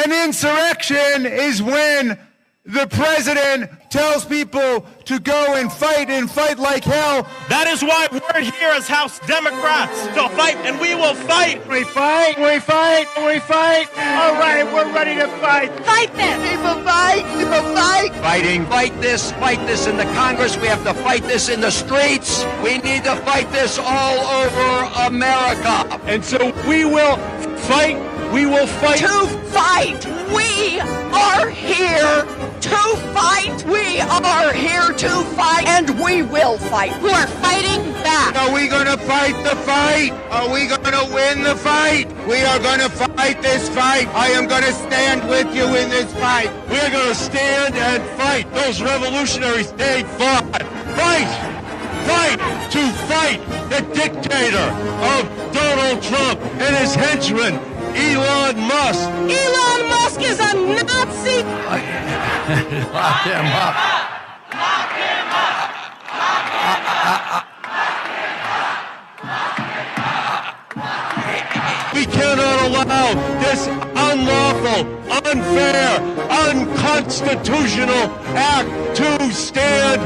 An insurrection is when the president tells people to go and fight like hell. That is why we're here as House Democrats, to fight, and we will fight. We fight, we fight, we fight. All right, we're ready to fight. Fight this. People fight, people fight. Fighting. Fight this in the Congress. We have to fight this in the streets. We need to fight this all over America. And so we will fight. We will fight. To fight. We are here to fight. We are here to fight. And we will fight. We are fighting back. Are we going to fight the fight? Are we going to win the fight? We are going to fight this fight. I am going to stand with you in this fight. We are going to stand and fight. Those revolutionaries, they fought. Fight! Fight to fight the dictator of Donald Trump and his henchman, Elon Musk. Elon Musk is a Nazi. Lock him up. Lock him up. We cannot allow this unlawful, unfair, unconstitutional act to stand.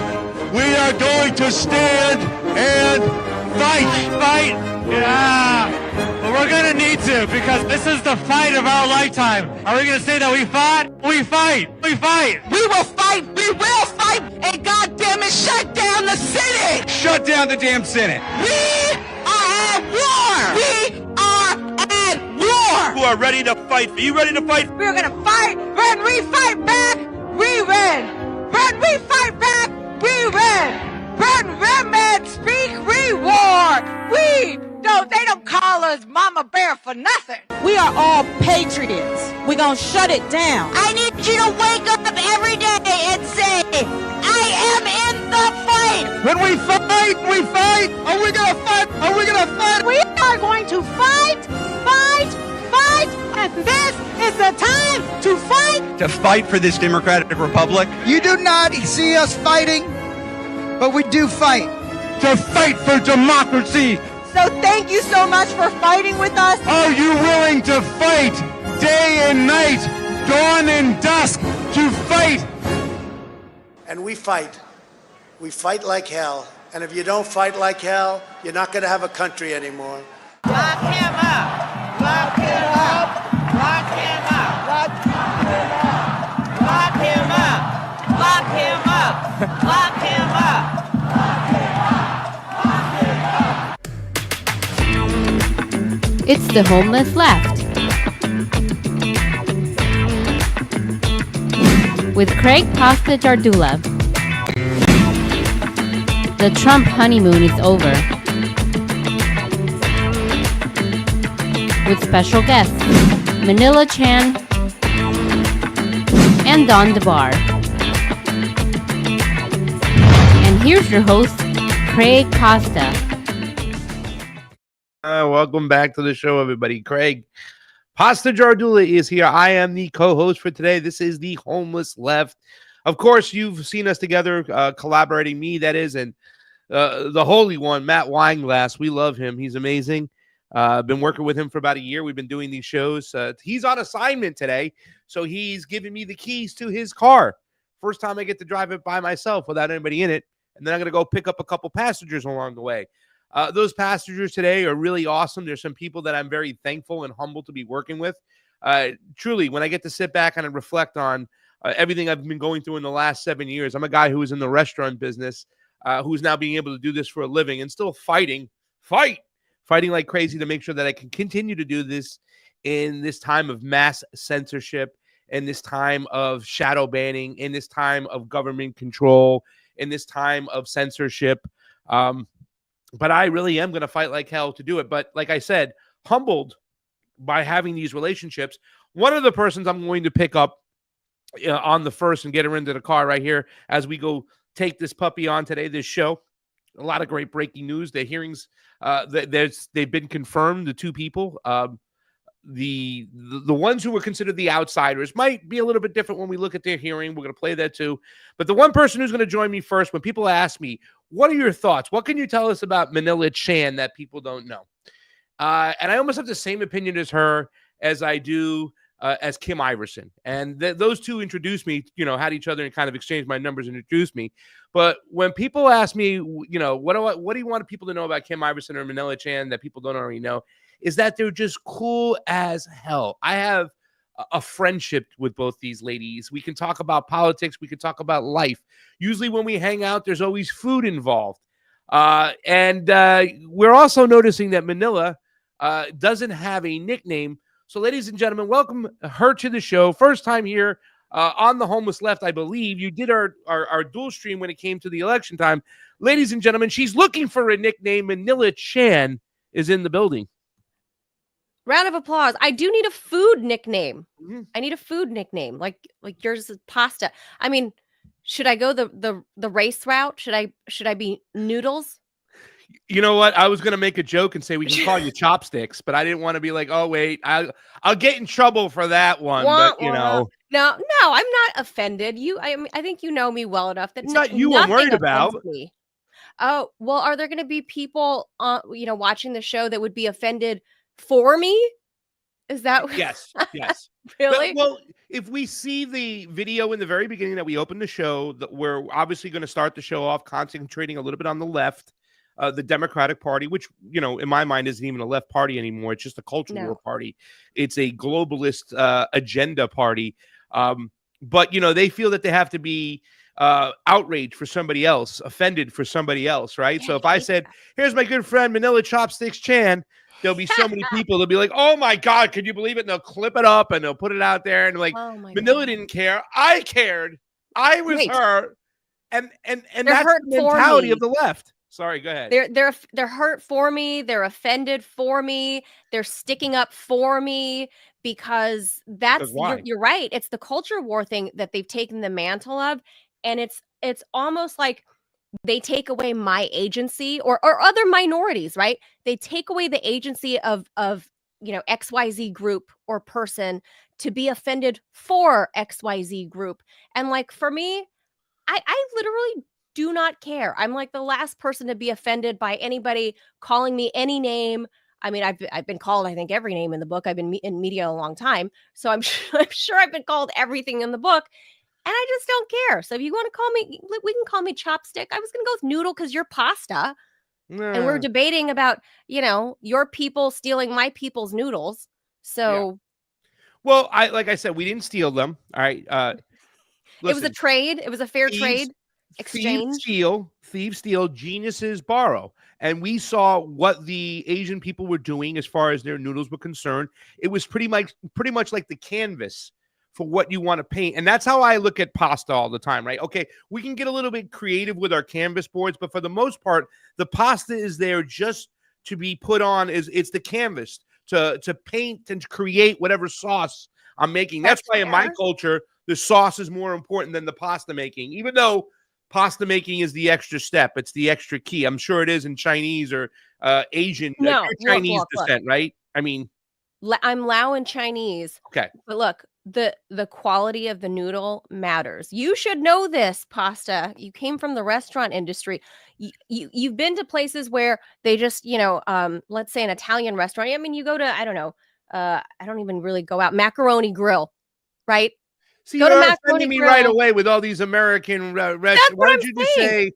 We are going to stand and fight. Fight. Yeah, but we're gonna need to, because this is the fight of our lifetime. Are we gonna say that we fought? We fight. We fight. We will fight. We will fight. And goddamn it, shut down the city. Shut down the damn Senate. We are at war. We are at war. Who are ready to fight? Are you ready to fight? We're gonna fight. When we fight back, we win. When we fight back, we win. When women speak, we war. They don't call us Mama Bear for nothing. We are all patriots. We're gonna shut it down. I need you to wake up every day and say, I am in the fight. When we fight, we fight. Are we going to fight? Are we going to fight? We are going to fight, fight, fight, and this is the time to fight. To fight for this democratic republic. You do not see us fighting, but we do fight. To fight for democracy. So thank you so much for fighting with us. Are you willing to fight day and night, dawn and dusk, to fight? And we fight. We fight like hell. And if you don't fight like hell, you're not going to have a country anymore. Lock him up. Lock him up. Lock him up. Lock him up. Lock him up. Lock him up. It's the homeless left. With Craig Pasta Jardula. The Trump honeymoon is over. With special guests MANILA Chan and Don DEBAR. And here's your host, Craig Pasta. Welcome back to the show, everybody. Craig Pasta Jardula is here. I am the co-host for today. This is the Homeless Left. Of course, you've seen us together collaborating, me, that is, and the Holy One, Matt Weinglass. We love him. He's amazing. Been working with him for about a year. We've been doing these shows. He's on assignment today, so he's giving me the keys to his car. First time I get to drive it by myself without anybody in it, and then I'm going to go pick up a couple passengers along the way. Those passengers today are really awesome. There's some people that I'm very thankful and humbled to be working with. Truly, when I get to sit back and reflect on everything I've been going through in the last 7 years, I'm a guy who was in the restaurant business, who's now being able to do this for a living and still fighting like crazy to make sure that I can continue to do this in this time of mass censorship, in this time of shadow banning, in this time of government control, in this time of censorship. But I really am going to fight like hell to do it. But like I said, humbled by having these relationships. One of the persons I'm going to pick up on the first and get her into the car right here as we go take this puppy on today, this show. A lot of great breaking news. The hearings, they've been confirmed, the two people. The ones who were considered the outsiders might be a little bit different when we look at their hearing. We're going to play that too. But the one person who's going to join me first, when people ask me, what are your thoughts? What can you tell us about MANILA Chan that people don't know? And I almost have the same opinion as her as I do as Kim Iverson. And those two introduced me, had each other and kind of exchanged my numbers and introduced me. But when people ask me, what do you want people to know about Kim Iverson or Manila Chan that people don't already know, is that they're just cool as hell. I have a friendship with both these ladies. We can talk about politics. We can talk about life. Usually when we hang out, there's always food involved. And we're also noticing that Manila doesn't have a nickname. So, ladies and gentlemen, welcome her to the show. First time here on the Homeless Left, I believe. You did our dual stream when it came to the election time. Ladies and gentlemen, she's looking for a nickname. Manila Chan is in the building. Round of applause. I do need a food nickname. Mm-hmm. I need a food nickname, like yours is pasta. I mean, should I go the race route? Should I be Noodles? You know what? I was gonna make a joke and say we can call you Chopsticks, but I didn't want to be like, oh wait, I'll get in trouble for that one. But No, I'm not offended. I think you know me well enough that it's not you I'm worried about. Me. Oh well, are there going to be people, watching the show that would be offended for me? Is that yes? Really? Well, if we see the video in the very beginning that we opened the show, that we're obviously going to start the show off concentrating a little bit on the left. The Democratic Party, which, in my mind isn't even a left party anymore. It's just a cultural war party. It's a globalist agenda party. But, they feel that they have to be outraged for somebody else, offended for somebody else, right? So if I said, here's my good friend Manila Chopsticks Chan, there'll be so many people. They'll be like, oh, my God, could you believe it? And they'll clip it up and they'll put it out there. And like, Manila didn't care. I cared. I was her. And that's the mentality of the left. Sorry, go ahead. They're hurt for me. They're offended for me. They're sticking up for me because you're right. It's the culture war thing that they've taken the mantle of, and it's almost like they take away my agency or other minorities, right? They take away the agency of XYZ group or person to be offended for XYZ group. And like for me, I literally do not care. I'm like the last person to be offended by anybody calling me any name. I mean, I've been called, I think, every name in the book. I've been in media a long time, so I'm sure I've been called everything in the book, and I just don't care. So if you want to call me, we can call me Chopstick. I was going to go with Noodle because you're pasta, and we're debating about your people stealing my people's noodles. So, well, like I said, we didn't steal them. All right, it was a trade. It was a fair trade. Exchange. Thieves steal, geniuses borrow. And we saw what the Asian people were doing as far as their noodles were concerned. It was pretty much like the canvas for what you want to paint. And that's how I look at pasta all the time, right? Okay, we can get a little bit creative with our canvas boards, but for the most part, the pasta is there just to be put on. It's the canvas to paint and to create whatever sauce I'm making. That's why in my culture, the sauce is more important than the pasta making, even though pasta making is the extra step. It's the extra key. I'm sure it is in Chinese or Asian. No, Chinese descent, right? I mean, I'm Lao in Chinese. Okay. But look, the quality of the noodle matters. You should know this, pasta. You came from the restaurant industry. You've been to places where they just, let's say an Italian restaurant. I mean, you go to, I don't know, I don't even really go out. Macaroni Grill, right? See, you're offending me right away with all these American restaurants. Why don't you just say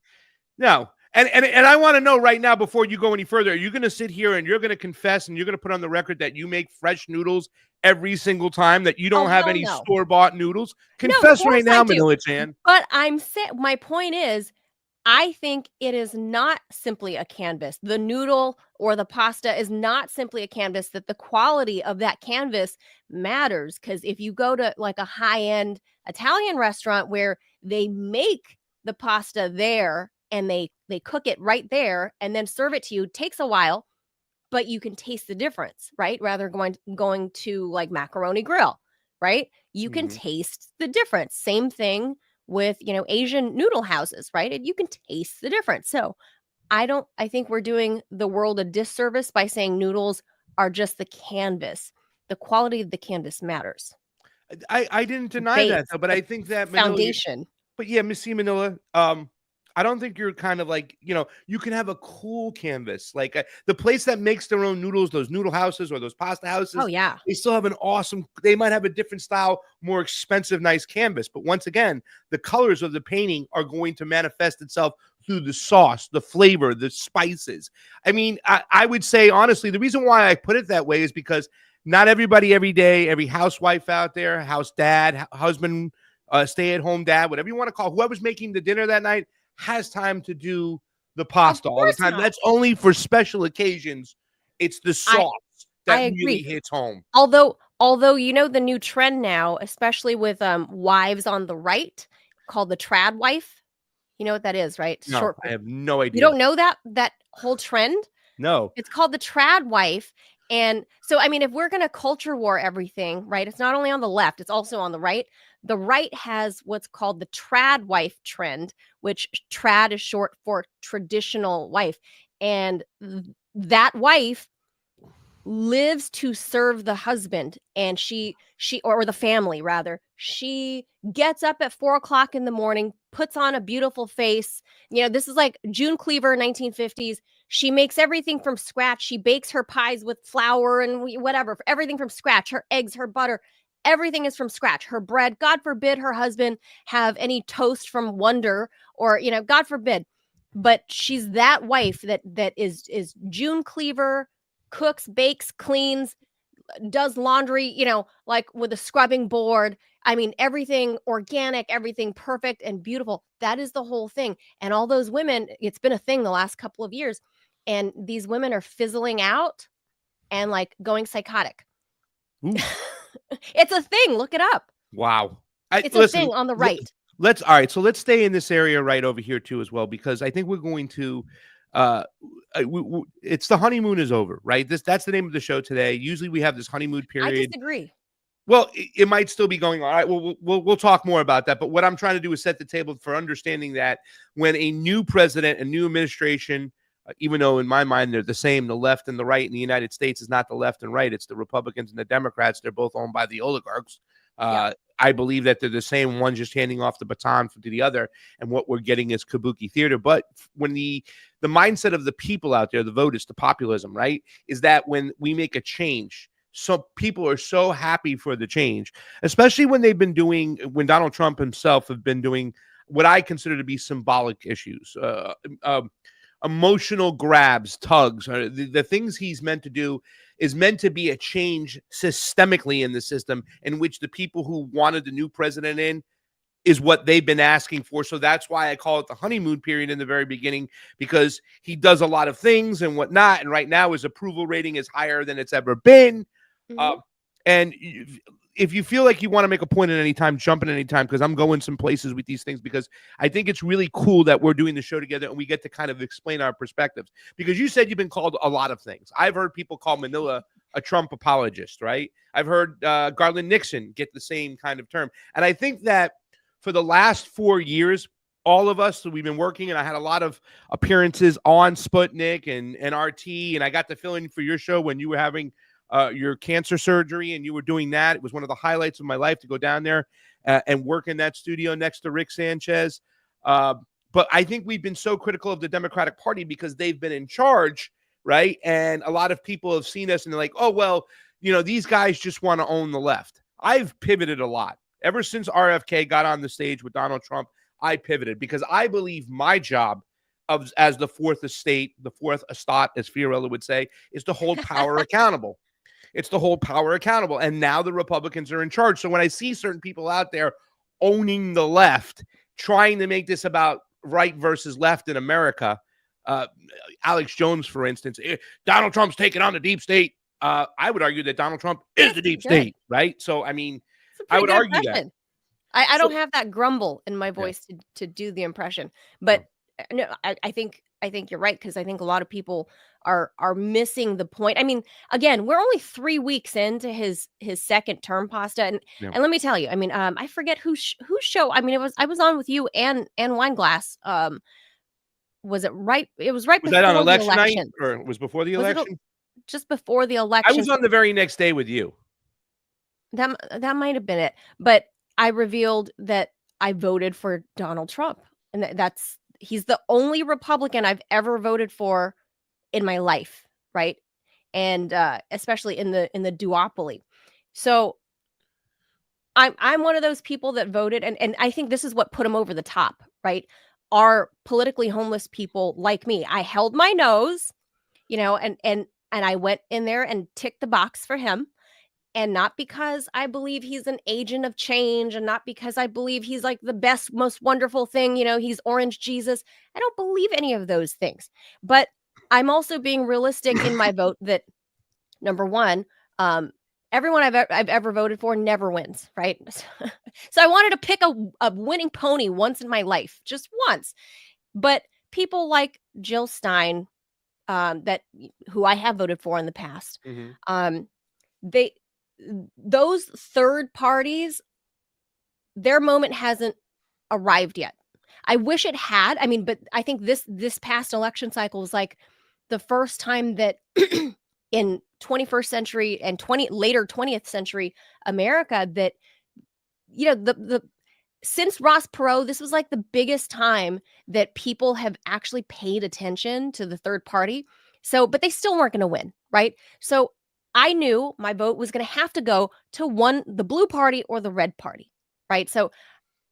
no? And I want to know right now before you go any further, are you going to sit here and you're going to confess and you're going to put on the record that you make fresh noodles every single time, that you don't have any store-bought noodles? Confess right now, Manila Chan. But my point is, I think it is not simply a canvas. The noodle or the pasta is not simply a canvas, that the quality of that canvas matters. Because if you go to like a high-end Italian restaurant where they make the pasta there and they cook it right there and then serve it to you, it takes a while, but you can taste the difference, right? Rather going to like Macaroni Grill, right? You can taste the difference. Same thing with, Asian noodle houses, right? And you can taste the difference. So I think we're doing the world a disservice by saying noodles are just the canvas. The quality of the canvas matters. I didn't deny that though, but I think that foundation. But yeah, Missy Manila, I don't think you're kind of like, you can have a cool canvas. Like the place that makes their own noodles, those noodle houses or those pasta houses. Oh, yeah. They still have they might have a different style, more expensive, nice canvas. But once again, the colors of the painting are going to manifest itself through the sauce, the flavor, the spices. I mean, I would say, honestly, the reason why I put it that way is because not everybody every day, every housewife out there, house dad, husband, stay-at-home dad, whatever you want to call, whoever's making the dinner that night, has time to do the pasta all the time. Not. That's only for special occasions. It's the sauce that really hits home. Although the new trend now, especially with wives on the right, called the trad wife. You know what that is, right? No, I have no idea. You don't know that whole trend? No. It's called the trad wife. And so, I mean, if we're going to culture war everything, right, it's not only on the left, it's also on the right. The right has what's called the trad wife trend, which trad is short for traditional wife. And that wife lives to serve the husband, and she or the family rather. She gets up at 4:00 in the morning, puts on a beautiful face. This is like June Cleaver, 1950s. She makes everything from scratch. She bakes her pies with flour and whatever, everything from scratch. Her eggs, her butter, everything is from scratch. Her bread, God forbid her husband have any toast from Wonder or, God forbid. But she's that wife that is June Cleaver, cooks, bakes, cleans, does laundry, like with a scrubbing board. I mean, everything organic, everything perfect and beautiful. That is the whole thing. And all those women, it's been a thing the last couple of years. And these women are fizzling out and like going psychotic. It's a thing. Look it up. Wow. It's a thing on the right. All right. So let's stay in this area right over here too, as well, because I think we're going to, it's the honeymoon is over, right? That's the name of the show today. Usually we have this honeymoon period. I disagree. Well, it might still be going on. All right, we'll talk more about that. But what I'm trying to do is set the table for understanding that when a new president, a new administration, even though in my mind they're the same, the left and the right in the United States is not the left and right. It's the Republicans and the Democrats. They're both owned by the oligarchs. I believe that they're the same one, just handing off the baton to the other. And what we're getting is kabuki theater. But when the mindset of the people out there, the voters, the populism, right, is that when we make a change, so people are so happy for the change, especially when when Donald Trump himself have been doing what I consider to be symbolic issues, emotional grabs, tugs, the things he's meant to do is meant to be a change systemically in the system in which the people who wanted the new president in is what they've been asking for. So that's why I call it the honeymoon period in the very beginning, because he does a lot of things and whatnot. And right now his approval rating is higher than it's ever been. And if you feel like you want to make a point at any time, jump in any time, because I'm going some places with these things, because I think it's really cool that we're doing the show together and we get to kind of explain our perspectives. Because you said you've been called a lot of things. I've heard people call MANILA a Trump apologist, right? I've heard Garland Nixon get the same kind of term. And I think that for the last 4 years, all of us, we've been working, and I had a lot of appearances on Sputnik and RT, and I got to fill in for your show when you were having your cancer surgery and you were doing that. It was one of the highlights of my life to go down there and work in that studio next to Rick Sanchez. But I think we've been so critical of the Democratic Party because they've been in charge, right? And a lot of people have seen us and they're like, oh, well, these guys just want to own the left. I've pivoted a lot. Ever since RFK got on the stage with Donald Trump, I pivoted because I believe my job as the fourth estate, the fourth estate, as Fiorella would say, is to hold power accountable. It's to hold power accountable. And now the Republicans are in charge. So when I see certain people out there owning the left, trying to make this about right versus left in America, Alex Jones, for instance, Donald Trump's taking on the deep state. I would argue that Donald Trump is the deep state, right? So, I mean, I would argue that. I don't have that grumble in my voice to do the impression. But no, I think you're right, because I think a lot of people are missing the point. I mean, again, we're only 3 weeks into his second term, Pasta, and let me tell you, I mean, I forget whose show. I mean, I was on with you and Weinglass. Was it right? It was right. Was before that on election night, or it was before the election? Just before the election. I was on the very next day with you. That might have been it, but I revealed that I voted for Donald Trump, and that's he's the only Republican I've ever voted for in my life, right? And especially in the duopoly. So I'm one of those people that voted, and I think this is what put him over the top, right? Are politically homeless people like me. I held my nose, and I went in there and ticked the box for him. And not because I believe he's an agent of change, and not because I believe he's like the best, most wonderful thing, he's Orange Jesus. I don't believe any of those things. But I'm also being realistic in my vote that, number one, everyone I've ever voted for never wins, right? So I wanted to pick a winning pony once in my life, just once. But people like Jill Stein, who I have voted for in the past, those third parties, their moment hasn't arrived yet. I wish it had. I mean, but I think this past election cycle was like the first time that in 21st century and later 20th century America that, since Ross Perot, this was like the biggest time that people have actually paid attention to the third party. So, but they still weren't going to win, right? So I knew my vote was going to have to go to the blue party or the red party, right? So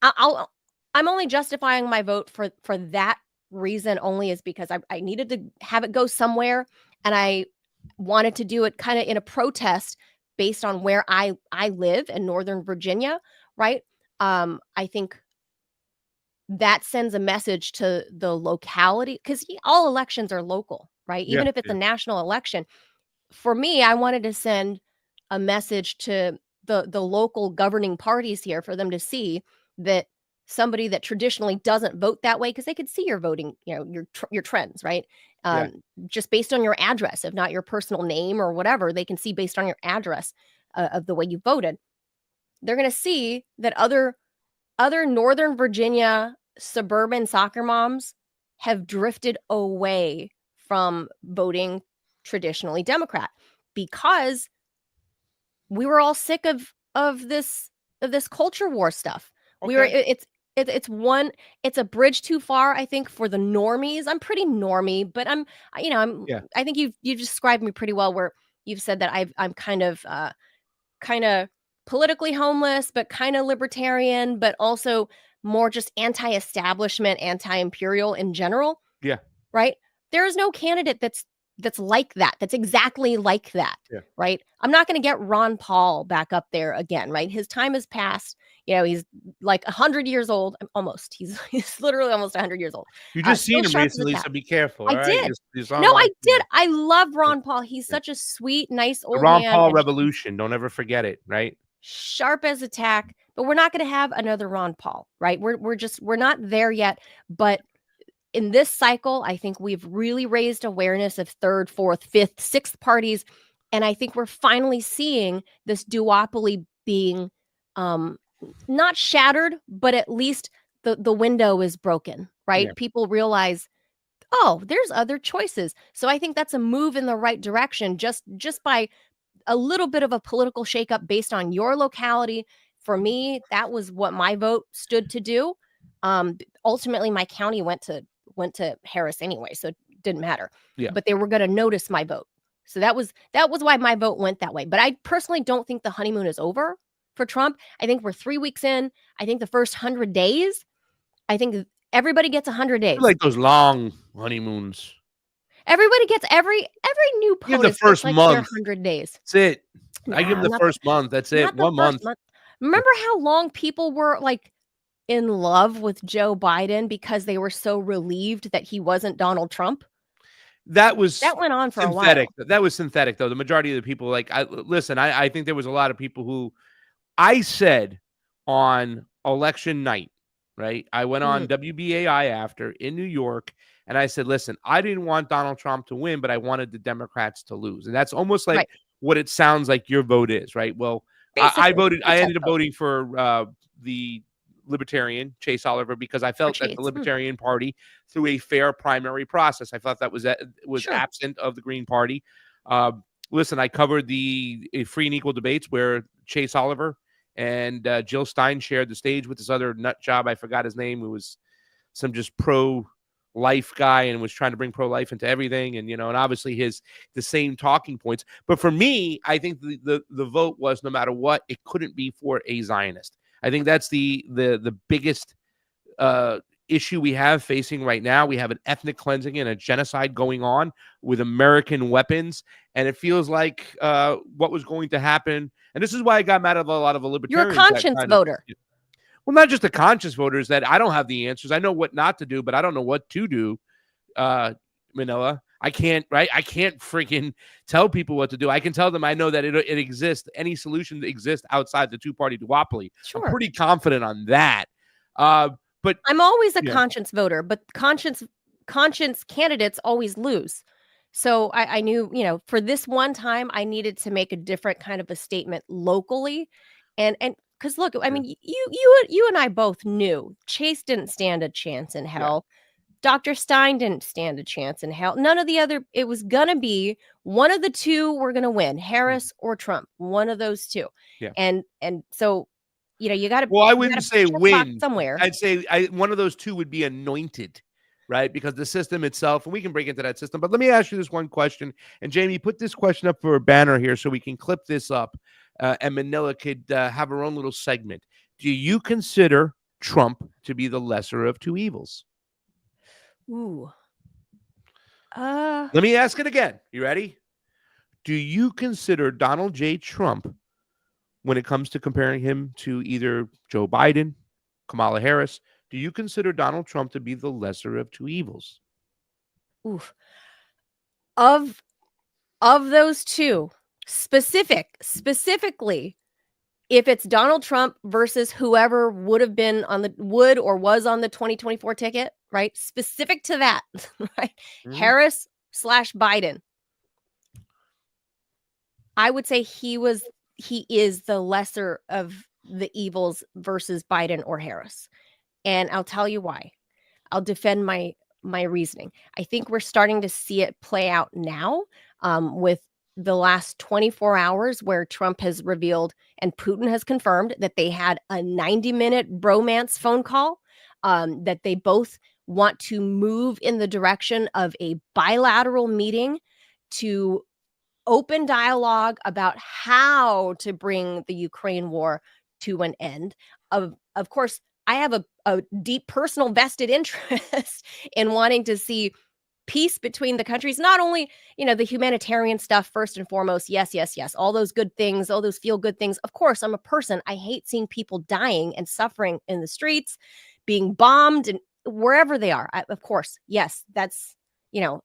I'm only justifying my vote for that reason only, is because I needed to have it go somewhere, and I wanted to do it kind of in a protest based on where I live in Northern Virginia, right? I think that sends a message to the locality, because all elections are local, right? Even if it's a national election. For me, I wanted to send a message to the local governing parties here, for them to see that somebody that traditionally doesn't vote that way, because they could see your voting, your trends, right? Just based on your address, if not your personal name or whatever, they can see based on your address of the way you voted. They're going to see that other Northern Virginia suburban soccer moms have drifted away from voting traditionally Democrat, because we were all sick of this culture war stuff. Okay. It's a bridge too far, I think, for the normies. I'm pretty normie, but I think you've described me pretty well, where you've said that I'm kind of politically homeless, but kind of libertarian, but also more just anti-establishment, anti-imperial in general. Yeah. Right? There is no candidate that's like that. That's exactly like that. Yeah. Right? I'm not going to get Ron Paul back up there again, right? His time has passed. He's like 100 years old. Almost. He's literally almost 100 years old. You just seen him recently, so be careful. I did. I did. I love Ron Paul. He's such a sweet, nice old man. The Ron Paul revolution. Don't ever forget it, right? Sharp as a tack. But we're not going to have another Ron Paul, right? We're not there yet. But in this cycle, I think we've really raised awareness of third, fourth, fifth, sixth parties. And I think we're finally seeing this duopoly being not shattered, but at least the window is broken, right? Yeah. People realize, oh, there's other choices. So I think that's a move in the right direction, just by a little bit of a political shakeup based on your locality. For me, that was what my vote stood to do. Ultimately, my county went to Harris anyway, so it didn't matter. Yeah. But they were going to notice my vote. So that was why my vote went that way. But I personally don't think the honeymoon is over for Trump. I think we're 3 weeks in. I think the first 100 days, I think everybody gets 100 days. I like those long honeymoons. Everybody gets every new POTUS. Give the first month. 100 days. That's it. I give them the first month. That's it. 1 month. Remember how long people were like in love with Joe Biden because they were so relieved that he wasn't Donald Trump? That went on for synthetic. a while. That was synthetic, though. The majority of the people, I think there was a lot of people who, I said on election night, right? I went on WBAI after in New York, and I said, listen, I didn't want Donald Trump to win, but I wanted the Democrats to lose. And that's almost like what it sounds like your vote is, right? Well, I ended up voting for the Libertarian, Chase Oliver, because I felt that the Libertarian Party, through a fair primary process, I thought that was absent of the Green Party. Listen, I covered the free and equal debates where Chase Oliver and Jill Stein shared the stage with this other nut job. I forgot his name. It was some just pro pro-life guy and was trying to bring pro-life into everything, and and obviously the same talking points. But for me, I think the vote was, no matter what, it couldn't be for a Zionist. I think that's the biggest issue we have facing right now. We have an ethnic cleansing and a genocide going on with American weapons, and it feels like what was going to happen. And this is why I got mad at a lot of the libertarians. You're a conscience voter. Well, not just the conscious voters, that I don't have the answers. I know what not to do, but I don't know what to do. Manila, I can't freaking tell people what to do. I can tell them I know that it exists. Any solution exists outside the two-party duopoly. Sure. I'm pretty confident on that. But I'm always a conscience voter, but conscience candidates always lose. So I knew, for this one time, I needed to make a different kind of a statement locally. And because look, I mean, you and I both knew Chase didn't stand a chance in hell. Yeah. Dr. Stein didn't stand a chance in hell. None of the other, it was going to be one of the two were going to win, Harris or Trump, one of those two. Yeah. And so, you got to. Well, I wouldn't say win somewhere. I'd say one of those two would be anointed, right? Because the system itself, and we can break into that system. But let me ask you this one question. And Jamie, put this question up for a banner here so we can clip this up. And Manila could have her own little segment. Do you consider Trump to be the lesser of two evils? Ooh. Let me ask it again. You ready? Do you consider Donald J. Trump, when it comes to comparing him to either Joe Biden, Kamala Harris, do you consider Donald Trump to be the lesser of two evils? Oof. Of those two, specifically, if it's Donald Trump versus whoever would or was on the 2024 ticket, right? Specific to that, right? Mm-hmm. Harris / Biden. I would say he is the lesser of the evils versus Biden or Harris. And I'll tell you why. I'll defend my reasoning. I think we're starting to see it play out now with the last 24 hours where Trump has revealed and Putin has confirmed that they had a 90-minute bromance phone call, that they both want to move in the direction of a bilateral meeting to open dialogue about how to bring the Ukraine war to an end. Of course, I have a deep personal vested interest in wanting to see peace between the countries, not only, the humanitarian stuff first and foremost. Yes. All those good things, all those feel good things. Of course, I'm a person. I hate seeing people dying and suffering in the streets, being bombed and wherever they are. Of course, yes, that's the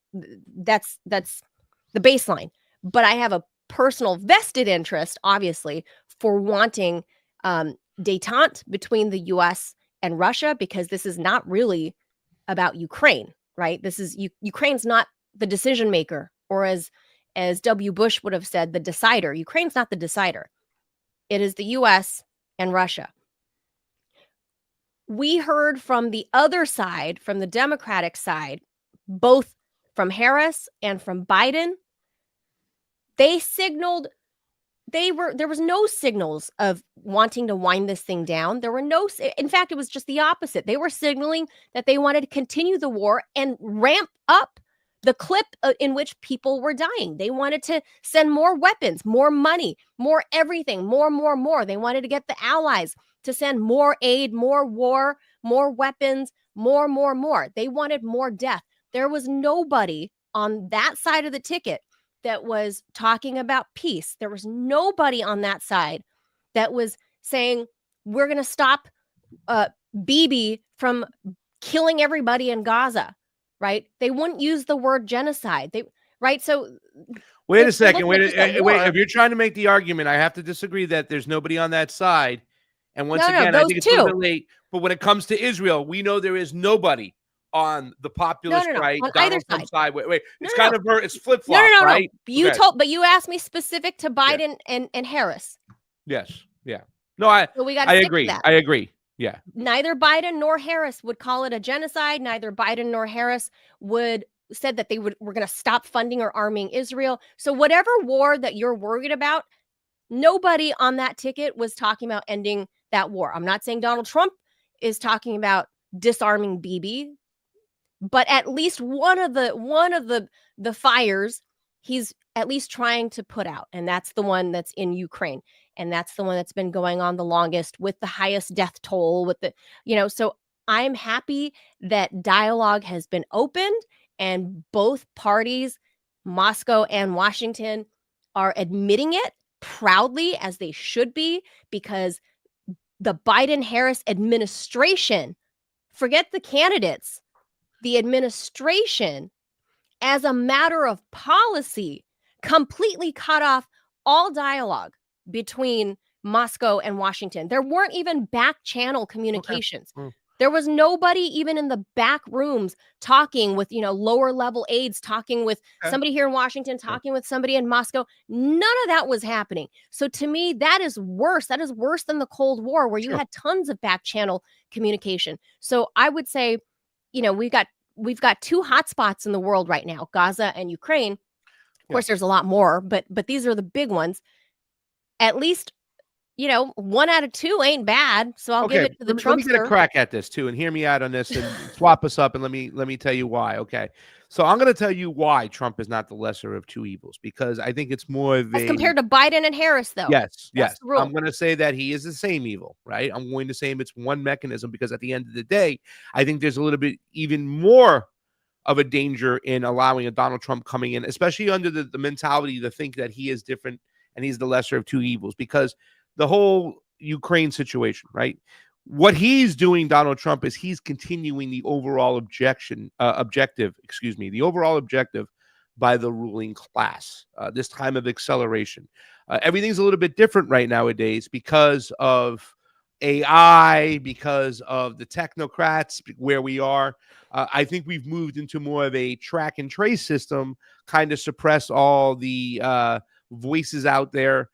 baseline. But I have a personal vested interest, obviously, for wanting détente between the U.S. and Russia, because this is not really about Ukraine, right? This is Ukraine's not the decision maker, or as W. Bush would have said, the decider. Ukraine's not the decider. It is the U.S. and Russia. We heard from the other side, from the Democratic side, both from Harris and from Biden. They signaled there was no signals of wanting to wind this thing down. There were in fact, it was just the opposite. They were signaling that they wanted to continue the war and ramp up the clip in which people were dying. They wanted to send more weapons, more money, more everything, more. They wanted to get the allies to send more aid, more war, more weapons, more. They wanted more death. There was nobody on that side of the ticket that was talking about peace. There was nobody on that side that was saying, we're going to stop Bibi from killing everybody in Gaza, right? They wouldn't use the word genocide. Right? So wait a second. Wait. If you're trying to make the argument, I have to disagree that there's nobody on that side. And once again, I think it's a little bit late. But when it comes to Israel, we know there is nobody on the populist right, on Donald Trump side. Wait. It's flip-flop, right? But you asked me specific to Biden and Harris. Yes. Yeah. No, I agree. I agree. Yeah. Neither Biden nor Harris would call it a genocide. Neither Biden nor Harris said that were going to stop funding or arming Israel. So whatever war that you're worried about, nobody on that ticket was talking about ending that war. I'm not saying Donald Trump is talking about disarming Bibi, but at least one of the fires he's at least trying to put out, and that's the one that's in Ukraine, and that's the one that's been going on the longest with the highest death toll, with the, so I'm happy that dialogue has been opened and both parties, Moscow and Washington, are admitting it proudly, as they should be, because the Biden-Harris administration, forget the candidates, the administration, as a matter of policy, completely cut off all dialogue between Moscow and Washington. There weren't even back channel communications. Okay. There was nobody even in the back rooms talking with, lower level aides, talking with somebody here in Washington, talking with somebody in Moscow. None of that was happening. So to me, that is worse. That is worse than the Cold War, where you had tons of back channel communication. So I would say, we've got two hotspots in the world right now, Gaza and Ukraine. Of course, there's a lot more, but these are the big ones. At least, 1 out of 2 ain't bad. So I'll give it to the Trumpster. Let me get a crack at this too, and hear me out on this, and swap us up, and let me tell you why. Okay, so I'm going to tell you why Trump is not the lesser of two evils, because I think it's more of as compared to Biden and Harris, though. Yes. I'm going to say that he is the same evil, right? I'm going to say it's one mechanism, because at the end of the day, I think there's a little bit even more of a danger in allowing a Donald Trump coming in, especially under the mentality to think that he is different and he's the lesser of two evils, because the whole Ukraine situation, right? What he's doing, Donald Trump, is he's continuing the overall objective by the ruling class, this time of acceleration. Everything's a little bit different right nowadays because of AI, because of the technocrats, where we are. I think we've moved into more of a track and trace system, kind of suppress all the voices out there.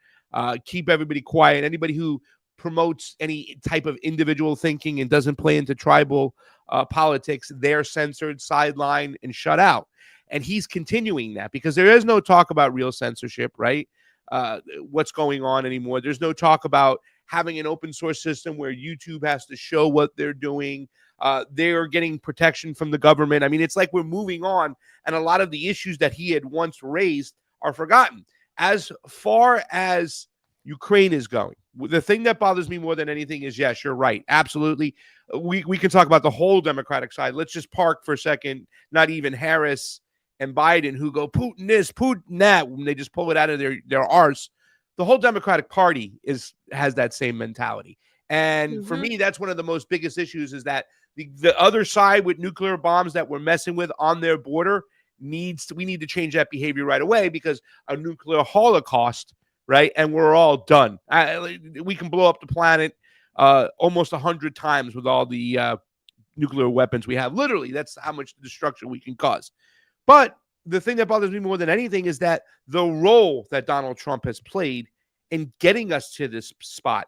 Keep everybody quiet. Anybody who promotes any type of individual thinking and doesn't play into tribal politics, they're censored, sidelined, and shut out. And he's continuing that, because there is no talk about real censorship, right? What's going on anymore. There's no talk about having an open source system where YouTube has to show what they're doing. They're getting protection from the government. I mean, it's like we're moving on, and a lot of the issues that he had once raised are forgotten. As far as Ukraine is going, the thing that bothers me more than anything is, yes, you're right. Absolutely. We can talk about the whole Democratic side. Let's just park for a second. Not even Harris and Biden, who go Putin this, Putin that, when they just pull it out of their arse. The whole Democratic Party has that same mentality. And for me, that's one of the most biggest issues, is that the other side with nuclear bombs that we're messing with on their border, we need to change that behavior right away, because a nuclear holocaust, right? And we're all done. We can blow up the planet almost 100 times with all the nuclear weapons we have. Literally, that's how much destruction we can cause. But the thing that bothers me more than anything is that the role that Donald Trump has played in getting us to this spot,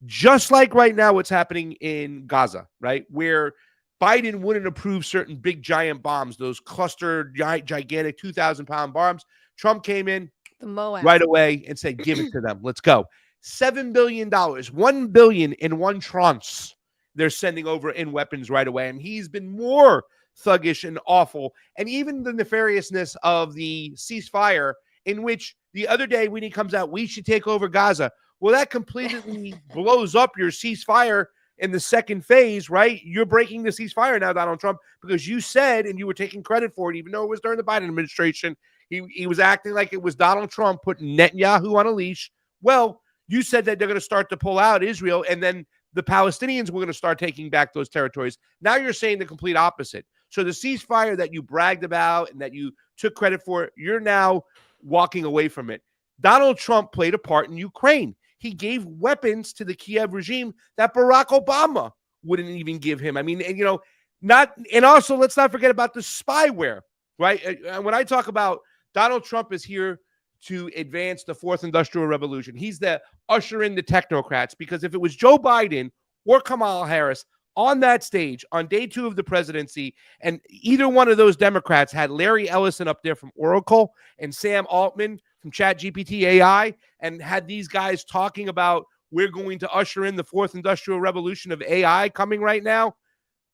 just like right now what's happening in Gaza, right? Where Biden wouldn't approve certain big giant bombs, those cluster gigantic 2,000-pound bombs. Trump came in right away and said, give it to them. Let's go. $7 billion, $1 billion in one tranche they're sending over in weapons right away. And he's been more thuggish and awful. And even the nefariousness of the ceasefire, in which the other day when he comes out, we should take over Gaza. Well, that completely blows up your ceasefire in the second phase, right? You're breaking the ceasefire now, Donald Trump, because you said, and you were taking credit for it, even though it was during the Biden administration, he was acting like it was Donald Trump putting Netanyahu on a leash. Well, you said that they're going to start to pull out Israel, and then the Palestinians were going to start taking back those territories. Now you're saying the complete opposite. So the ceasefire that you bragged about and that you took credit for, you're now walking away from it. Donald Trump played a part in Ukraine. He gave weapons to the Kiev regime that Barack Obama wouldn't even give him. I mean, and also let's not forget about the spyware, right? When I talk about Donald Trump is here to advance the fourth industrial revolution. He's the usher in the technocrats, because if it was Joe Biden or Kamala Harris on that stage on day 2 of the presidency, and either one of those Democrats had Larry Ellison up there from Oracle and Sam Altman from ChatGPT AI, and had these guys talking about we're going to usher in the fourth industrial revolution of AI coming right now,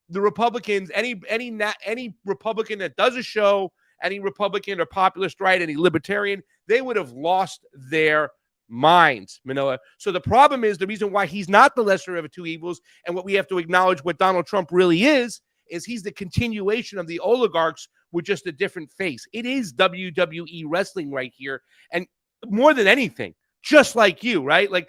the Republicans, any Republican that does a show, any Republican or populist right, any libertarian, they would have lost their minds, Manila. So the problem is, the reason why he's not the lesser of the two evils, and what we have to acknowledge what Donald Trump really is he's the continuation of the oligarchs with just a different face. It is WWE wrestling right here. And more than anything, just like you, right? Like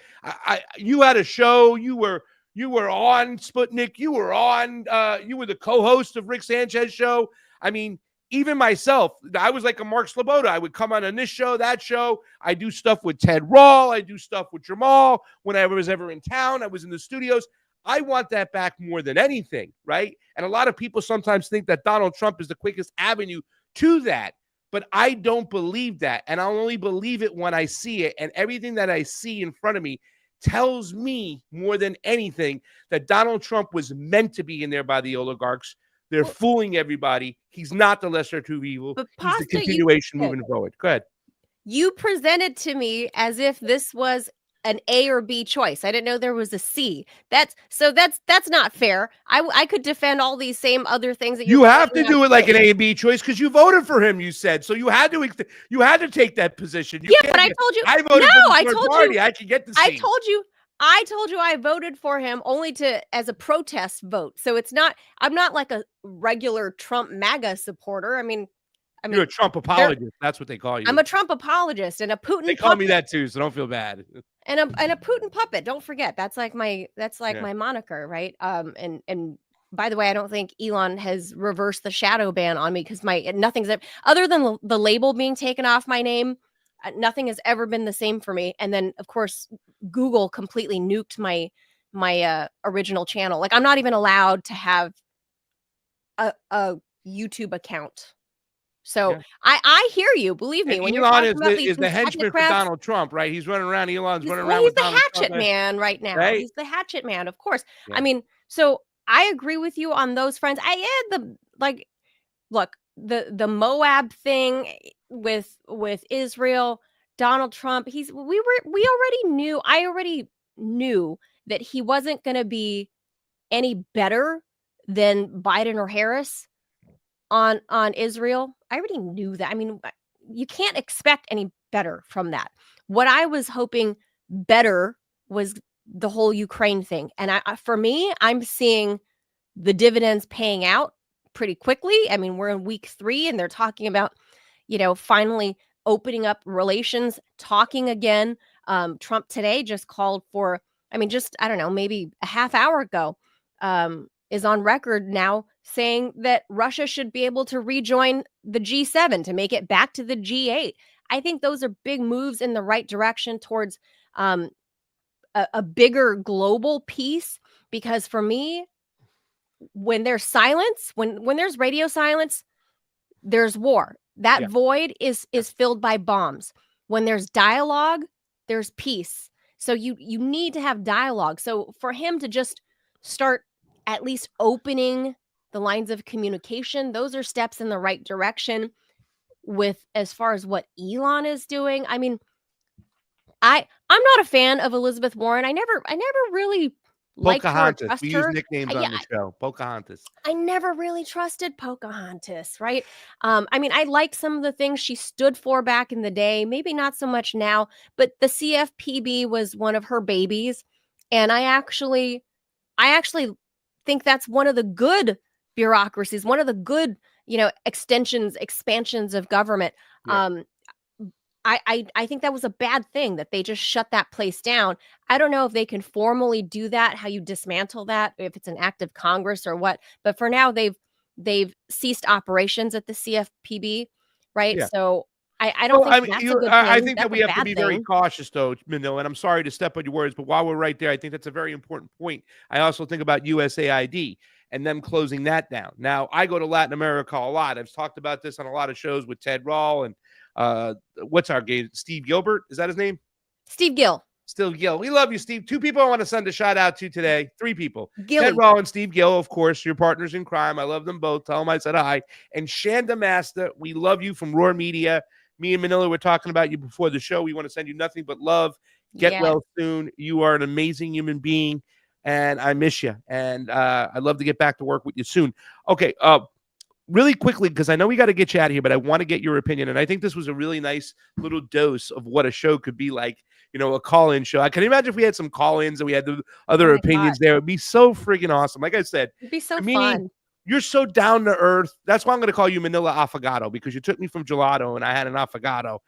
you had a show, you were on Sputnik, you were the co-host of Rick Sanchez's show. I mean, even myself, I was like a Mark Sloboda. I would come on this show, that show. I do stuff with Ted Rawl. I do stuff with Jamal. When I was ever in town, I was in the studios. I want that back more than anything, right? And a lot of people sometimes think that Donald Trump is the quickest avenue to that. But I don't believe that. And I'll only believe it when I see it. And everything that I see in front of me tells me more than anything that Donald Trump was meant to be in there by the oligarchs. They're fooling everybody. He's not the lesser of two evil. But he's the continuation moving forward. Go ahead. You presented to me as if this was an A or B choice. I didn't know there was a C. That's not fair. I could defend all these same other things that you have to do it like an A and B choice because you voted for him. You said so. You had to take that position. But I told you. I voted for the party. I could get the C. I told you I voted for him only as a protest vote. So I'm not like a regular Trump MAGA supporter. I mean, you're a Trump apologist. That's what they call you. I'm a Trump apologist and a Putin. They call me that too, so don't feel bad. And a Putin puppet. Don't forget, that's like my moniker, right? And by the way, I don't think Elon has reversed the shadow ban on me because nothing's other than the label being taken off my name. Nothing has ever been the same for me. And then, of course, Google completely nuked my original channel. Like I'm not even allowed to have a YouTube account. So I hear you. Believe me. And when Elon you're talking is the henchman for Donald Trump, right? He's running around. Elon's running around. He's with the Donald hatchet Trump, man right now. Right? He's the hatchet man, of course. Yeah. I mean, so I agree with you on those fronts. The Moab thing with Israel, Donald Trump. I already knew that he wasn't going to be any better than Biden or Harris on Israel. I already knew that. I mean, you can't expect any better from that. What I was hoping better was the whole Ukraine thing. And for me, I'm seeing the dividends paying out pretty quickly. I mean, we're in week 3 and they're talking about, finally opening up relations, talking again. Trump today just called for, I don't know, maybe a half hour ago, is on record now saying that Russia should be able to rejoin the G7 to make it back to the G8. I think those are big moves in the right direction towards a bigger global peace. Because for me, when there's silence, when there's radio silence, there's war. That void is filled by bombs. When there's dialogue, there's peace. So you need to have dialogue. So for him to just start at least opening the lines of communication, those are steps in the right direction. With as far as what Elon is doing, I mean, I'm not a fan of Elizabeth Warren. I never really liked her or trust we her. use nicknames on the show. Pocahontas. I never really trusted Pocahontas, right? I mean, I liked some of the things she stood for back in the day, maybe not so much now, but the CFPB was one of her babies. And I actually think that's one of the good bureaucracies, one of the good, expansions of government. Yeah. I think that was a bad thing that they just shut that place down. I don't know if they can formally do that, how you dismantle that, if it's an act of Congress or what. But for now, they've ceased operations at the CFPB, right? Yeah. So I don't think that's a good thing. I think that we have to be very cautious, though, Manila, and I'm sorry to step on your words, but while we're right there, I think that's a very important point. I also think about USAID and them closing that down. Now, I go to Latin America a lot. I've talked about this on a lot of shows with Ted Rawl and what's our game? Steve Gilbert? Is that his name? Steve Gill. Steve Gill. We love you, Steve. 2 people I want to send a shout out to today. 3 people. Gilly. Ted Rawl and Steve Gill, of course, your partners in crime. I love them both. Tell them I said hi. And Shanda Master, we love you from Roar Media. Me and Manila were talking about you before the show. We want to send you nothing but love. Get well soon. You are an amazing human being. and I miss you. And I'd love to get back to work with you soon. Okay, really quickly, because I know we got to get you out of here, but I want to get your opinion. And I think this was a really nice little dose of what a show could be like, you know, a call-in show. I can imagine if we had some call-ins and we had the other opinions there. It'd be so freaking awesome. Like I said, it'd be so fun. You're so down to earth. That's why I'm going to call you Manila Affogato, because you took me from gelato and I had an affogato.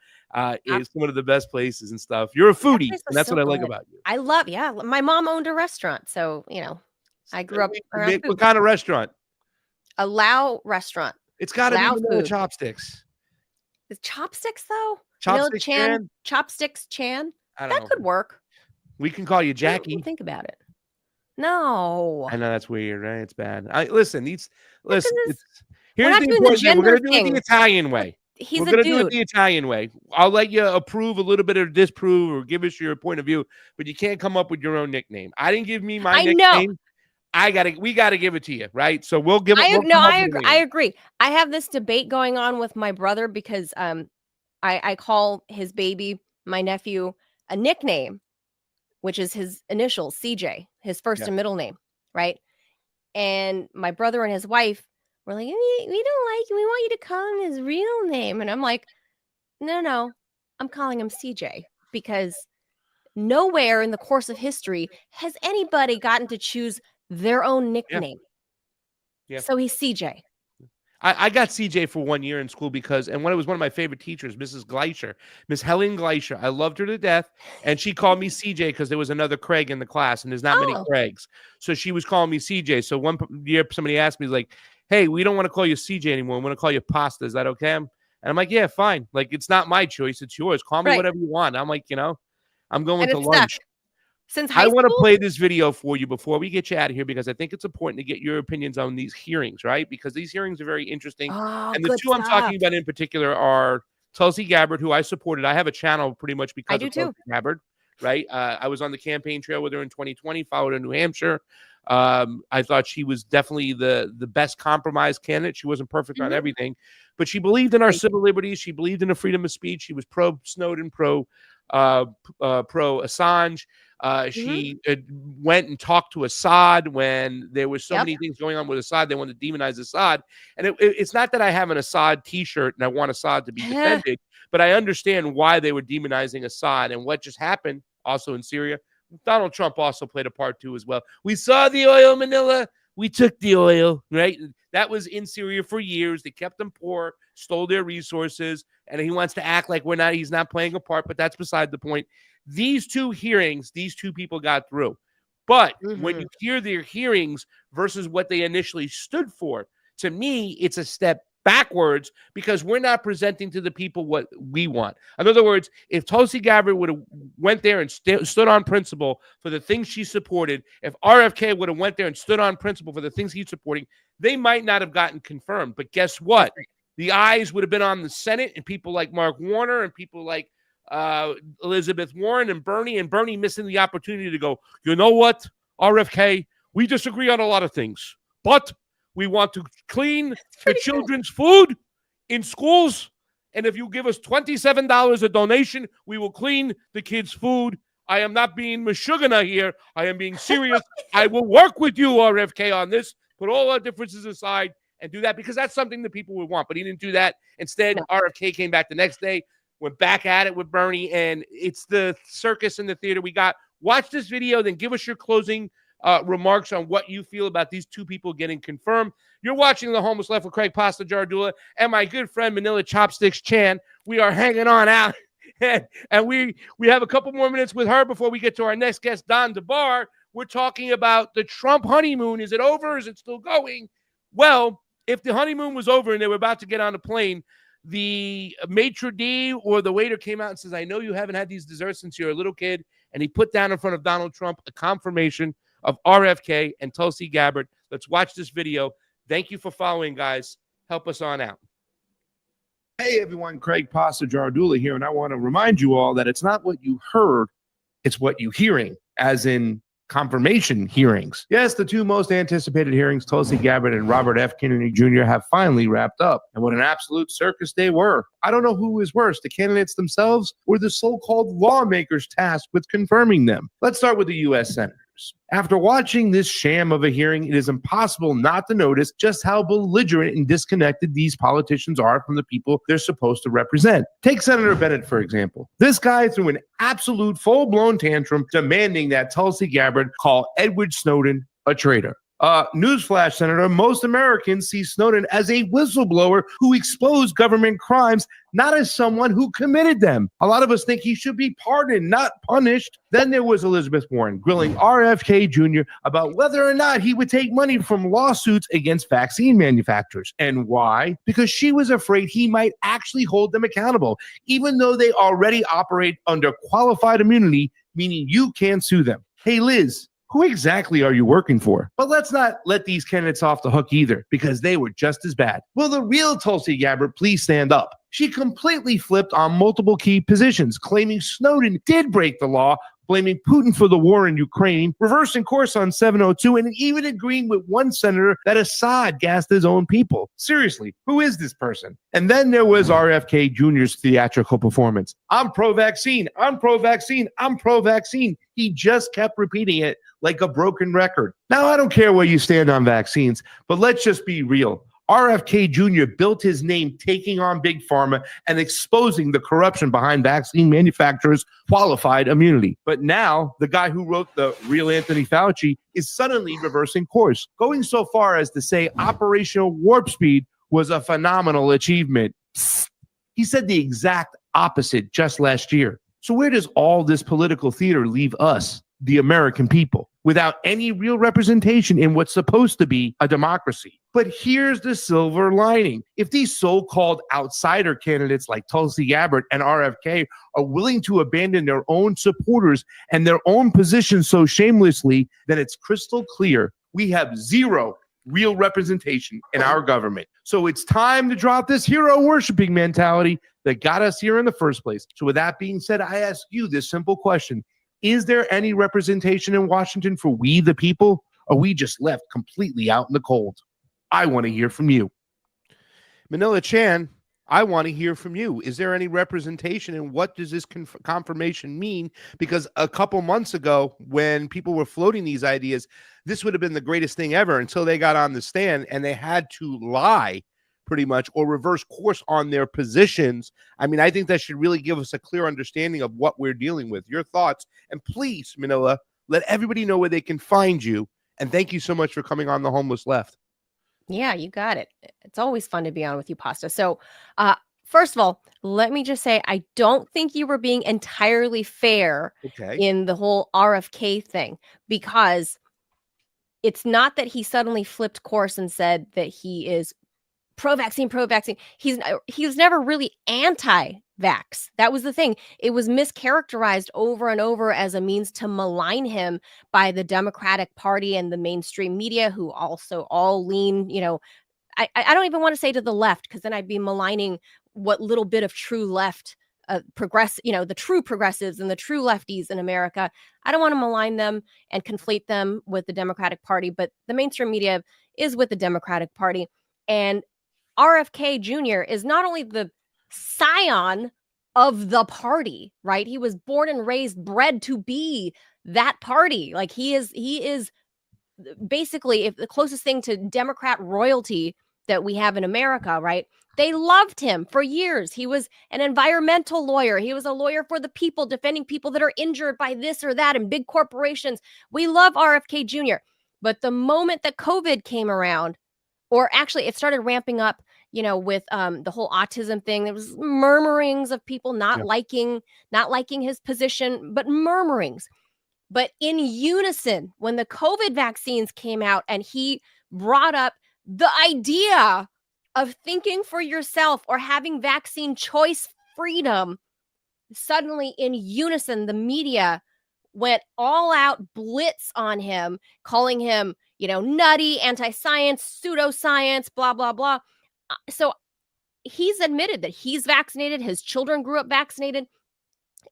It's one of the best places and stuff. You're a foodie, and that's what I like about you. I love, my mom owned a restaurant, so, you know, I grew up around food. What kind of restaurant? A Lao restaurant. It's got to be Manila Chopsticks. Is Chopsticks, though? Chopsticks Chan? Chopsticks Chan? I don't know. That could work. We can call you Jackie. Think about it. No. I know that's weird, right? It's bad. Listen. Here's the important thing. We're going to do it the Italian way. We're going to do it the Italian way. I'll let you approve a little bit or disprove or give us your point of view, but you can't come up with your own nickname. I didn't give me my nickname. We gotta give it to you, right? So we'll give it. I agree. I have this debate going on with my brother because I call his baby, my nephew, a nickname, which is his initials, CJ, his first and middle name, right? And my brother and his wife were like, we don't like you. We want you to call him his real name. And I'm like, no, I'm calling him CJ because nowhere in the course of history has anybody gotten to choose their own nickname. Yeah. So he's CJ. I got CJ for 1 year in school because, and when it was one of my favorite teachers, Mrs. Gleicher, Miss Helen Gleicher. I loved her to death. And she called me CJ because there was another Craig in the class and there's not many Craigs. So she was calling me CJ. So one year somebody asked me, like, hey, we don't want to call you CJ anymore. We want to call you Pasta. Is that okay? And I'm like, yeah, fine. Like, it's not my choice. It's yours. Call me whatever you want. I'm like, you know, I'm going to lunch. Since high school? I want to play this video for you before we get you out of here because I think it's important to get your opinions on these hearings, right? Because these hearings are very interesting. And the two I'm talking about in particular are Tulsi Gabbard, who I supported. I have a channel pretty much because of Tulsi Gabbard, right? I was on the campaign trail with her in 2020, followed her in New Hampshire. I thought she was definitely the best compromise candidate. She wasn't perfect on everything, but she believed in our civil liberties. She believed in the freedom of speech. She was pro Snowden, pro Assange. She went and talked to Assad when there was so many things going on with Assad. They wanted to demonize Assad. And it's not that I have an Assad t-shirt and I want Assad to be defended, but I understand why they were demonizing Assad and what just happened also in Syria. Donald Trump also played a part too as well. We saw the oil, Manila. We took the oil, right? That was in Syria for years. They kept them poor, stole their resources, and he wants to act like he's not playing a part, but that's beside the point. These two hearings, these two people got through. But when you hear their hearings versus what they initially stood for, to me, it's a step backwards because we're not presenting to the people what we want. In other words, if Tulsi Gabbard would have went there and stood on principle for the things she supported, if RFK would have went there and stood on principle for the things he's supporting, they might not have gotten confirmed. But guess what? The eyes would have been on the Senate and people like Mark Warner and people like Elizabeth Warren and Bernie missing the opportunity to go, you know what, RFK, we disagree on a lot of things, but we want to clean the children's food in schools. And if you give us $27 a donation, we will clean the kids' food. I am not being Meshuggah here. I am being serious. I will work with you, RFK, on this. Put all our differences aside and do that because that's something that people would want. But he didn't do that. Instead, RFK came back the next day, went back at it with Bernie, and it's the circus in the theater we got. Watch this video, then give us your closing remarks on what you feel about these two people getting confirmed. You're watching The Homeless Left with Craig Pasta Jardula and my good friend Manila Chopsticks Chan. We are hanging on out, and we have a couple more minutes with her before we get to our next guest, Don DEBAR. We're talking about the Trump honeymoon. Is it over? Is it still going? Well, if the honeymoon was over and they were about to get on a plane, the maitre d' or the waiter came out and says, I know you haven't had these desserts since you're a little kid. And he put down in front of Donald Trump a confirmation of RFK and Tulsi Gabbard. Let's watch this video. Thank you for following, guys. Help us on out. Hey, everyone. Craig Pasta Jardula here. And I want to remind you all that it's not what you heard, it's what you're hearing, as in confirmation hearings. Yes, the two most anticipated hearings, Tulsi Gabbard and Robert F. Kennedy Jr., have finally wrapped up. And what an absolute circus they were. I don't know who is worse, the candidates themselves or the so-called lawmakers tasked with confirming them. Let's start with the U.S. Senators. legislators. After watching this sham of a hearing, it is impossible not to notice just how belligerent and disconnected these politicians are from the people they're supposed to represent. Take Senator Bennett, for example. This guy threw an absolute full-blown tantrum demanding that Tulsi Gabbard call Edward Snowden a traitor. Newsflash, Senator, most Americans see Snowden as a whistleblower who exposed government crimes, not as someone who committed them. A lot of us think he should be pardoned, not punished. Then there was Elizabeth Warren grilling RFK Jr. about whether or not he would take money from lawsuits against vaccine manufacturers. And why? Because she was afraid he might actually hold them accountable, even though they already operate under qualified immunity, meaning you can't sue them. Hey, Liz, who exactly are you working for? But let's not let these candidates off the hook either, because they were just as bad. Will the real Tulsi Gabbard please stand up? She completely flipped on multiple key positions, claiming Snowden did break the law, blaming Putin for the war in Ukraine, reversing course on 702, and even agreeing with one senator that Assad gassed his own people. Seriously, who is this person? And then there was RFK Jr.'s theatrical performance. I'm pro-vaccine, I'm pro-vaccine, I'm pro-vaccine. He just kept repeating it like a broken record. Now, I don't care where you stand on vaccines, but let's just be real. RFK Jr. built his name taking on Big Pharma and exposing the corruption behind vaccine manufacturers' qualified immunity. But now, the guy who wrote the real Anthony Fauci is suddenly reversing course, going so far as to say Operational Warp Speed was a phenomenal achievement. He said the exact opposite just last year. So where does all this political theater leave us, the American people, without any real representation in what's supposed to be a democracy? But here's the silver lining. If these so-called outsider candidates like Tulsi Gabbard and RFK are willing to abandon their own supporters and their own positions so shamelessly, then it's crystal clear we have zero real representation in our government. So it's time to drop this hero worshiping mentality that got us here in the first place. So with that being said, I ask you this simple question. Is there any representation in Washington for we the people? Or are we just left completely out in the cold? I want to hear from you. Manila Chan, I want to hear from you. Is there any representation, and what does this confirmation mean? Because a couple months ago, when people were floating these ideas, this would have been the greatest thing ever until they got on the stand and they had to lie pretty much or reverse course on their positions. I mean, I think that should really give us a clear understanding of what we're dealing with. Your thoughts, and please, Manila, let everybody know where they can find you. And thank you so much for coming on The Homeless Left. Yeah, you got it. It's always fun to be on with you, Pasta. So, first of all, let me just say, I don't think you were being entirely fair in the whole RFK thing, because it's not that he suddenly flipped course and said that he is pro-vaccine. He was never really anti-vax. That was the thing. It was mischaracterized over and over as a means to malign him by the Democratic Party and the mainstream media, who also all lean, I don't even want to say to the left, because then I'd be maligning what little bit of true left the true progressives and the true lefties in America. I don't want to malign them and conflate them with the Democratic Party, but the mainstream media is with the Democratic Party. And RFK Jr. is not only the scion of the party, right? He was born and raised, bred to be that party. Like he is basically if the closest thing to Democrat royalty that we have in America, right? They loved him for years. He was an environmental lawyer. He was a lawyer for the people, defending people that are injured by this or that and big corporations. We love RFK Jr. But the moment that COVID came around, or actually it started ramping up, with the whole autism thing, there was murmurings of people not liking his position, but murmurings. But in unison, when the COVID vaccines came out and he brought up the idea of thinking for yourself or having vaccine choice freedom, suddenly in unison, the media went all out blitz on him, calling him, nutty, anti-science, pseudoscience, blah, blah, blah. So he's admitted that he's vaccinated. His children grew up vaccinated.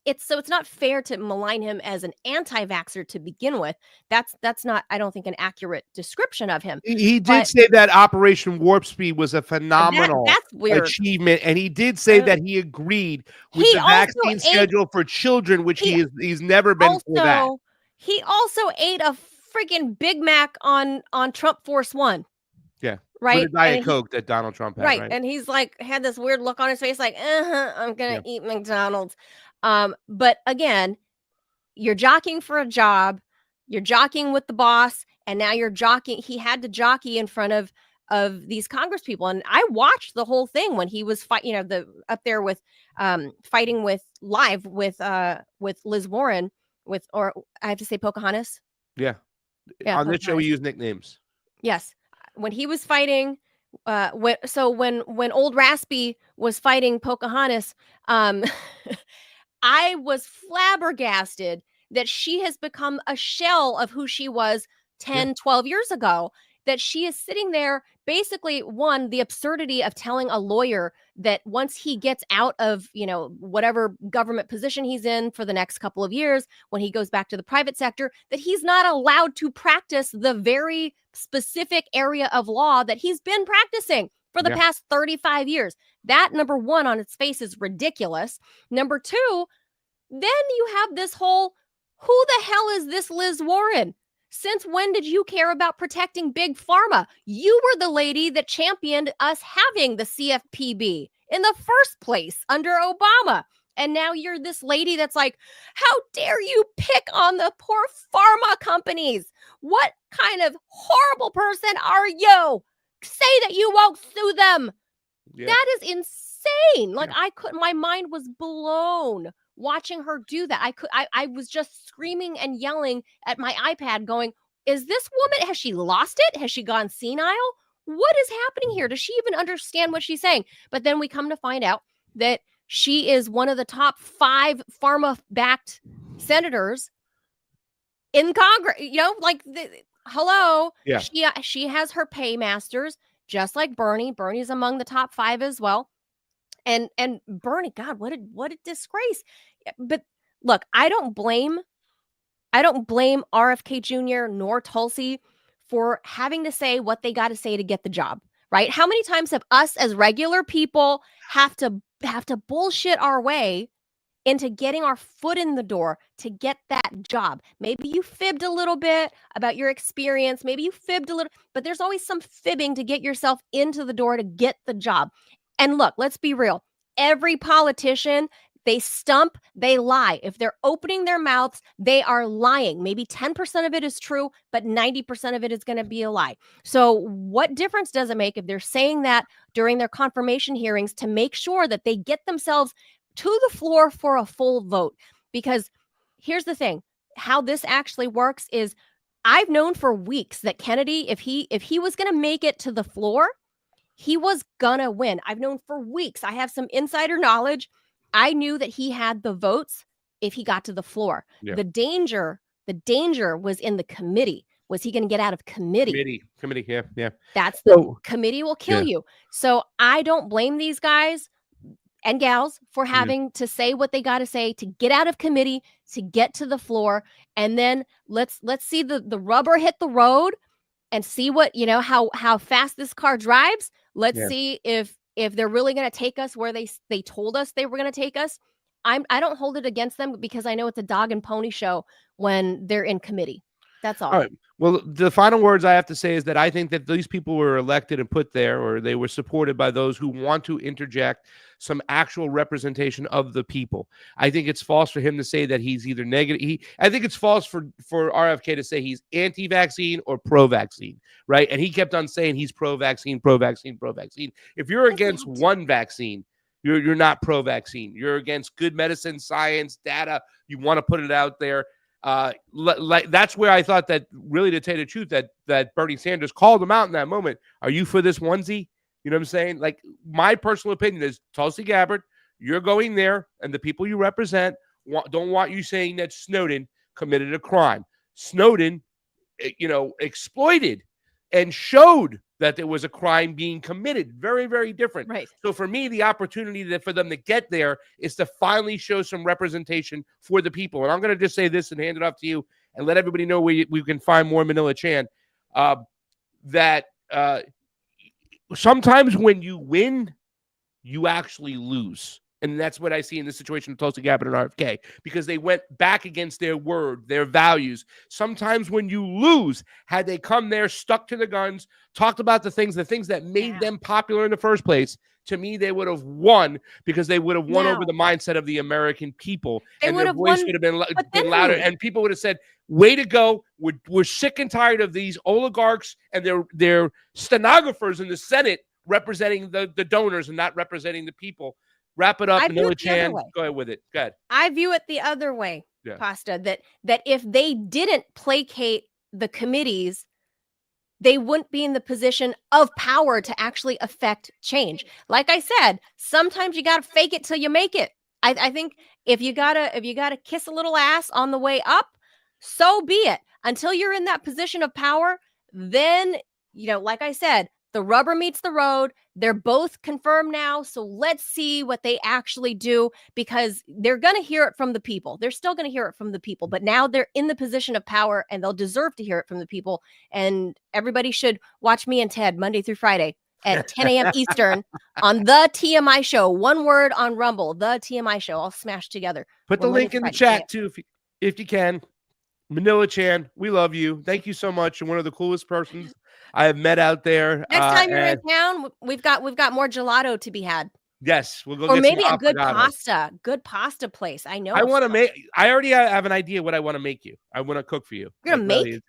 It's not fair to malign him as an anti-vaxxer to begin with. That's not, I don't think, an accurate description of him. He did say that Operation Warp Speed was a phenomenal achievement, and he did say that he agreed with the vaccine schedule for children, which he's never been for that. he also ate a freaking Big Mac on Trump Force One. Yeah. Right. With a Diet Coke that Donald Trump had. Right. And he's like, had this weird look on his face, like, I'm going to eat McDonald's. But again, you're jockeying for a job. You're jockeying with the boss. And now you're jockeying. He had to jockey in front of these Congress people. And I watched the whole thing when he was up there with fighting with live with Liz Warren or I have to say Pocahontas. Yeah. On this show, we use nicknames. Yes. When he was fighting, when Old Raspy was fighting Pocahontas, I was flabbergasted that she has become a shell of who she was 10, 12 years ago, that she is sitting there basically, the absurdity of telling a lawyer that once he gets out of, whatever government position he's in for the next couple of years, when he goes back to the private sector, that he's not allowed to practice the very specific area of law that he's been practicing for the past 35 years. That, number one, on its face is ridiculous. Number two, then you have this whole, who the hell is this Liz Warren? Since when did you care about protecting Big Pharma? You were the lady that championed us having the CFPB in the first place under Obama. And now you're this lady that's like, how dare you pick on the poor pharma companies? What kind of horrible person are you? Say that you won't sue them. Yeah. That is insane. Like my mind was blown watching her do that. I was just screaming and yelling at my iPad going, is this woman, has she lost it? Has she gone senile? What is happening here? Does she even understand what she's saying? But then we come to find out that she is one of the top 5 pharma-backed senators in Congress. Hello. Yeah. She has her paymasters, just like Bernie. Bernie's among the top 5 as well. And Bernie, God, what a disgrace. But look, I don't blame RFK Jr. nor Tulsi for having to say what they got to say to get the job, right? How many times have us as regular people have to bullshit our way into getting our foot in the door to get that job? Maybe you fibbed a little bit about your experience. Maybe you fibbed a little, but there's always some fibbing to get yourself into the door to get the job. And look, let's be real. Every politician, they stump, they lie. If they're opening their mouths, they are lying. Maybe 10% of it is true, but 90% of it is going to be a lie. So what difference does it make if they're saying that during their confirmation hearings to make sure that they get themselves to the floor for a full vote? Because here's the thing, how this actually works is I've known for weeks that Kennedy, if he was going to make it to the floor, he was gonna win. I've known for weeks. I have some insider knowledge. I knew that he had the votes if he got to the floor. Yeah. The danger was in the committee. Was he going to get out of committee? Committee, yeah. That's the committee will kill you. So I don't blame these guys and gals for having to say what they got to say to get out of committee, to get to the floor. And then let's see the rubber hit the road and see what, how fast this car drives. Let's see if they're really going to take us where they told us they were going to take us. I don't hold it against them because I know it's a dog and pony show when they're in committee. That's all. All right. Well, the final words I have to say is that I think that these people were elected and put there, or they were supported by those who want to interject some actual representation of the people. I think it's false for him to say that he's either negative. I think it's false for RFK to say he's anti-vaccine or pro-vaccine, right? And he kept on saying he's pro-vaccine, pro-vaccine, pro-vaccine. If you're against one vaccine, you're not pro-vaccine. You're against good medicine, science, data. You want to put it out there. That's where I thought that, really, to tell you the truth, that Bernie Sanders called him out in that moment. Are you for this onesie? You know what I'm saying? Like, my personal opinion is, Tulsi Gabbard, you're going there, and the people you represent don't want you saying that Snowden committed a crime. Snowden, exploited and showed that there was a crime being committed. Very, very different. Right. So for me, the opportunity for them to get there is to finally show some representation for the people. And I'm going to just say this and hand it off to you and let everybody know where we can find more Manila Chan. That sometimes when you win, you actually lose. And that's what I see in the situation of Tulsi Gabbard and RFK, because they went back against their word, their values. Sometimes when you lose, had they come there, stuck to the guns, talked about the things that made them popular in the first place, to me, they would have won, because they would have won over the mindset of the American people. And their voice would have been louder. And people would have said, way to go. We're sick and tired of these oligarchs and their stenographers in the Senate representing the donors and not representing the people. Wrap it up, Manila Chan. Go ahead with it. Go ahead. I view it the other way, Pasta, that if they didn't placate the committees, they wouldn't be in the position of power to actually affect change. Like I said, sometimes you got to fake it till you make it. I think if you gotta kiss a little ass on the way up, so be it. Until you're in that position of power, then, like I said, the rubber meets the road. They're both confirmed now. So let's see what they actually do, because they're going to hear it from the people. They're still going to hear it from the people. But now they're in the position of power and they'll deserve to hear it from the people. And everybody should watch me and Ted Monday through Friday at 10 a.m. Eastern on the TMI show. One word on Rumble, the TMI show, all smashed together. Put the link in the chat too, if you can. Manila Chan, we love you. Thank you so much. You're one of the coolest persons I have met out there. Next time you're in town, we've got more gelato to be had. Yes, we'll go. Or get maybe some a good pasta place. I know. I want to make. I already have an idea what I want to make you. I want to cook for you. You're gonna make?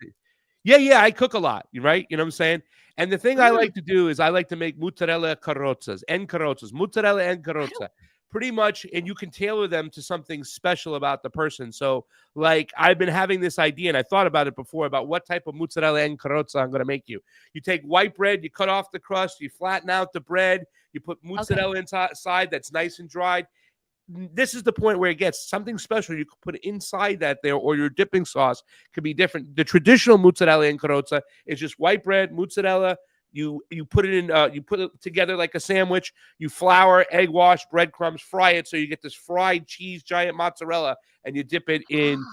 Yeah. I cook a lot. Right? You know what I'm saying? And the thing I like to do is I like to make mozzarella carrozzas, mozzarella and carrozza. Pretty much, and you can tailor them to something special about the person. So, like, I've been having this idea, and I thought about it before, about what type of mozzarella and carrozza I'm going to make you. You take white bread, you cut off the crust, you flatten out the bread, you put mozzarella inside that's nice and dried. This is the point where it gets something special. You could put inside that there, or your dipping sauce could be different. The traditional mozzarella and carrozza is just white bread, mozzarella. You put it in, you put it together like a sandwich. You flour, egg wash, breadcrumbs, fry it so you get this fried cheese giant mozzarella, and you dip it in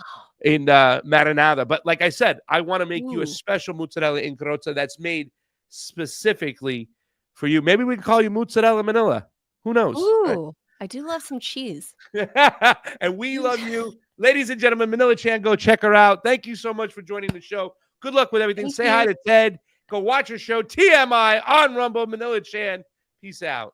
marinara. But like I said, I want to make you a special mozzarella in carrozza that's made specifically for you. Maybe we can call you Mozzarella Manila. Who knows? Ooh, I do love some cheese. And we love you. Ladies and gentlemen, Manila Chan, go check her out. Thank you so much for joining the show. Good luck with everything. Say hi to Ted. Go watch her show, TMI, on Rumble. Manila Chan, peace out.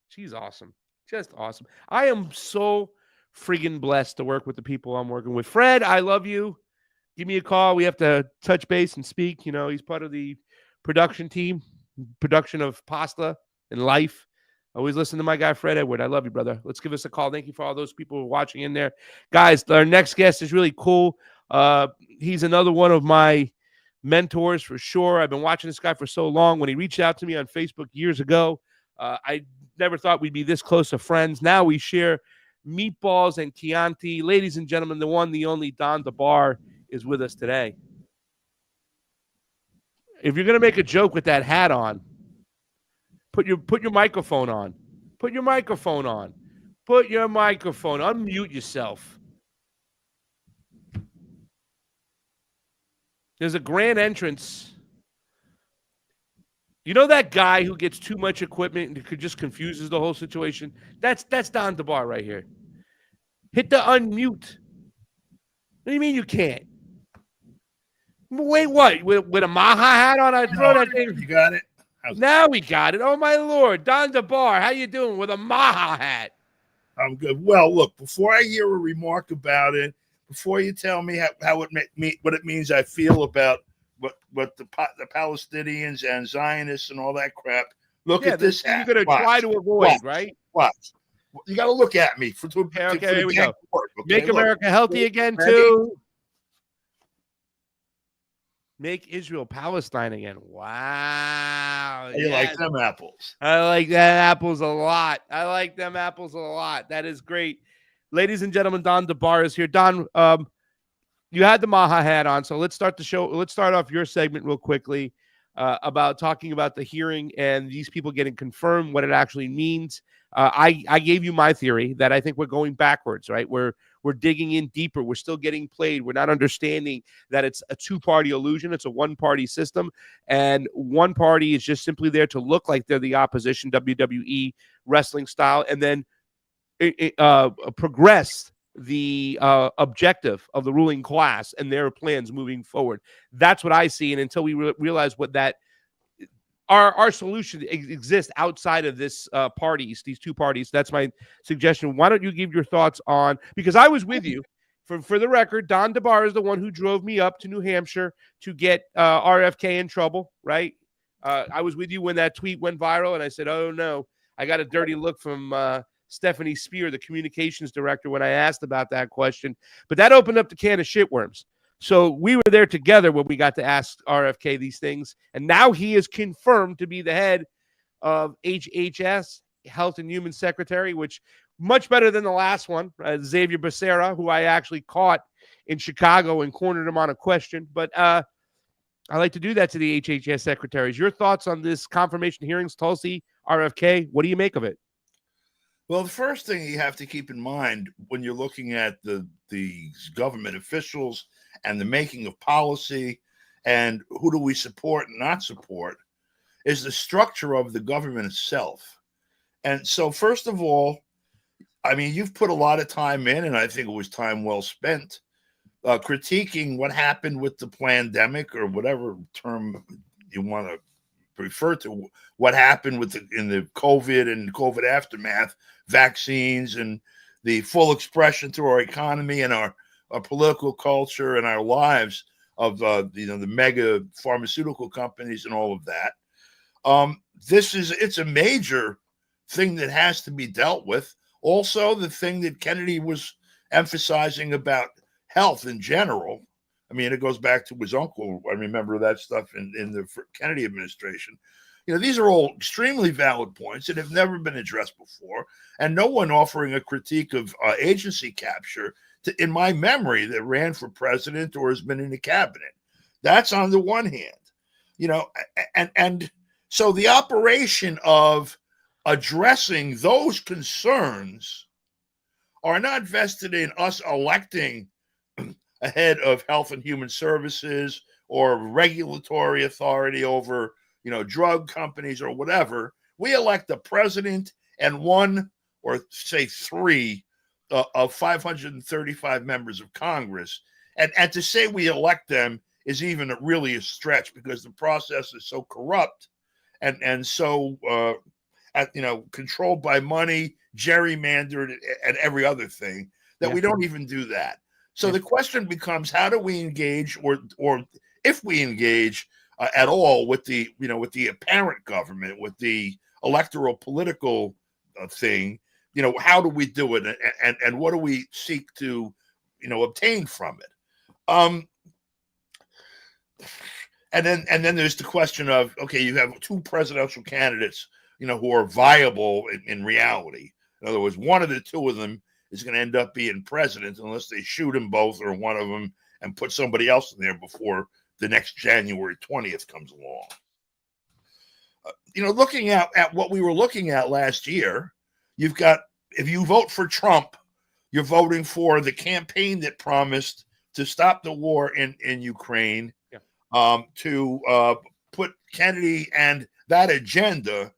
She's awesome. Just awesome. I am so friggin' blessed to work with the people I'm working with. Fred, I love you. Give me a call. We have to touch base and speak. He's part of the production team, production of Pasta and Life. Always listen to my guy, Fred Edward. I love you, brother. Let's give us a call. Thank you for all those people who are watching in there. Guys, our next guest is really cool. He's another one of my mentors for sure. I've been watching this guy for so long. When he reached out to me on Facebook years ago, I never thought we'd be this close of friends. Now we share meatballs and Chianti. Ladies and gentlemen, the one, the only Don DEBAR is with us today. If you're going to make a joke with that hat on, put your microphone on. Put your microphone on. Put your microphone. Unmute yourself. There's a grand entrance. You know that guy who gets too much equipment and just confuses the whole situation? That's Don DEBAR right here. Hit the unmute. What do you mean you can't? Wait, what? With a Maha hat on? I throw that thing. You got it? Now we got it. Oh, my Lord. Don DEBAR, how you doing with a Maha hat? I'm good. Well, look, before I hear a remark about it, before you tell me what it means I feel about what the Palestinians and Zionists and all that crap, look at this hat. You're going to try to avoid, right? Watch. You got to look at me. Okay, here we go. Make America healthy again, too. Make Israel Palestine again. Wow. You like them apples. I like that apples a lot. That is great. Ladies and gentlemen, Don DEBAR is here. Don, you had the Maha hat on, so let's start the show. Let's start off your segment real quickly about talking about the hearing and these people getting confirmed, what it actually means. I gave you my theory that I think we're going backwards, right? We're We're digging in deeper. We're still getting played. We're not understanding that it's a two-party illusion. It's a one-party system, and one party is just simply there to look like they're the opposition, WWE wrestling style, and then progress the objective of the ruling class and their plans moving forward. That's what I see. And until we realize what that our solution exists outside of this these two parties, that's my suggestion. Why don't you give your thoughts on, because I was with you. For the record, Don DEBAR is the one who drove me up to New Hampshire to get RFK in trouble, right? I was with you when that tweet went viral, and I said, oh, no, I got a dirty look from Stephanie Spear, the communications director, when I asked about that question. But that opened up the can of shitworms. So we were there together when we got to ask RFK these things. And now he is confirmed to be the head of HHS, Health and Human Secretary, which much better than the last one, Xavier Becerra, who I actually caught in Chicago and cornered him on a question. But I like to do that to the HHS secretaries. Your thoughts on this confirmation hearings, Tulsi, RFK? What do you make of it? Well, the first thing you have to keep in mind when you're looking at the government officials and the making of policy and who do we support and not support is the structure of the government itself. And so, first of all, I mean, you've put a lot of time in, and I think it was time well spent, critiquing what happened with the pandemic, or whatever term you want to refer to, what happened with in the COVID and COVID aftermath, vaccines, and the full expression through our economy and our political culture and our lives of the mega pharmaceutical companies and all of that. It's a major thing that has to be dealt with. Also, the thing that Kennedy was emphasizing about health in general. I mean, it goes back to his uncle. I remember that stuff in the Kennedy administration. You know, these are all extremely valid points that have never been addressed before, and no one offering a critique of agency capture, in my memory, that ran for president or has been in the cabinet. That's on the one hand, you know, and so the operation of addressing those concerns are not vested in us electing a head of Health and Human Services or regulatory authority over, you know, drug companies or whatever. We elect the president and one or say three of 535 members of Congress. And to say we elect them is even really a stretch, because the process is so corrupt and so, controlled by money, gerrymandered, and every other thing that we don't even do that. So the question becomes, how do we engage, or if we engage at all with the apparent government, with the electoral political thing? You know, how do we do it, and what do we seek to, obtain from it? And then there's the question of, okay, you have two presidential candidates, who are viable in reality. In other words, one of the two of them is going to end up being president unless they shoot them both, or one of them, and put somebody else in there before the next January 20th comes along. Looking at what we were looking at last year, you've got, if you vote for Trump, you're voting for the campaign that promised to stop the war in Ukraine, to put Kennedy and that agenda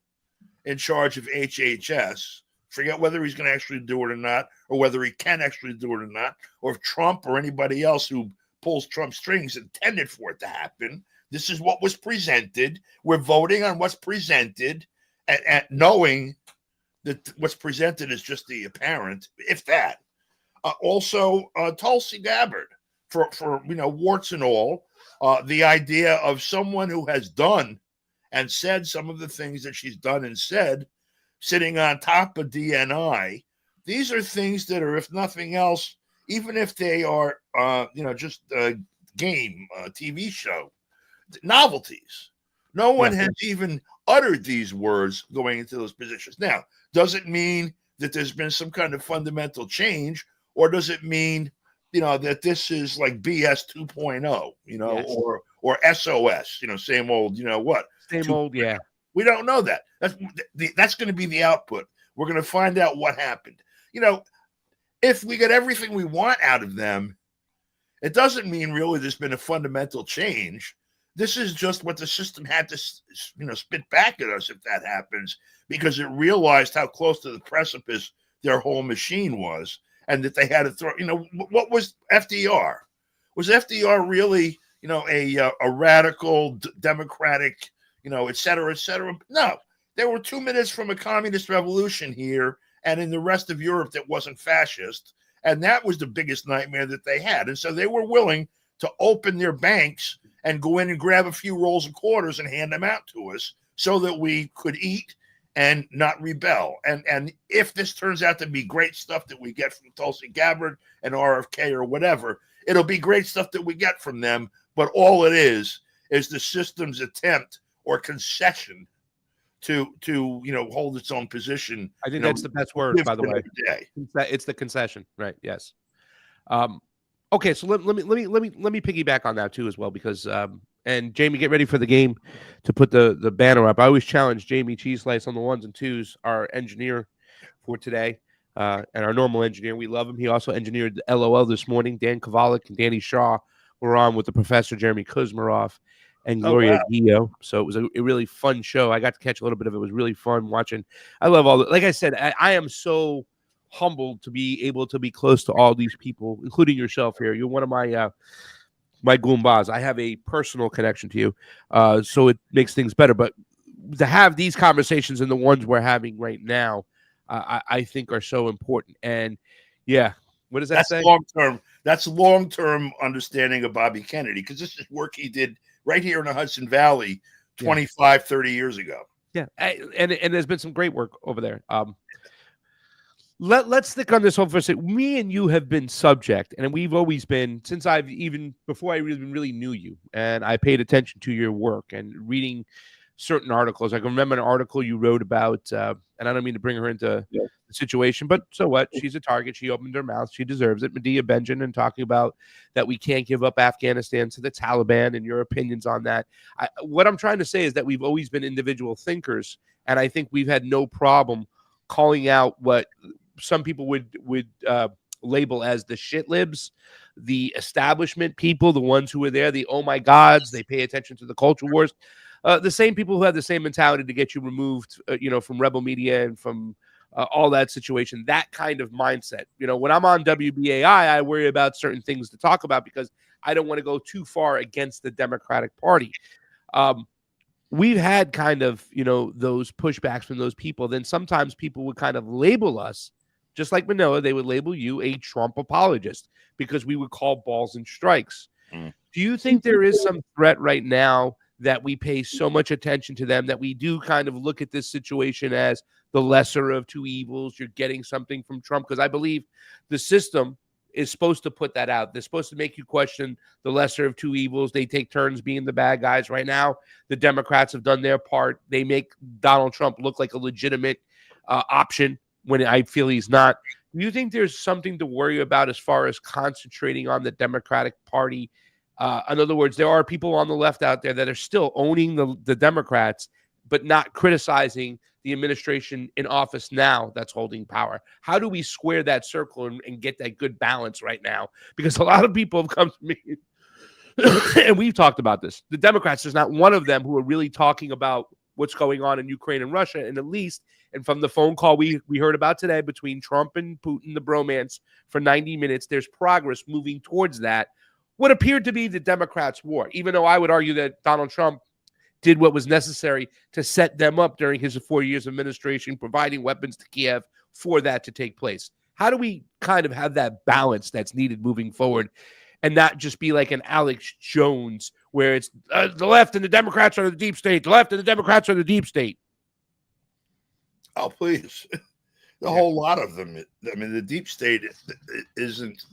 in charge of HHS. Forget whether he's going to actually do it or not, or whether he can actually do it or not, or if Trump or anybody else who pulls Trump strings intended for it to happen. This is what was presented. We're voting on what's presented, and knowing that what's presented is just the apparent, if that. Also, Tulsi Gabbard, for warts and all, the idea of someone who has done and said some of the things that she's done and said, sitting on top of DNI. These are things that are, if nothing else, even if they are, just a game, a TV show, novelties. No one has even uttered these words going into those positions. Now, does it mean that there's been some kind of fundamental change, or does it mean, that this is like BS 2.0, or SOS, same old, Same old, yeah. We don't know that. That's going to be the output. We're going to find out what happened. if we get everything we want out of them, it doesn't mean really there's been a fundamental change. This is just what the system had to, spit back at us if that happens, because it realized how close to the precipice their whole machine was, and that they had to throw. What was FDR? Was FDR really, a radical democratic, et cetera, et cetera? No, there were 2 minutes from a communist revolution here, and in the rest of Europe that wasn't fascist, and that was the biggest nightmare that they had. And so they were willing to open their banks and go in and grab a few rolls of quarters and hand them out to us so that we could eat and not rebel. And if this turns out to be great stuff that we get from Tulsi Gabbard and RFK or whatever, it'll be great stuff that we get from them. But all it is the system's attempt or concession to hold its own position. I think that's the best word, by the way. It's the concession, right? Yes. Okay, so let me piggyback on that too as well, because and Jamie, get ready for the game to put the banner up. I always challenge Jamie Cheese Slice on the 1s and 2s, our engineer for today, and our normal engineer. We love him. He also engineered the LOL this morning. Dan Kovalik and Danny Shaw were on with the professor Jeremy Kuzmarov and Gloria Guillo. So it was a really fun show. I got to catch a little bit of it. It was really fun watching. I love all the, like I said, I am so humbled to be able to be close to all these people, including yourself here. You're one of my my Goombas. I have a personal connection to you, so it makes things better. But to have these conversations and the ones we're having right now, I think are so important. And yeah, what does that say? That's long-term understanding of Bobby Kennedy, because this is work he did right here in the Hudson Valley 25, 30 years ago. Yeah, and there's been some great work over there. Let's stick on this whole for a second. Me and you have been subject, and we've always been, since before I really knew you, and I paid attention to your work and reading certain articles. I can remember an article you wrote about, and I don't mean to bring her into the situation, but so what? She's a target. She opened her mouth. She deserves it. Medea Benjamin talking about that we can't give up Afghanistan to the Taliban, and your opinions on that. What I'm trying to say is that we've always been individual thinkers, and I think we've had no problem calling out what some people would label as the shit libs, the establishment people, the ones who are there, the oh my gods, they pay attention to the culture wars. The same people who have the same mentality to get you removed, from Rebel Media and from all that situation, that kind of mindset. When I'm on WBAI, I worry about certain things to talk about because I don't want to go too far against the Democratic Party. We've had kind of, those pushbacks from those people. Then sometimes people would kind of label us, just like Manila, they would label you a Trump apologist because we would call balls and strikes. Do you think there is some threat right now that we pay so much attention to them that we do kind of look at this situation as the lesser of two evils? You're getting something from Trump, because I believe the system is supposed to put that out. They're supposed to make you question the lesser of two evils. They take turns being the bad guys. Right now, the Democrats have done their part. They make Donald Trump look like a legitimate option when I feel he's not. Do you think there's something to worry about as far as concentrating on the Democratic Party? In other words, there are people on the left out there that are still owning the Democrats, but not criticizing the administration in office now that's holding power. How do we square that circle and get that good balance right now? Because a lot of people have come to me, and we've talked about this. The Democrats, there's not one of them who are really talking about what's going on in Ukraine and Russia. And at least, and from the phone call we heard about today between Trump and Putin, the bromance for 90 minutes, there's progress moving towards that. What appeared to be the Democrats' war, even though I would argue that Donald Trump did what was necessary to set them up during his 4 years of administration, providing weapons to Kiev for that to take place. How do we kind of have that balance that's needed moving forward and not just be like an Alex Jones where it's the left and the Democrats are the deep state, the left and the Democrats are the deep state? Oh, please. The whole lot of them. I mean, the deep state isn't,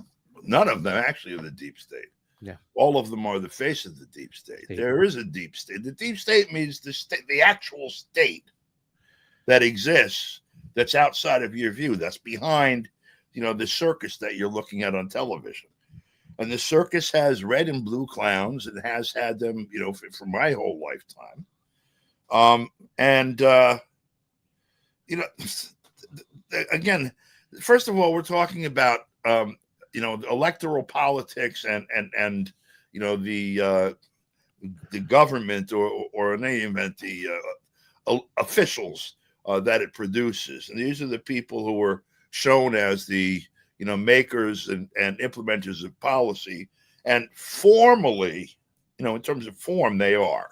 none of them actually are the deep state. Yeah, all of them are the face of the deep state. There is a deep state. The deep state means the actual state that exists, that's outside of your view, that's behind, the circus that you're looking at on television. And the circus has red and blue clowns. It has had them, for my whole lifetime. Again, first of all, we're talking about electoral politics and the government or in any event the officials that it produces, and these are the people who are shown as the makers and implementers of policy, and formally, in terms of form, they are.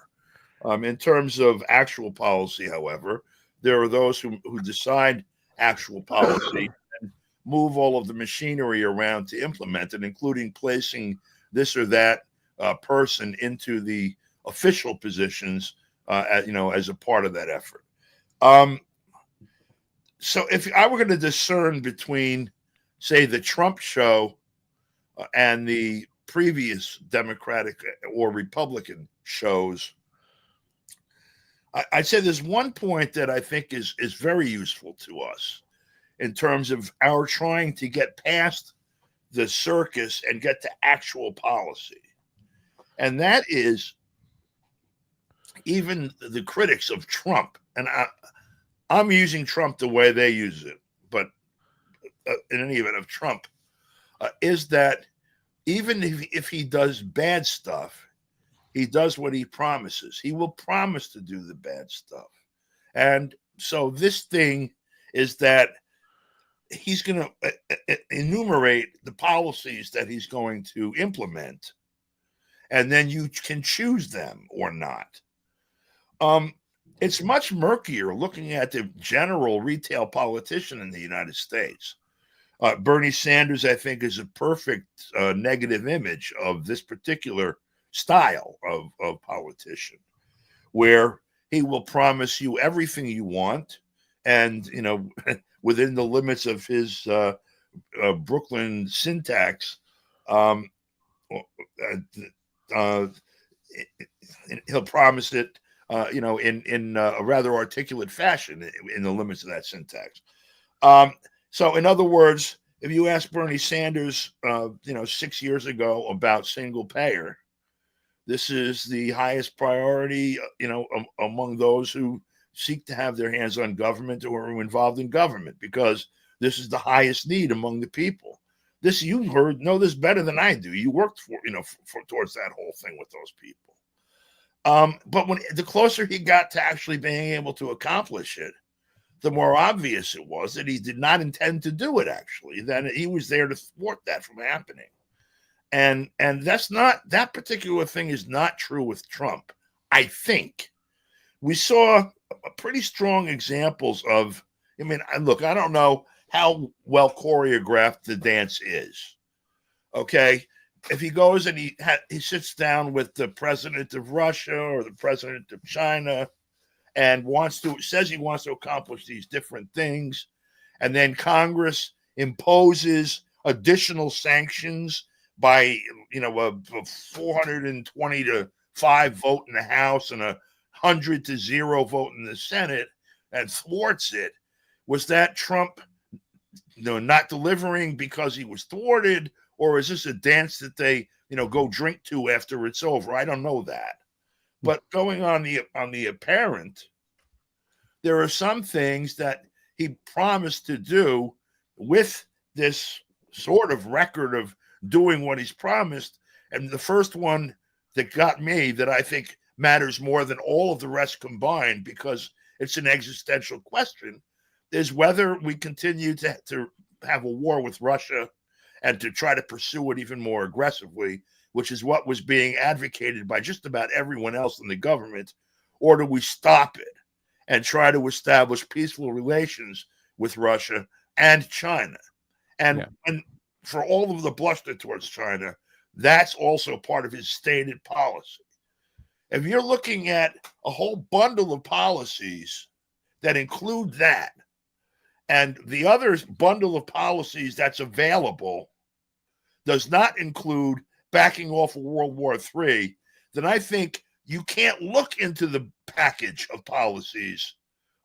In terms of actual policy, however, there are those who decide actual policy and move all of the machinery around to implement it, including placing this or that person into the official positions, as a part of that effort. So if I were going to discern between, say, the Trump show and the previous Democratic or Republican shows, I'd say there's one point that I think is very useful to us in terms of our trying to get past the circus and get to actual policy. And that is even the critics of Trump, and I'm using Trump the way they use it, but in any event of Trump, is that even if he does bad stuff, he does what he promises. He will promise to do the bad stuff. And so this thing is that he's going to enumerate the policies that he's going to implement, and then you can choose them or not. It's much murkier looking at the general retail politician in the United States. Bernie Sanders, I think, is a perfect negative image of this particular style of politician, where he will promise you everything you want, and within the limits of his Brooklyn syntax, he'll promise it in a rather articulate fashion in the limits of that syntax. So in other words, if you ask Bernie Sanders 6 years ago about single payer, this is the highest priority, among those who seek to have their hands on government or are involved in government, because this is the highest need among the people. This, you know this better than I do. You worked towards that whole thing with those people. But when the closer he got to actually being able to accomplish it, the more obvious it was that he did not intend to do it, actually, that he was there to thwart that from happening. And that's not, that particular thing is not true with Trump. I think we saw pretty strong examples of, look, I don't know how well choreographed the dance is. Okay. If he goes and he sits down with the president of Russia or the president of China and says he wants to accomplish these different things, and then Congress imposes additional sanctions by a 420 to 5 vote in the House and 100 to 0 vote in the Senate, and thwarts it, was that Trump not delivering because he was thwarted, or is this a dance that they go drink to after it's over? I don't know that. But going on the apparent, there are some things that he promised to do with this sort of record of doing what he's promised. And the first one that got me, that I think matters more than all of the rest combined, because it's an existential question, is whether we continue to have a war with Russia and to try to pursue it even more aggressively, which is what was being advocated by just about everyone else in the government, or do we stop it and try to establish peaceful relations with Russia and China? And for all of the bluster towards China, that's also part of his stated policy. If you're looking at a whole bundle of policies that include that, and the other bundle of policies that's available does not include backing off of World War III, then I think you can't look into the package of policies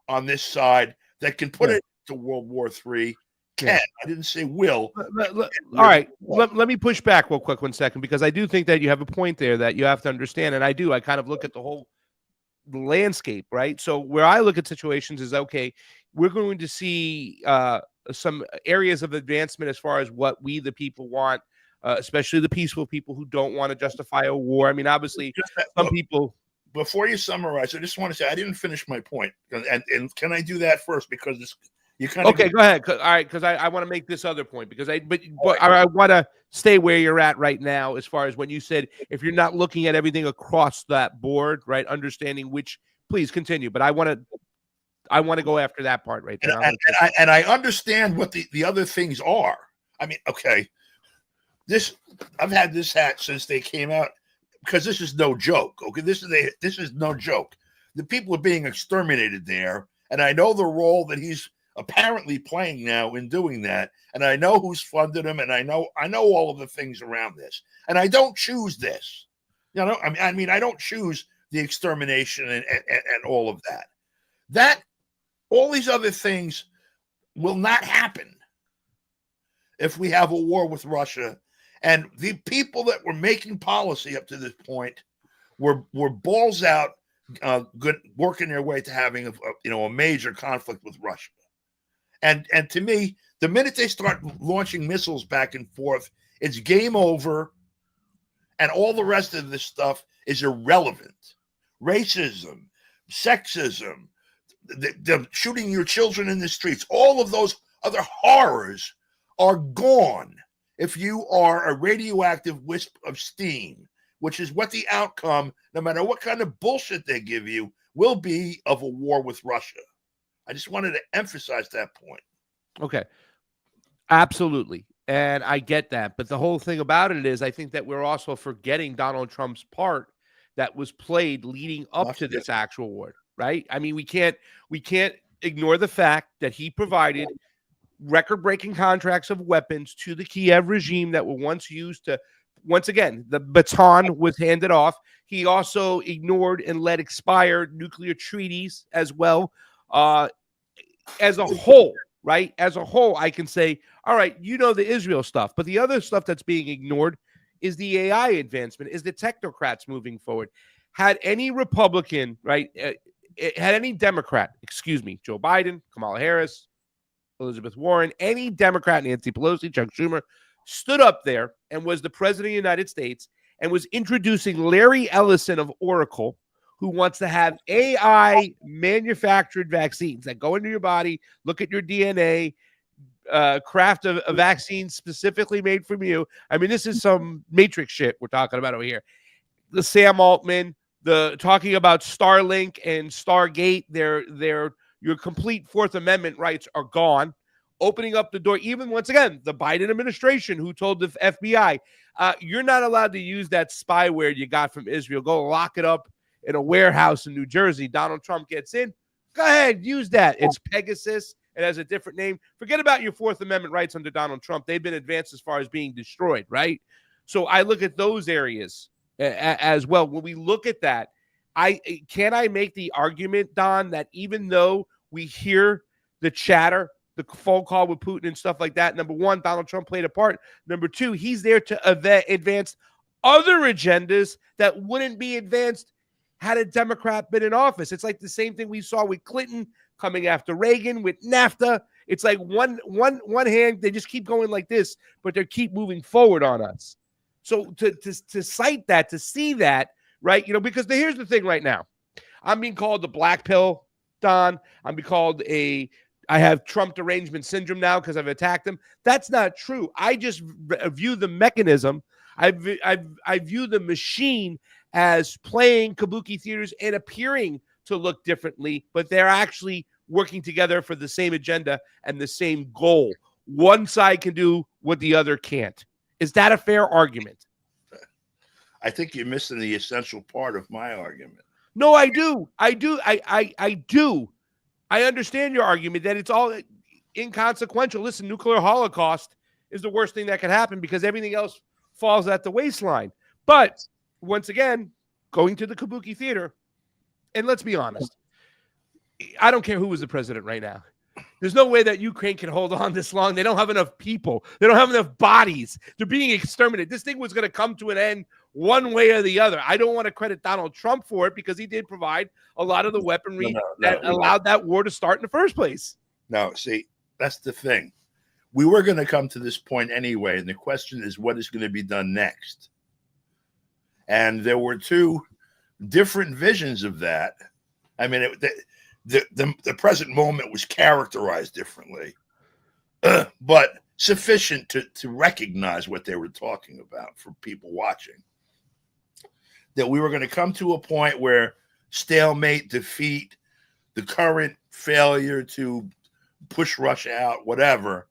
on this side that can put it to World War III. I didn't say will. All right. Let me push back real quick 1 second, because I do think that you have a point there that you have to understand. And I kind of look at the whole landscape, right? So where I look at situations is, okay, we're going to see some areas of advancement as far as what we the people want, especially the peaceful people who don't want to justify a war. I mean, obviously, some people. Before you summarize, I just want to say I didn't finish my point, and can I do that first because you kind of okay. Go ahead. All right, because I want to make this other point because I want to stay where you're at right now as far as when you said if you're not looking at everything across that board, right? Understanding which, please continue, but I want to go after that part right there. And I understand what the other things are. I mean, okay, I've had this hat since they came out. Because this is no joke, okay? This is no joke. The people are being exterminated there, and I know the role that he's apparently playing now in doing that, and I know who's funded him, and I know all of the things around this, and I don't choose this. You know, I mean, I don't choose the extermination and all of that. That all these other things will not happen if we have a war with Russia. And the people that were making policy up to this point were balls out, working their way to having a major conflict with Russia. And to me, the minute they start launching missiles back and forth, it's game over, and all the rest of this stuff is irrelevant. Racism, sexism, the shooting your children in the streets, all of those other horrors are gone. If you are a radioactive wisp of steam, which is what the outcome, no matter what kind of bullshit they give you, will be of a war with Russia. I just wanted to emphasize that point. Okay. Absolutely. And I get that. But the whole thing about it is I think that we're also forgetting Donald Trump's part that was played leading up to this actual war, right? I mean, we can't ignore the fact that he provided record-breaking contracts of weapons to the Kiev regime that were once used to, once again, the baton was handed off. He also ignored and let expire nuclear treaties as well. As a whole, right? As a whole, I can say, all right, the Israel stuff, but the other stuff that's being ignored is the AI advancement, is the technocrats moving forward. Had any Republican, right, had any Democrat, Joe Biden, Kamala Harris, Elizabeth Warren, any Democrat, Nancy Pelosi, Chuck Schumer, stood up there and was the president of the United States and was introducing Larry Ellison of Oracle, who wants to have AI manufactured vaccines that go into your body, look at your DNA, craft a vaccine specifically made from you. I mean, this is some Matrix shit we're talking about over here. The Sam Altman, talking about Starlink and Stargate, your complete Fourth Amendment rights are gone, opening up the door. Even once again, the Biden administration who told the FBI, you're not allowed to use that spyware you got from Israel. Go lock it up in a warehouse in New Jersey. Donald Trump gets in. Go ahead, use that. It's Pegasus. It has a different name. Forget about your Fourth Amendment rights under Donald Trump. They've been advanced as far as being destroyed, right? So I look at those areas as well. When we look at that, can I make the argument, Don, that even though we hear the chatter, the phone call with Putin and stuff like that, number one, Donald Trump played a part. Number two, he's there to advance other agendas that wouldn't be advanced had a Democrat been in office. It's like the same thing we saw with Clinton coming after Reagan with NAFTA. It's like one hand, they just keep going like this, but they keep moving forward on us. So to cite that, to see that, right? Because here's the thing right now. I'm being called the black pill, Don. I'm being called I have Trump derangement syndrome now because I've attacked him. That's not true. I just view the mechanism. I view the machine as playing kabuki theaters and appearing to look differently, but they're actually working together for the same agenda and the same goal. One side can do what the other can't. Is that a fair argument? I think you're missing the essential part of my argument. No, I do. I do. I understand your argument that it's all inconsequential. Listen, nuclear holocaust is the worst thing that could happen because everything else falls at the waistline. But once again, going to the kabuki theater, and let's be honest, I don't care who was the president right now. There's no way that Ukraine can hold on this long. They don't have enough people. They don't have enough bodies. They're being exterminated. This thing was going to come to an end one way or the other. I don't want to credit Donald Trump for it because he did provide a lot of the weaponry that allowed that war to start in the first place. No, see, that's the thing. we were going to come to this point anyway, and the question is what is going to be done next? And there were two different visions of that. I mean, the present moment was characterized differently, but sufficient to recognize what they were talking about for people watching. That we were going to come to a point where stalemate, defeat, the current failure to push Russia out, whatever,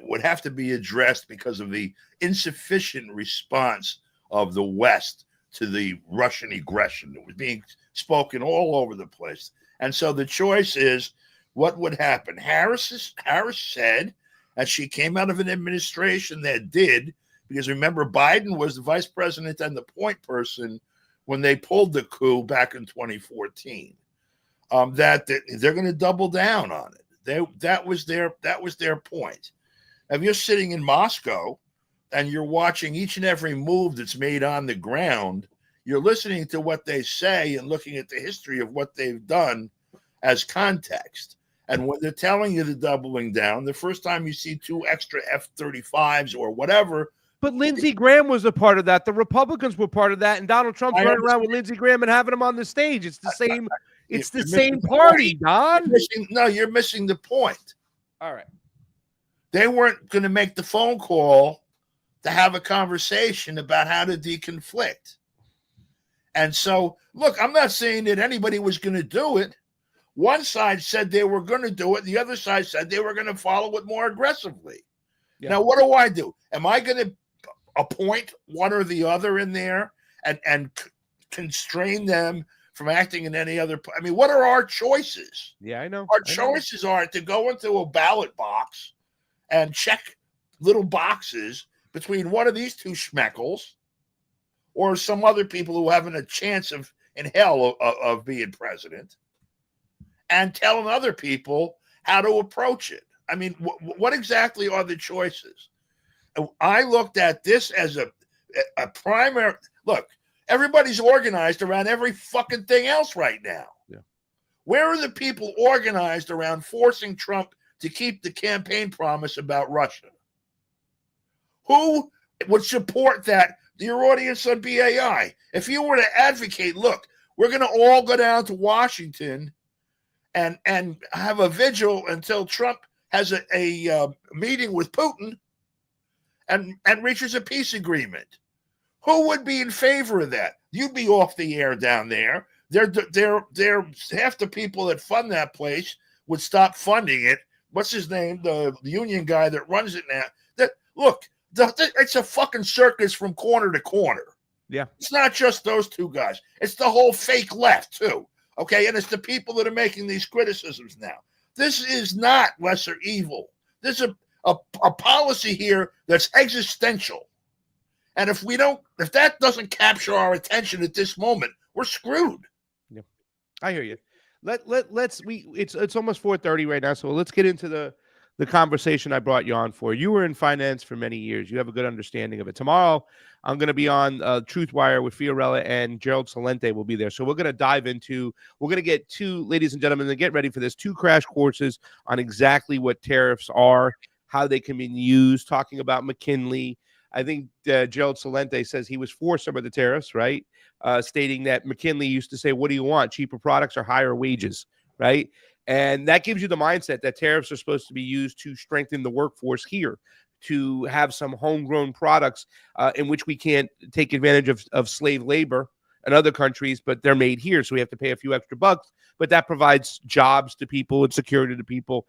would have to be addressed because of the insufficient response of the West to the Russian aggression that was being spoken all over the place. And so the choice is, what would happen? Harris said, and she came out of an administration that did, because remember, Biden was the vice president and the point person when they pulled the coup back in 2014, that they're going to double down on it. That was their point. If you're sitting in Moscow and you're watching each and every move that's made on the ground, you're listening to what they say and looking at the history of what they've done as context. And when they're telling you the doubling down, the first time you see 2 extra F-35s or whatever. But Lindsey Graham was a part of that. The Republicans were part of that, and Donald Trump's running around with Lindsey Graham and having him on the stage. It's the same. It's the same party, Don. You're missing the point. All right. They weren't going to make the phone call to have a conversation about how to deconflict. And so, look, I'm not saying that anybody was going to do it. One side said they were going to do it. The other side said they were going to follow it more aggressively. Yeah. Now, what do? Am I going to appoint one or the other in there and constrain them from acting in any other? I mean, what are our choices? Yeah, I know. Our choices are to go into a ballot box and check little boxes between one of these two schmeckles or some other people who haven't a chance in hell of being president, and telling other people how to approach it. I mean, what exactly are the choices? I looked at this as a primary. Look, everybody's organized around every fucking thing else right now. Yeah. Where are the people organized around forcing Trump to keep the campaign promise about Russia? Who would support that? Your audience on BAI. If you were to advocate, look, we're going to all go down to Washington and have a vigil until Trump has a meeting with Putin and reaches a peace agreement. Who would be in favor of that? You'd be off the air down there. They're half the people that fund that place would stop funding it. What's his name? The union guy that runs it now. It's a fucking circus from corner to corner. Yeah. It's not just those two guys. It's the whole fake left, too. Okay, and it's the people that are making these criticisms now. This is not lesser evil. There's a policy here that's existential. And if that doesn't capture our attention at this moment, we're screwed. Yeah, I hear you. It's almost 4:30 right now, so let's get into the conversation I brought you on for. You were in finance for many years. You have a good understanding of it. Tomorrow, I'm going to be on Truthwire with Fiorella, and Gerald Celente will be there. So we're going to get two, ladies and gentlemen, to get ready for this, 2 crash courses on exactly what tariffs are, how they can be used, talking about McKinley. I think Gerald Celente says he was for some of the tariffs, right? Stating that McKinley used to say, what do you want, cheaper products or higher wages, right? And that gives you the mindset that tariffs are supposed to be used to strengthen the workforce here, to have some homegrown products in which we can't take advantage of slave labor in other countries, but they're made here. So we have to pay a few extra bucks, but that provides jobs to people and security to people.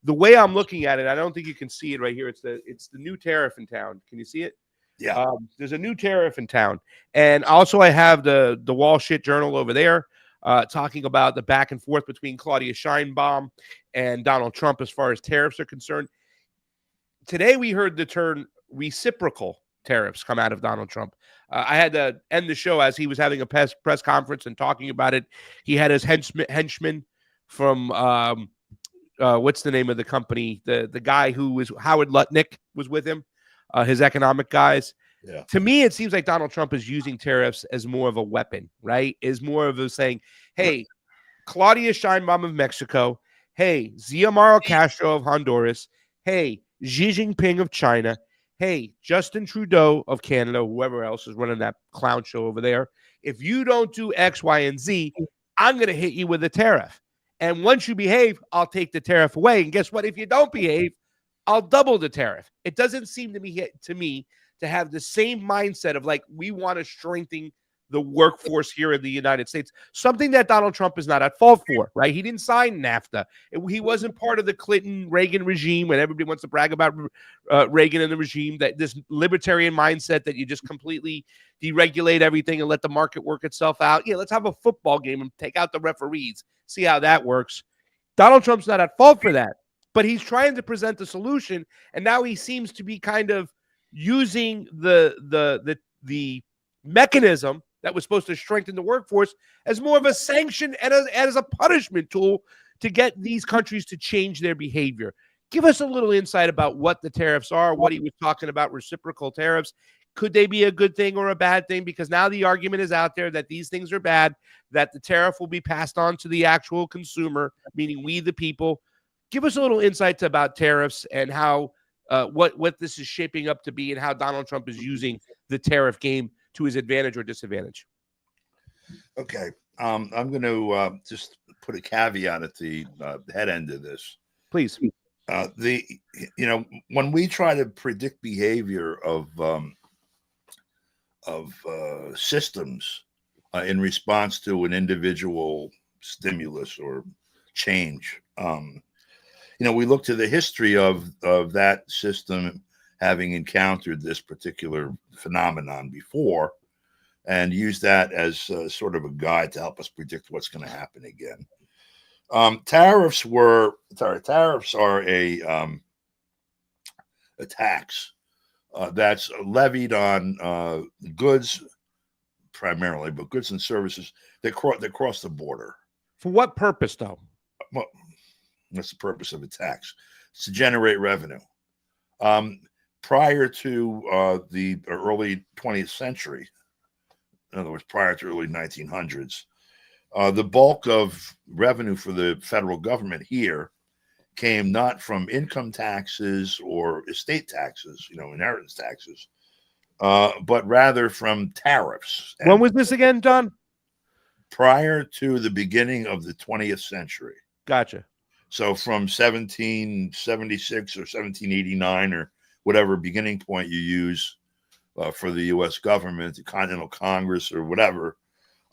The way I'm looking at it, I don't think you can see it right here. It's the new tariff in town. Can you see it? Yeah. There's a new tariff in town. And also I have the Wall Shit Journal over there talking about the back and forth between Claudia Sheinbaum and Donald Trump as far as tariffs are concerned. Today we heard the term reciprocal tariffs come out of Donald Trump. I had to end the show as he was having a press conference and talking about it. He had his henchman from what's the name of the company? The guy who was Howard Lutnick was with him, his economic guys. Yeah. To me, it seems like Donald Trump is using tariffs as more of a weapon, right? Is more of a saying, hey, Claudia Sheinbaum of Mexico, hey, Xiomara Castro of Honduras, hey, Xi Jinping of China, hey, Justin Trudeau of Canada, whoever else is running that clown show over there, if you don't do X, Y, and Z, I'm going to hit you with a tariff. And once you behave, I'll take the tariff away. And guess what? If you don't behave, I'll double the tariff. It doesn't seem to me to have the same mindset of like, we want to strengthen the workforce here in the United States, something that Donald Trump is not at fault for, right? He didn't sign NAFTA. He wasn't part of the Clinton-Reagan regime when everybody wants to brag about Reagan and the regime, that this libertarian mindset that you just completely deregulate everything and let the market work itself out. Yeah, let's have a football game and take out the referees, see how that works. Donald Trump's not at fault for that, but he's trying to present the solution, and now he seems to be kind of using the mechanism that was supposed to strengthen the workforce as more of a sanction and as a punishment tool to get these countries to change their behavior. Give us a little insight about what the tariffs are, what he was talking about, reciprocal tariffs. Could they be a good thing or a bad thing? Because now the argument is out there that these things are bad, that the tariff will be passed on to the actual consumer, meaning we, the people. Give us a little insight about tariffs and how what this is shaping up to be and how Donald Trump is using the tariff game to his advantage or disadvantage. Okay. I'm going to just put a caveat at the head end of this. Please. When we try to predict behavior of systems in response to an individual stimulus or change, we look to the history of that system having encountered this particular phenomenon before and use that as sort of a guide to help us predict what's going to happen again. Tariffs are a tax that's levied on goods primarily, but goods and services that cross the border. For what purpose, though? Well, what's the purpose of a tax? It's to generate revenue. Prior to the early 20th century, in other words, prior to early 1900s, the bulk of revenue for the federal government here came not from income taxes or estate taxes, inheritance taxes, but rather from tariffs. When was this again, Don? Prior to the beginning of the 20th century. Gotcha. So from 1776 or 1789 or whatever beginning point you use for the U.S. government, the Continental Congress or whatever,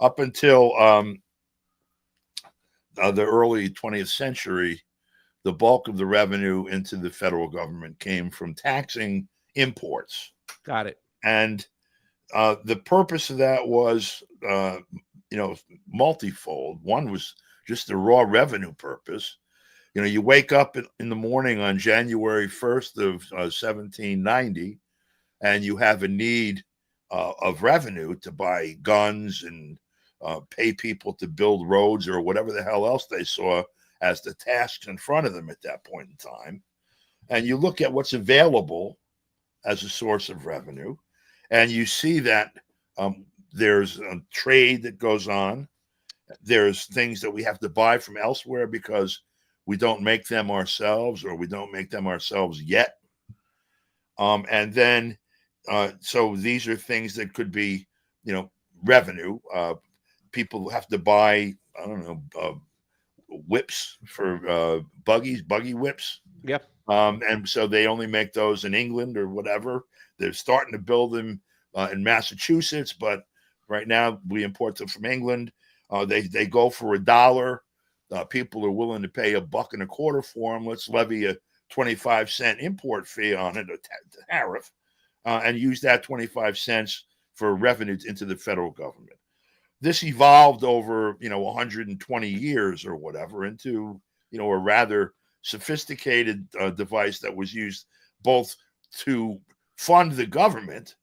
up until the early 20th century, the bulk of the revenue into the federal government came from taxing imports. Got it. And the purpose of that was, multifold. One was just the raw revenue purpose. You wake up in the morning on January 1st of 1790, and you have a need of revenue to buy guns and pay people to build roads or whatever the hell else they saw as the tasks in front of them at that point in time. And you look at what's available as a source of revenue, and you see that there's a trade that goes on. There's things that we have to buy from elsewhere because we don't make them ourselves, or we don't make them ourselves yet. And then, so these are things that could be, revenue. People have to buy, whips for buggy whips. Yep. And so they only make those in England or whatever. They're starting to build them in Massachusetts, but right now we import them from England. They go for $1. People are willing to pay $1.25 for them. Let's levy a 25-cent import fee on it, a tariff, and use that 25 cents for revenue into the federal government. This evolved over, 120 years or whatever into, a rather sophisticated device that was used both to fund the government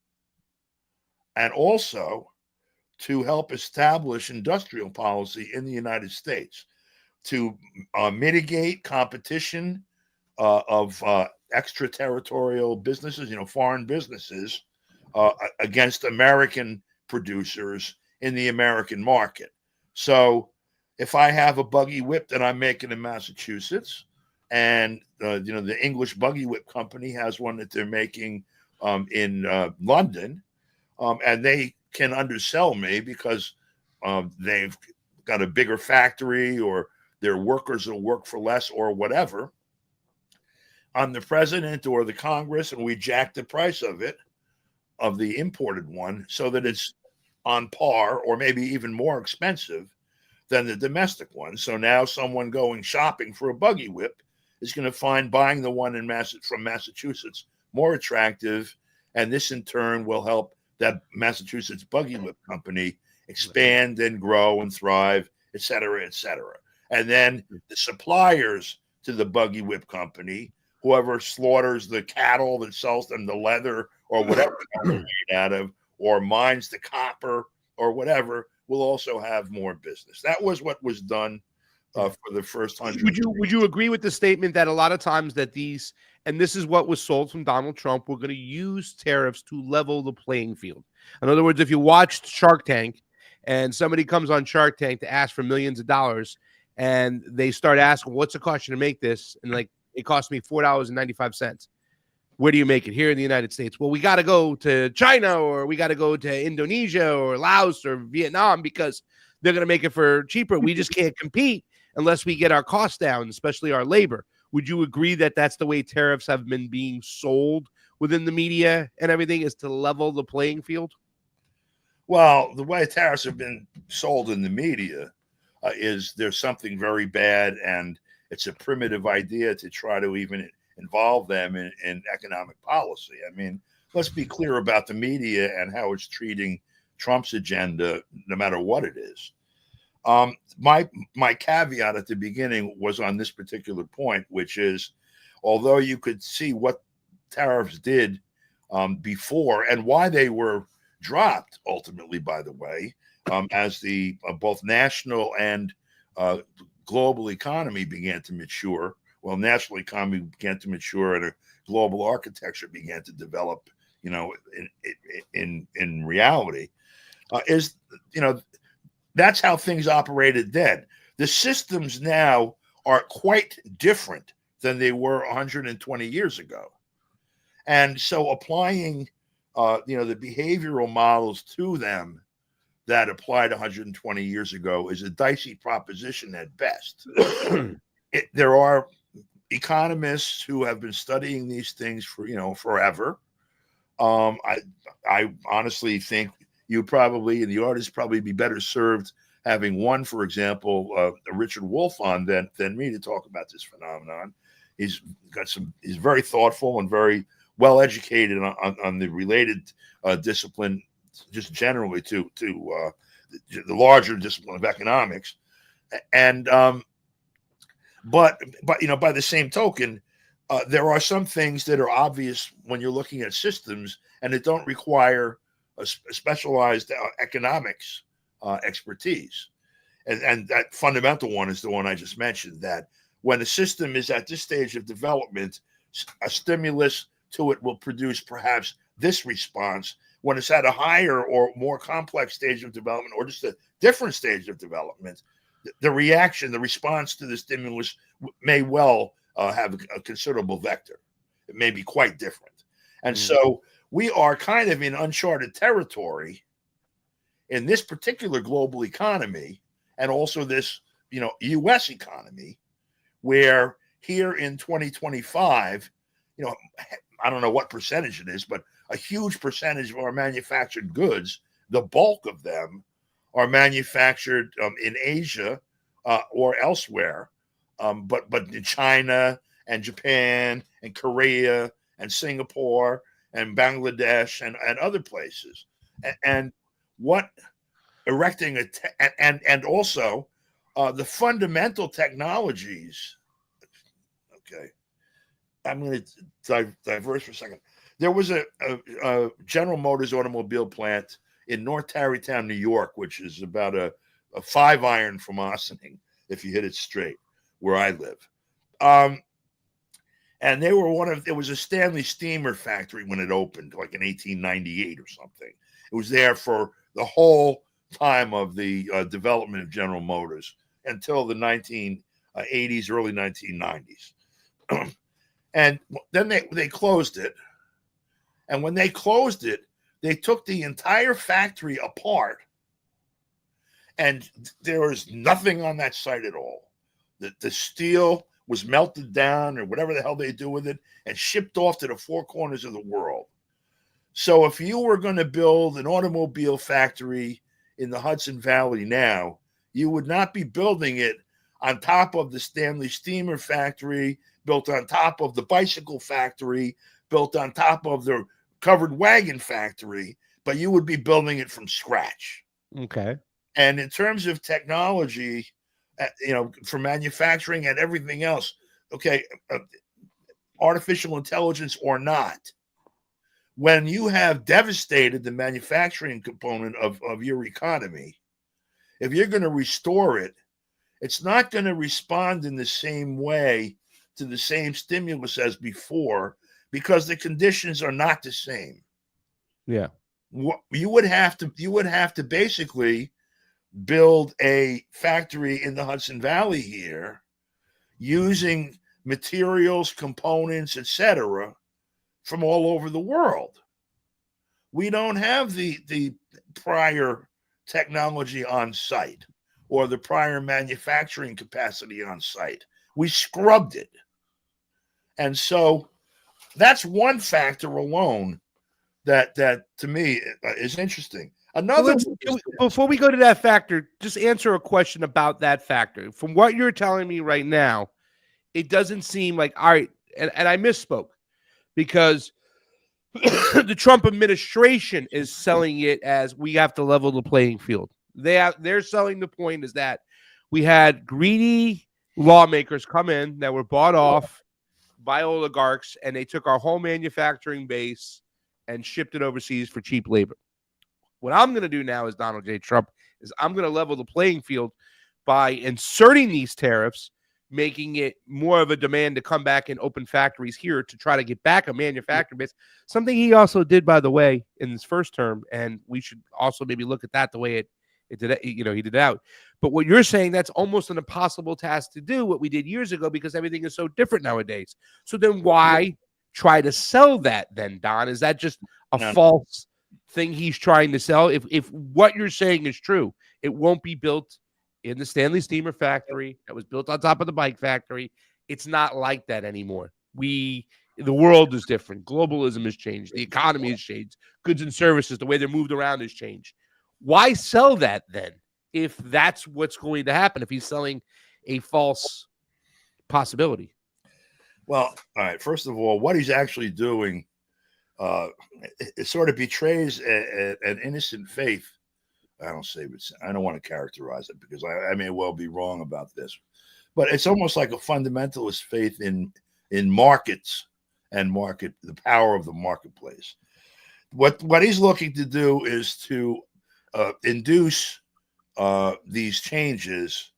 and also to help establish industrial policy in the United States, to mitigate competition of extraterritorial businesses, foreign businesses, against American producers in the American market. So if I have a buggy whip that I'm making in Massachusetts, And the English buggy whip company has one that they're making in London, and they can undersell me because they've got a bigger factory, or their workers will work for less, or whatever. I'm the president or the Congress, and we jack the price of the imported one, so that it's on par or maybe even more expensive than the domestic one. So now someone going shopping for a buggy whip is going to find buying the one from Massachusetts more attractive, and this in turn will help that Massachusetts buggy whip company expand and grow and thrive, et cetera, et cetera. And then the suppliers to the buggy whip company, whoever slaughters the cattle that sells them the leather or whatever they're made out of, or mines the copper or whatever, will also have more business. That was what was done for the first 100. Would you agree with the statement that a lot of times that these, and this is what was sold from Donald Trump, we're going to use tariffs to level the playing field? In other words, if you watched Shark Tank and somebody comes on Shark Tank to ask for millions of dollars, and they start asking, what's the cost you to make this? And like, it cost me $4.95. Where do you make it? Here in the United States. Well, we got to go to China, or we got to go to Indonesia or Laos or Vietnam because they're going to make it for cheaper. We just can't compete unless we get our costs down, especially our labor. Would you agree that that's the way tariffs have been being sold within the media and everything, is to level the playing field? Well, the way tariffs have been sold in the media is there's something very bad, and it's a primitive idea to try to even involve them in economic policy. I mean, let's be clear about the media and how it's treating Trump's agenda, no matter what it is. My caveat at the beginning was on this particular point, which is, although you could see what tariffs did before and why they were dropped ultimately, by the way, as the both national and global economy began to mature. Well, national economy began to mature, and a global architecture began to develop, in reality, that's how things operated then. The systems now are quite different than they were 120 years ago. And so applying, the behavioral models to them that applied 120 years ago is a dicey proposition at best. There are economists who have been studying these things for forever. I honestly think you probably, and the artists probably, be better served having one, for example, Richard Wolff on than me to talk about this phenomenon. He's very thoughtful and very well educated on the related discipline, just generally to the larger discipline of economics, and but by the same token, there are some things that are obvious when you're looking at systems, and that don't require a specialized economics expertise. And that fundamental one is the one I just mentioned, that when a system is at this stage of development, a stimulus to it will produce perhaps this response. When it's at a higher or more complex stage of development, or just a different stage of development, the response to the stimulus may well have a considerable vector. It may be quite different. And so we are kind of in uncharted territory in this particular global economy, and also this, U.S. economy, where here in 2025, I don't know what percentage it is, but a huge percentage of our manufactured goods, the bulk of them, are manufactured in Asia or elsewhere, but in China and Japan and Korea and Singapore and Bangladesh and other places. And what erecting and also the fundamental technologies. Okay, I'm going to diverse for a second. There was a General Motors automobile plant in North Tarrytown, New York, which is about a 5-iron from Ossining, if you hit it straight, where I live. And they were it was a Stanley Steamer factory when it opened, like in 1898 or something. It was there for the whole time of the development of General Motors until the 1980s, early 1990s. And then they closed it. And when they closed it, they took the entire factory apart. And there was nothing on that site at all. The steel was melted down or whatever the hell they do with it and shipped off to the four corners of the world. So if you were going to build an automobile factory in the Hudson Valley now, you would not be building it on top of the Stanley Steamer factory, built on top of the bicycle factory, built on top of the covered wagon factory, but you would be building it from scratch. Okay. And in terms of technology, for manufacturing and everything else, okay, artificial intelligence or not, when you have devastated the manufacturing component of your economy, if you're going to restore it, it's not going to respond in the same way to the same stimulus as before because the conditions are not the same. Yeah. You would have to basically build a factory in the Hudson Valley here using materials, components, etc., from all over the world. We don't have the prior technology on site or the prior manufacturing capacity on site. We scrubbed it. And so that's one factor alone that to me is interesting. Another before we go to that factor, just answer a question about that factor. From what you're telling me right now, it doesn't seem like, all right, and I misspoke because the Trump administration is selling it as we have to level the playing field. They're selling the point is that we had greedy lawmakers come in that were bought off by oligarchs, and they took our whole manufacturing base and shipped it overseas for cheap labor. What I'm going to do now as Donald J. Trump is I'm going to level the playing field by inserting these tariffs, making it more of a demand to come back and open factories here to try to get back a manufacturing base. Something he also did, by the way, in his first term, and we should also maybe look at that the way it did. He did it out. But what you're saying, that's almost an impossible task to do, what we did years ago, because everything is so different nowadays. So then why try to sell that then, Don? Is that just a false thing he's trying to sell? If what you're saying is true, it won't be built in the Stanley Steamer factory that was built on top of the bike factory. It's not like that anymore. The world is different. Globalism has changed. The economy has changed. Goods and services, the way they're moved around has changed. Why sell that then if that's what's going to happen, if he's selling a false possibility? Well, all right. First of all, what he's actually doing, it sort of betrays an innocent faith. I don't want to characterize it because I may well be wrong about this, but it's almost like a fundamentalist faith in markets and the power of the marketplace. What he's looking to do is to induce these changes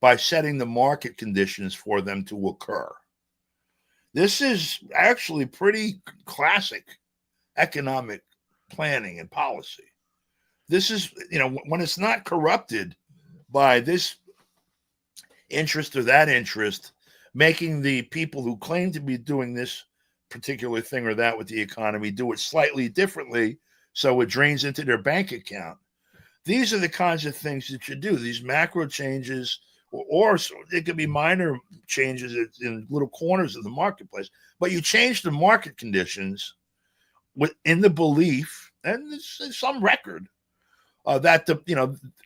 by setting the market conditions for them to occur. This is actually pretty classic economic planning and policy. This is, when it's not corrupted by this interest or that interest, making the people who claim to be doing this particular thing or that with the economy do it slightly differently so it drains into their bank account. These are the kinds of things that you do, these macro changes, or it could be minor changes in little corners of the marketplace. But you change the market conditions in the belief, and there's some record, that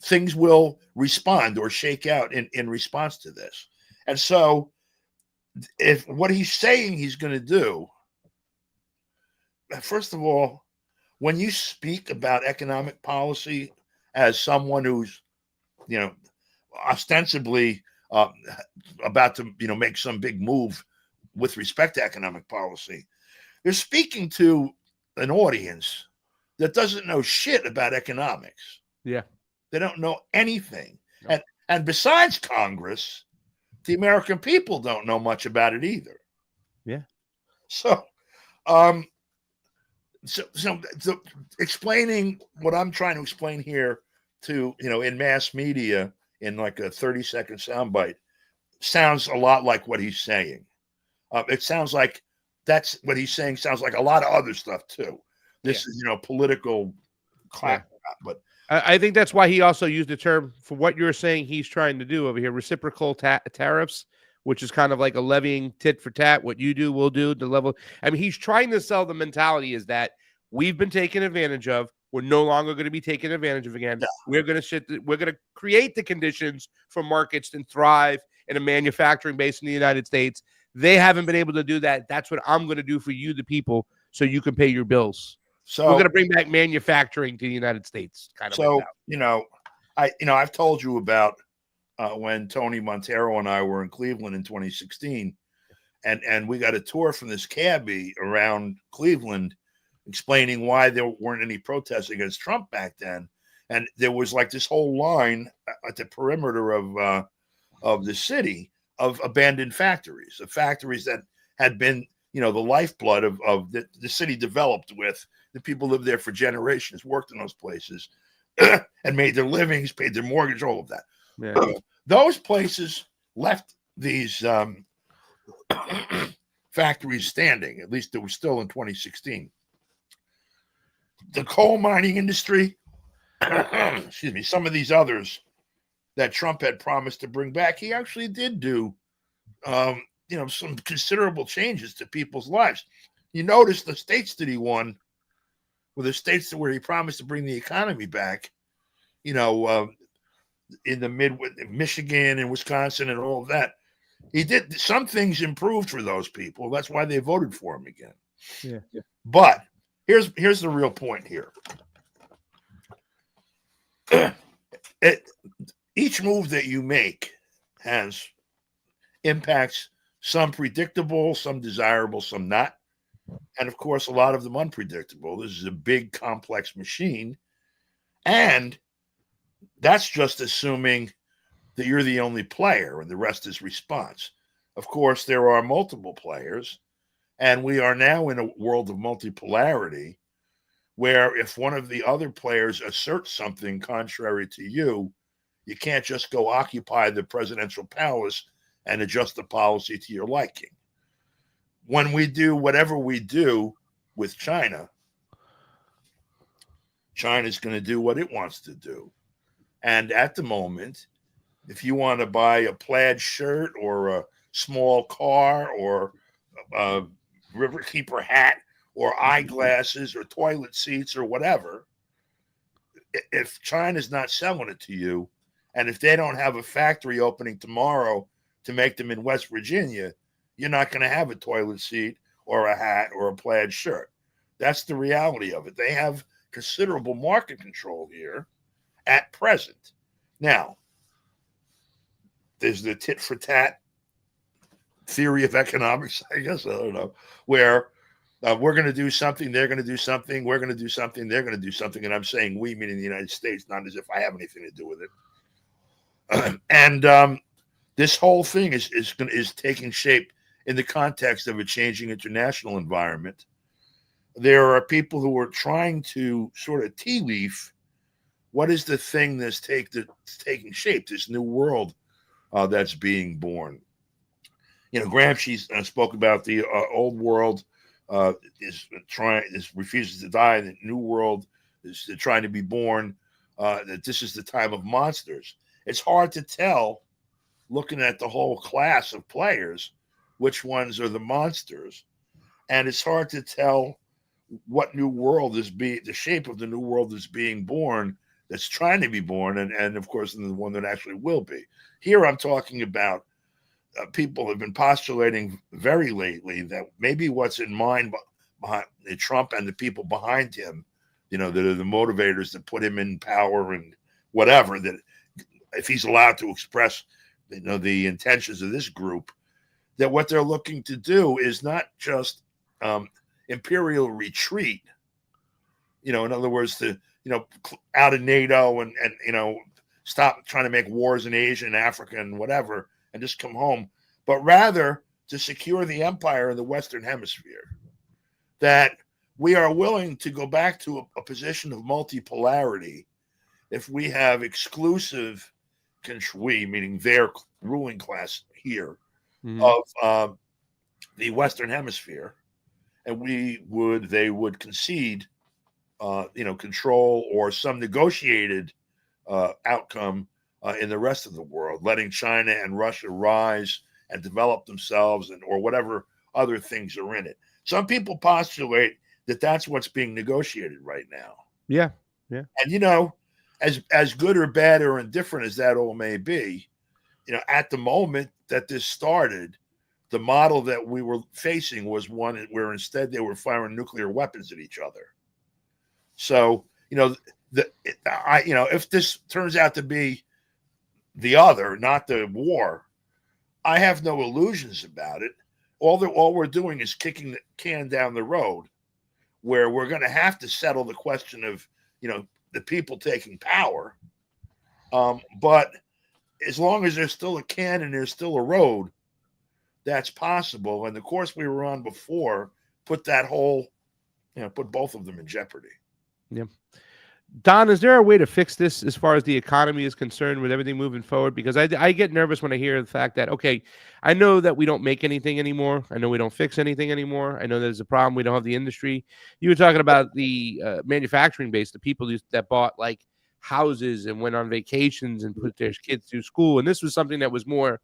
things will respond or shake out in response to this. And so if what he's saying he's going to do, first of all, when you speak about economic policy as someone who's, ostensibly about to, make some big move with respect to economic policy, they're speaking to an audience that doesn't know shit about economics. Yeah. They don't know anything. No. And besides Congress, the American people don't know much about it either. Yeah. So explaining what I'm trying to explain here to, in mass media in like a 30-second soundbite sounds a lot like what he's saying. It sounds like that's what he's saying. Sounds like a lot of other stuff too. This is, political clap. But I think that's why he also used the term for what you're saying he's trying to do over here, reciprocal tariffs, which is kind of like a levying tit for tat. What you do, we'll do. The level. I mean, he's trying to sell the mentality is that we've been taken advantage of. We're no longer going to be taken advantage of again. We're going to create the conditions for markets to thrive in a manufacturing base in the United States. They haven't been able to do that. That's what I'm going to do for you, the people, so you can pay your bills. So we're going to bring back manufacturing to the United States. Kind of. So, I've told you about when Tony Montero and I were in Cleveland in 2016, and we got a tour from this cabbie around Cleveland explaining why there weren't any protests against Trump back then. And there was like this whole line at the perimeter of the city of abandoned factories, of factories that had been, the lifeblood of the city developed with. The people lived there for generations, worked in those places, and made their livings, paid their mortgage, all of that. Yeah. Those places left these factories standing. At least it was still in 2016. The coal mining industry, excuse me, some of these others that Trump had promised to bring back, he actually did do, some considerable changes to people's lives. You notice the states that he won were the states where he promised to bring the economy back, in the Michigan and Wisconsin and all of that. He did some things improved for those people. That's why they voted for him again. Yeah. But here's the real point here. Each move that you make has impacts, some predictable, some desirable, some not. And of course, a lot of them unpredictable. This is a big, complex machine. And that's just assuming that you're the only player and the rest is response. Of course, there are multiple players. And we are now in a world of multipolarity where if one of the other players asserts something contrary to you, you can't just go occupy the presidential palace and adjust the policy to your liking. When we do whatever we do with China, China's going to do what it wants to do. And at the moment, if you want to buy a plaid shirt or a small car or a Riverkeeper hat or eyeglasses or toilet seats or whatever, if China's not selling it to you, and if they don't have a factory opening tomorrow to make them in West Virginia, you're not going to have a toilet seat or a hat or a plaid shirt. That's the reality of it. They have considerable market control here at present. Now, there's the tit for tat theory of economics, I guess, I don't know, where we're going to do something, they're going to do something, we're going to do something, they're going to do something, and I'm saying we, meaning the United States, not as if I have anything to do with it. And this whole thing is taking shape in the context of a changing international environment. There are people who are trying to sort of tea leaf what is the thing that's taking shape, this new world that's being born. Gramsci spoke about the old world refuses to die, the new world is trying to be born, that this is the time of monsters. It's hard to tell, looking at the whole class of players, which ones are the monsters. And it's hard to tell what new world the shape of the new world is being born, that's trying to be born, and of course, the one that actually will be. Here I'm talking about people have been postulating very lately that maybe what's in mind behind Trump and the people behind him, that are the motivators that put him in power and whatever, that if he's allowed to express, the intentions of this group, that what they're looking to do is not just imperial retreat, in other words, to, out of NATO and stop trying to make wars in Asia and Africa and whatever, and just come home, but rather to secure the empire in the Western Hemisphere. That we are willing to go back to a position of multipolarity if we have exclusive control, we, meaning their ruling class here, of the Western Hemisphere, and they would concede, control or some negotiated outcome in the rest of the world, letting China and Russia rise and develop themselves, or whatever other things are in it. Some people postulate that that's what's being negotiated right now. Yeah. And as good or bad or indifferent as that all may be, at the moment that this started, the model that we were facing was one where instead they were firing nuclear weapons at each other. So, if this turns out to be the other, not the war, I have no illusions about it. All we're doing is kicking the can down the road, where we're going to have to settle the question of, the people taking power. But as long as there's still a can and there's still a road, that's possible. And the course we were on before put put both of them in jeopardy. Yeah. Don, is there a way to fix this as far as the economy is concerned with everything moving forward? Because I get nervous when I hear the fact that, okay, I know that we don't make anything anymore. I know we don't fix anything anymore. I know there's a problem. We don't have the industry. You were talking about the manufacturing base, the people that bought like houses and went on vacations and put their kids through school. And this was something that was more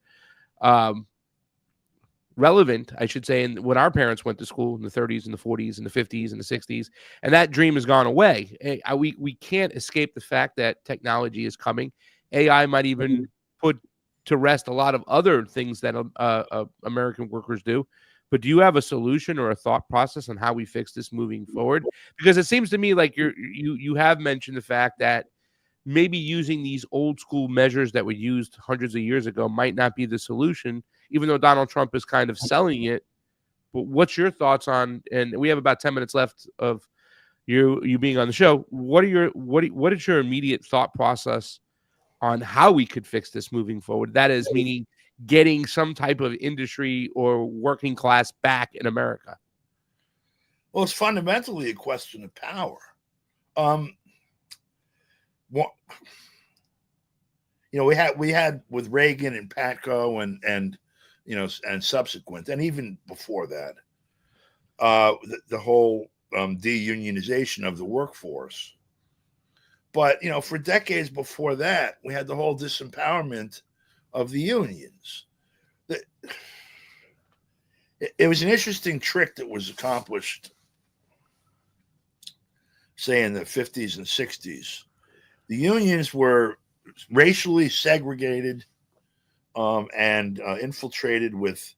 relevant, I should say, when our parents went to school in the 30s and the 40s and the 50s and the 60s, and that dream has gone away. We can't escape the fact that technology is coming. AI might even put to rest a lot of other things that American workers do. But do you have a solution or a thought process on how we fix this moving forward? Because it seems to me like you have mentioned the fact that maybe using these old school measures that were used hundreds of years ago might not be the solution, even though Donald Trump is kind of selling it. But what's your thoughts on, and we have about 10 minutes left of you being on the show. What is your immediate thought process on how we could fix this moving forward? That is, meaning getting some type of industry or working class back in America. Well, it's fundamentally a question of power. We had with Reagan and Patco and subsequent, and even before that, the whole deunionization of the workforce. But for decades before that, we had the whole disempowerment of the unions. It was an interesting trick that was accomplished, say, in the 50s and 60s. The unions were racially segregated and infiltrated with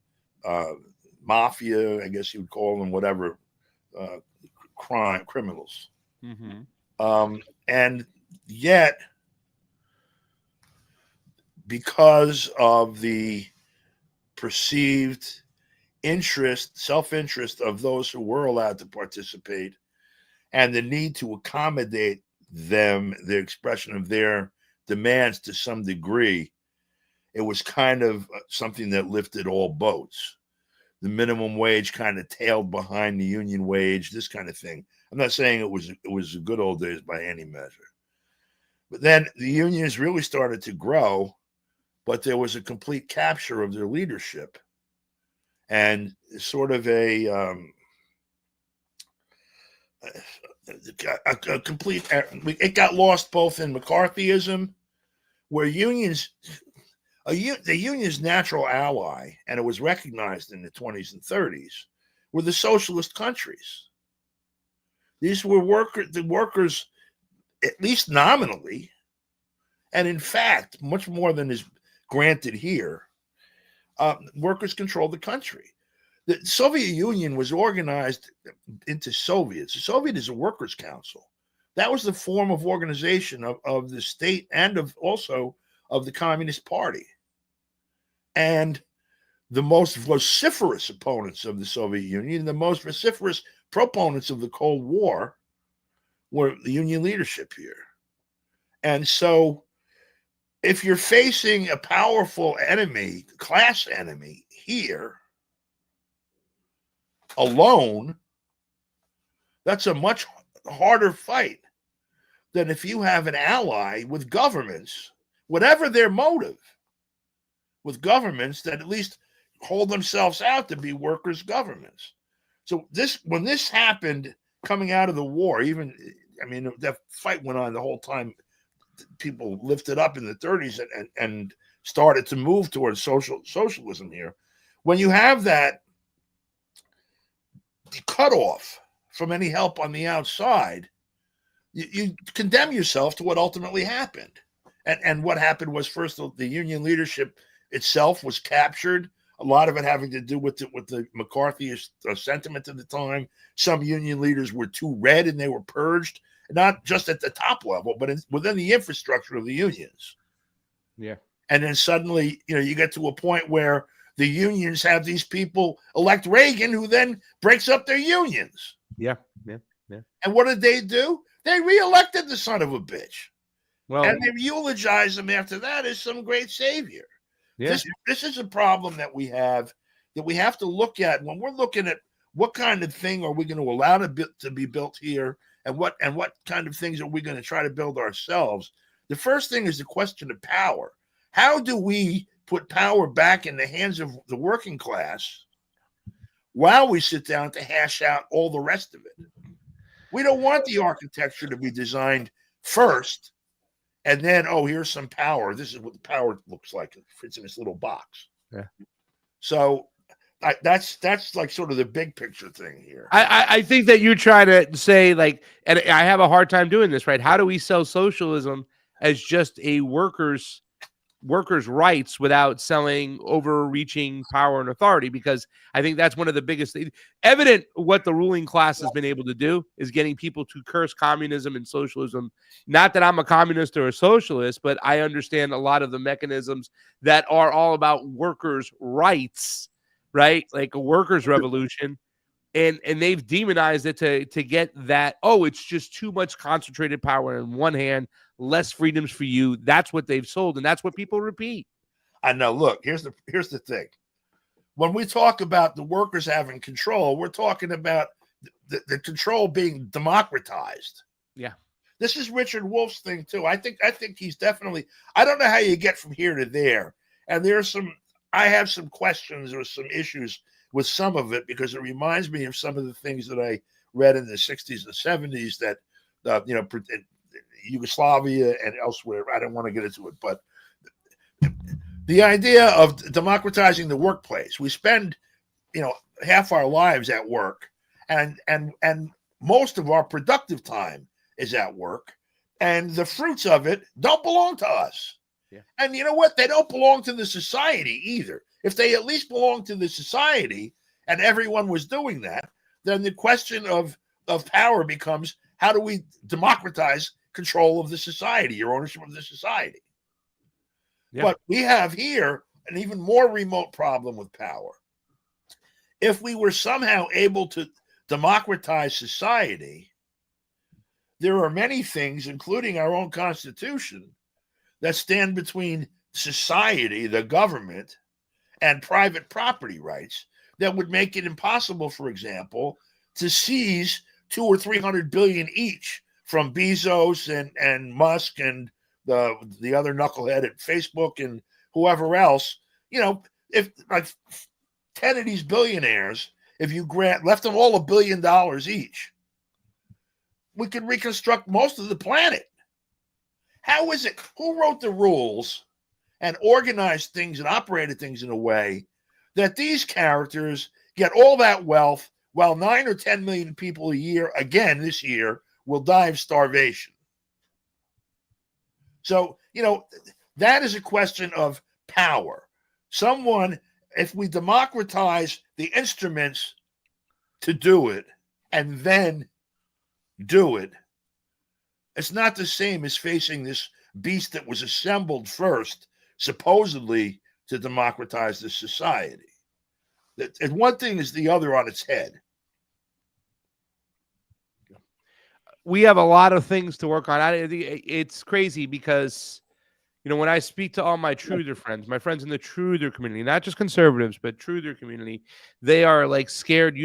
mafia, I guess you would call them, whatever, criminals. Mm-hmm. And yet, because of the perceived self-interest of those who were allowed to participate, and the need to accommodate them, the expression of their demands to some degree, it was kind of something that lifted all boats. The minimum wage kind of tailed behind the union wage, this kind of thing. I'm not saying it was the good old days by any measure. But then the unions really started to grow, but there was a complete capture of their leadership and sort of a complete, it got lost both in McCarthyism, where the union's natural ally, and it was recognized in the 20s and 30s, were the socialist countries. These were the workers, at least nominally, and in fact, much more than is granted here, workers controlled the country. The Soviet Union was organized into Soviets. The Soviet is a workers' council. That was the form of organization of the state and also of the Communist Party. And the most vociferous opponents of the Soviet Union, the most vociferous proponents of the Cold War, were the union leadership here. And so if you're facing a powerful enemy, class enemy here, alone, that's a much harder fight than if you have an ally with governments, whatever their motive, with governments that at least hold themselves out to be workers' governments. So when this happened coming out of the war, that fight went on the whole time. People lifted up in the 30s and started to move towards socialism here. When you have that cut off from any help on the outside, you condemn yourself to what ultimately happened. And what happened was, first, the union leadership itself was captured. A lot of it having to do with the McCarthyist sentiment at the time. Some union leaders were too red and they were purged, not just at the top level, but within the infrastructure of the unions. Yeah. And then suddenly, you get to a point where the unions have these people elect Reagan, who then breaks up their unions. Yeah. And what did they do? They reelected the son of a bitch. Well, and they eulogize him after that as some great savior. Yeah. This is a problem that we have to look at when we're looking at what kind of thing are we going to allow to be built here, and what kind of things are we going to try to build ourselves. The first thing is the question of power. How do we put power back in the hands of the working class while we sit down to hash out all the rest of it? We don't want the architecture to be designed first, and then, here's some power. This is what the power looks like. It fits in this little box. Yeah. So that's like sort of the big picture thing here. I think that you're trying to say, like, and I have a hard time doing this, right? How do we sell socialism as just a workers' rights without selling overreaching power and authority? Because I think that's one of the biggest things. Evident what the ruling class has been able to do is getting people to curse communism and socialism. Not that I'm a communist or a socialist, but I understand a lot of the mechanisms that are all about workers' rights, right? Like a workers' revolution. And they've demonized it to get that, it's just too much concentrated power in one hand, less freedoms for you. That's what they've sold, and that's what people repeat. I know. Look, here's the thing. When we talk about the workers having control, we're talking about the control being democratized. Yeah. This is Richard Wolff's thing too. I think he's definitely. I don't know how you get from here to there, and I have some questions or some issues with some of it, because it reminds me of some of the things that I read in the 60s and 70s that, Yugoslavia and elsewhere. I don't want to get into it, but the idea of democratizing the workplace. We spend, half our lives at work, and most of our productive time is at work, and the fruits of it don't belong to us. Yeah. And you know what? They don't belong to the society either. If they at least belong to the society and everyone was doing that, then the question of power becomes, how do we democratize control of the society or ownership of the society? Yeah. But we have here an even more remote problem with power. If we were somehow able to democratize society, there are many things, including our own Constitution, that stand between society, the government, and private property rights that would make it impossible, for example, to seize 200 or 300 billion each from Bezos and Musk and the other knucklehead at Facebook and whoever else. If like 10 of these billionaires, if you left them all $1 billion each, we could reconstruct most of the planet. How is it? Who wrote the rules and organized things and operated things in a way that these characters get all that wealth while 9 or 10 million people a year, again this year, will die of starvation? So, that is a question of power. If we democratize the instruments to do it and then do it, it's not the same as facing this beast that was assembled first, supposedly to democratize the society. And one thing is the other on its head. We have a lot of things to work on. It's crazy because, when I speak to all my truther friends, my friends in the truther community, not just conservatives, but truther community, they are like scared,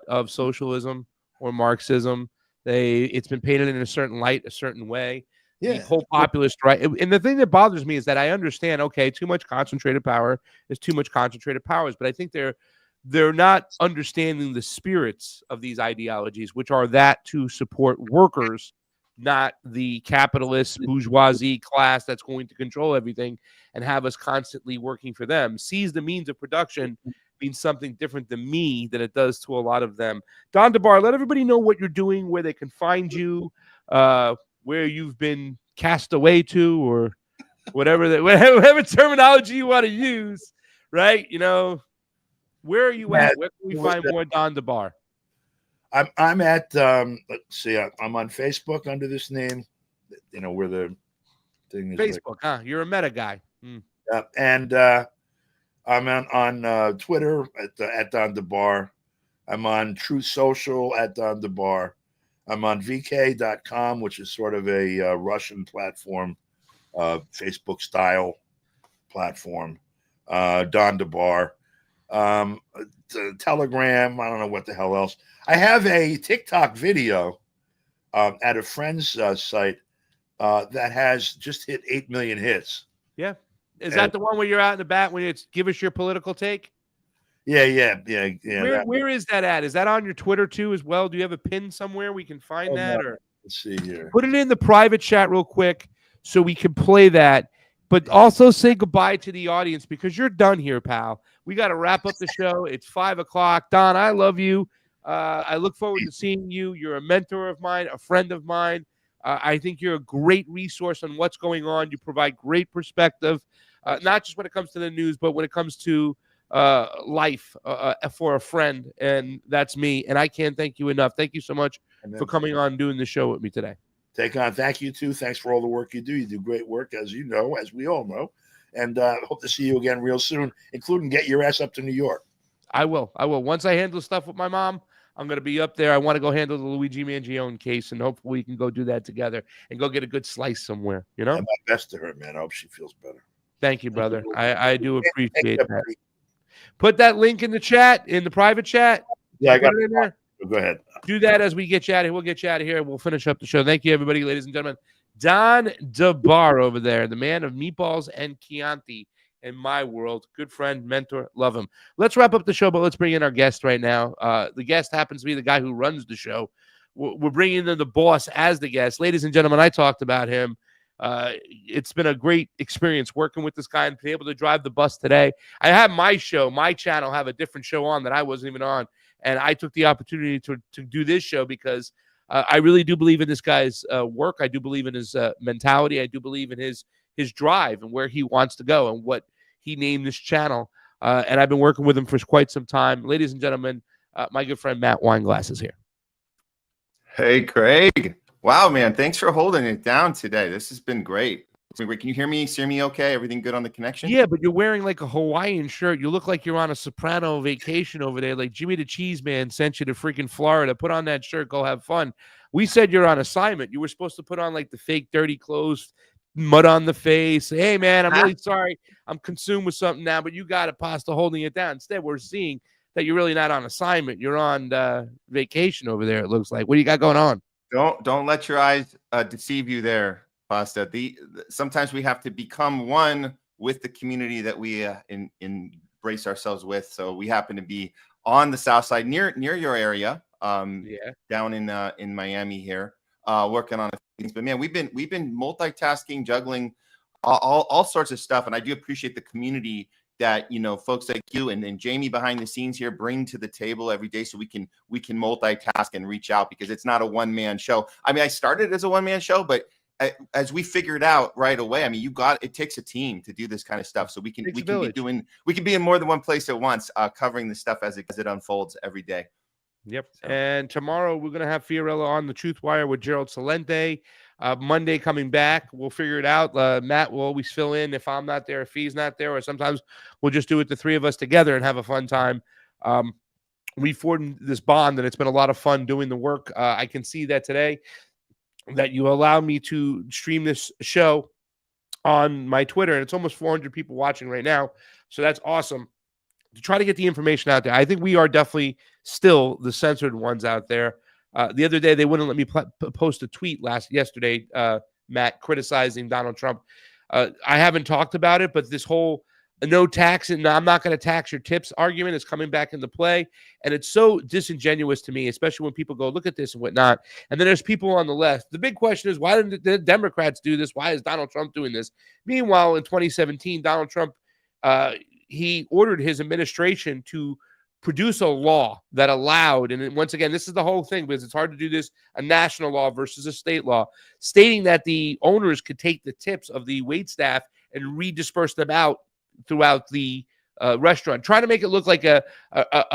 of socialism or Marxism. It's been painted in a certain light, a certain way. the whole populist, right? And the thing that bothers me is that I understand, okay, too much concentrated power is too much concentrated powers, but I think they're not understanding the spirits of these ideologies, which are that to support workers, not the capitalist bourgeoisie class that's going to control everything and have us constantly working for them. Seize the means of production means something different to me than it does to a lot of them. Don DeBar, let everybody know what you're doing, where they can find you, where you've been cast away to, or whatever terminology you want to use, right? You know, where are you at? Where can we find more Don DeBar? I'm at let's see, I'm on Facebook under this name. You know where the thing is. Facebook, huh? You're a meta guy. And I'm on Twitter at Don DeBar. I'm on Truth Social at Don DeBar. I'm on VK.com, which is sort of a Russian platform, Facebook style platform. Don DeBar. Telegram. I don't know what the hell else. I have a TikTok video at a friend's site that has just hit 8 million hits. Yeah. Is that the one where you're out in the bat when it's give us your political take? Yeah. Where is that at? Is that on your Twitter too as well? Do you have a pin somewhere we can find that? No. Or let's see here. Put it in the private chat real quick so we can play that. But also say goodbye to the audience because you're done here, pal. We got to wrap up the show. It's 5 o'clock. Don, I love you. I look forward to seeing you. You're a mentor of mine, a friend of mine. I think you're a great resource on what's going on. You provide great perspective, not just when it comes to the news, but when it comes to life for a friend. And that's me. And I can't thank you enough. Thank you so much for coming on and doing the show with me today. Take on. Thank you, too. Thanks for all the work you do. You do great work, as you know, as we all know. And hope to see you again real soon, including get your ass up to New York. I will. Once I handle stuff with my mom, I'm going to be up there. I want to go handle the Luigi Mangione case, and hopefully we can go do that together and go get a good slice somewhere, you know? And my best to her, man. I hope she feels better. Thank you, brother. I do appreciate that. Put that link in the chat, in the private chat. Yeah, I got it in there. Go ahead. Do that as we get you out of here. We'll get you out of here. We'll finish up the show. Thank you, everybody, ladies and gentlemen. Don DeBar over there, the man of meatballs and Chianti in my world. Good friend, mentor, love him. Let's wrap up the show, but let's bring in our guest right now. The guest happens to be the guy who runs the show. We're bringing in the boss as the guest. Ladies and gentlemen, I talked about him. It's been a great experience working with this guy and being able to drive the bus today. I have my show, my channel, have a different show on that I wasn't even on. And I took the opportunity to do this show because I really do believe in this guy's work. I do believe in his mentality. I do believe in his drive and where he wants to go and what he named this channel. And I've been working with him for quite some time. Ladies and gentlemen, my good friend Matt Weinglass is here. Hey, Craig. Wow, man. Thanks for holding it down today. This has been great. Can you hear me? See me okay? Everything good on the connection? Yeah, but you're wearing like a Hawaiian shirt. You look like you're on a soprano vacation over there. Like Jimmy the Cheese Man sent you to freaking Florida. Put on that shirt. Go have fun. We said you're on assignment. You were supposed to put on like the fake dirty clothes, mud on the face. Hey, man, I'm really sorry. I'm consumed with something now, but you got it, Pasta, holding it down. Instead, we're seeing that you're really not on assignment. You're on vacation over there, it looks like. What do you got going on? Don't let your eyes deceive you there, Pasta. Sometimes we have to become one with the community that we embrace ourselves with. So we happen to be on the south side near your area, down in Miami here, working on things. But man, we've been multitasking, juggling all sorts of stuff, and I do appreciate the community that folks like you and Jamie behind the scenes here bring to the table every day, so we can multitask and reach out, because it's not a one-man show. I mean, I started as a one-man show, but as we figured out right away, I mean, it takes a team to do this kind of stuff. So we can be in more than one place at once, covering the stuff as it unfolds every day. Yep. So. And tomorrow we're going to have Fiorella on the Truth Wire with Gerald Salente. Monday coming back, we'll figure it out. Matt will always fill in if I'm not there, if he's not there, or sometimes we'll just do it, the three of us together, and have a fun time. We formed this bond, and it's been a lot of fun doing the work. I can see that today, that you allow me to stream this show on my Twitter, and it's almost 400 people watching right now. So that's awesome. To try to get the information out there. I think we are definitely still the censored ones out there. The other day, they wouldn't let me post a tweet yesterday Matt, criticizing Donald Trump. I haven't talked about it, but this whole no tax and I'm not going to tax your tips argument is coming back into play. And it's so disingenuous to me, especially when people go, look at this and whatnot. And then there's people on the left. The big question is, why didn't the Democrats do this? Why is Donald Trump doing this? Meanwhile, in 2017, Donald Trump, he ordered his administration to produce a law that allowed, and once again, this is the whole thing because it's hard to do this, a national law versus a state law, stating that the owners could take the tips of the wait staff and redisperse them out throughout the restaurant, trying to make it look like a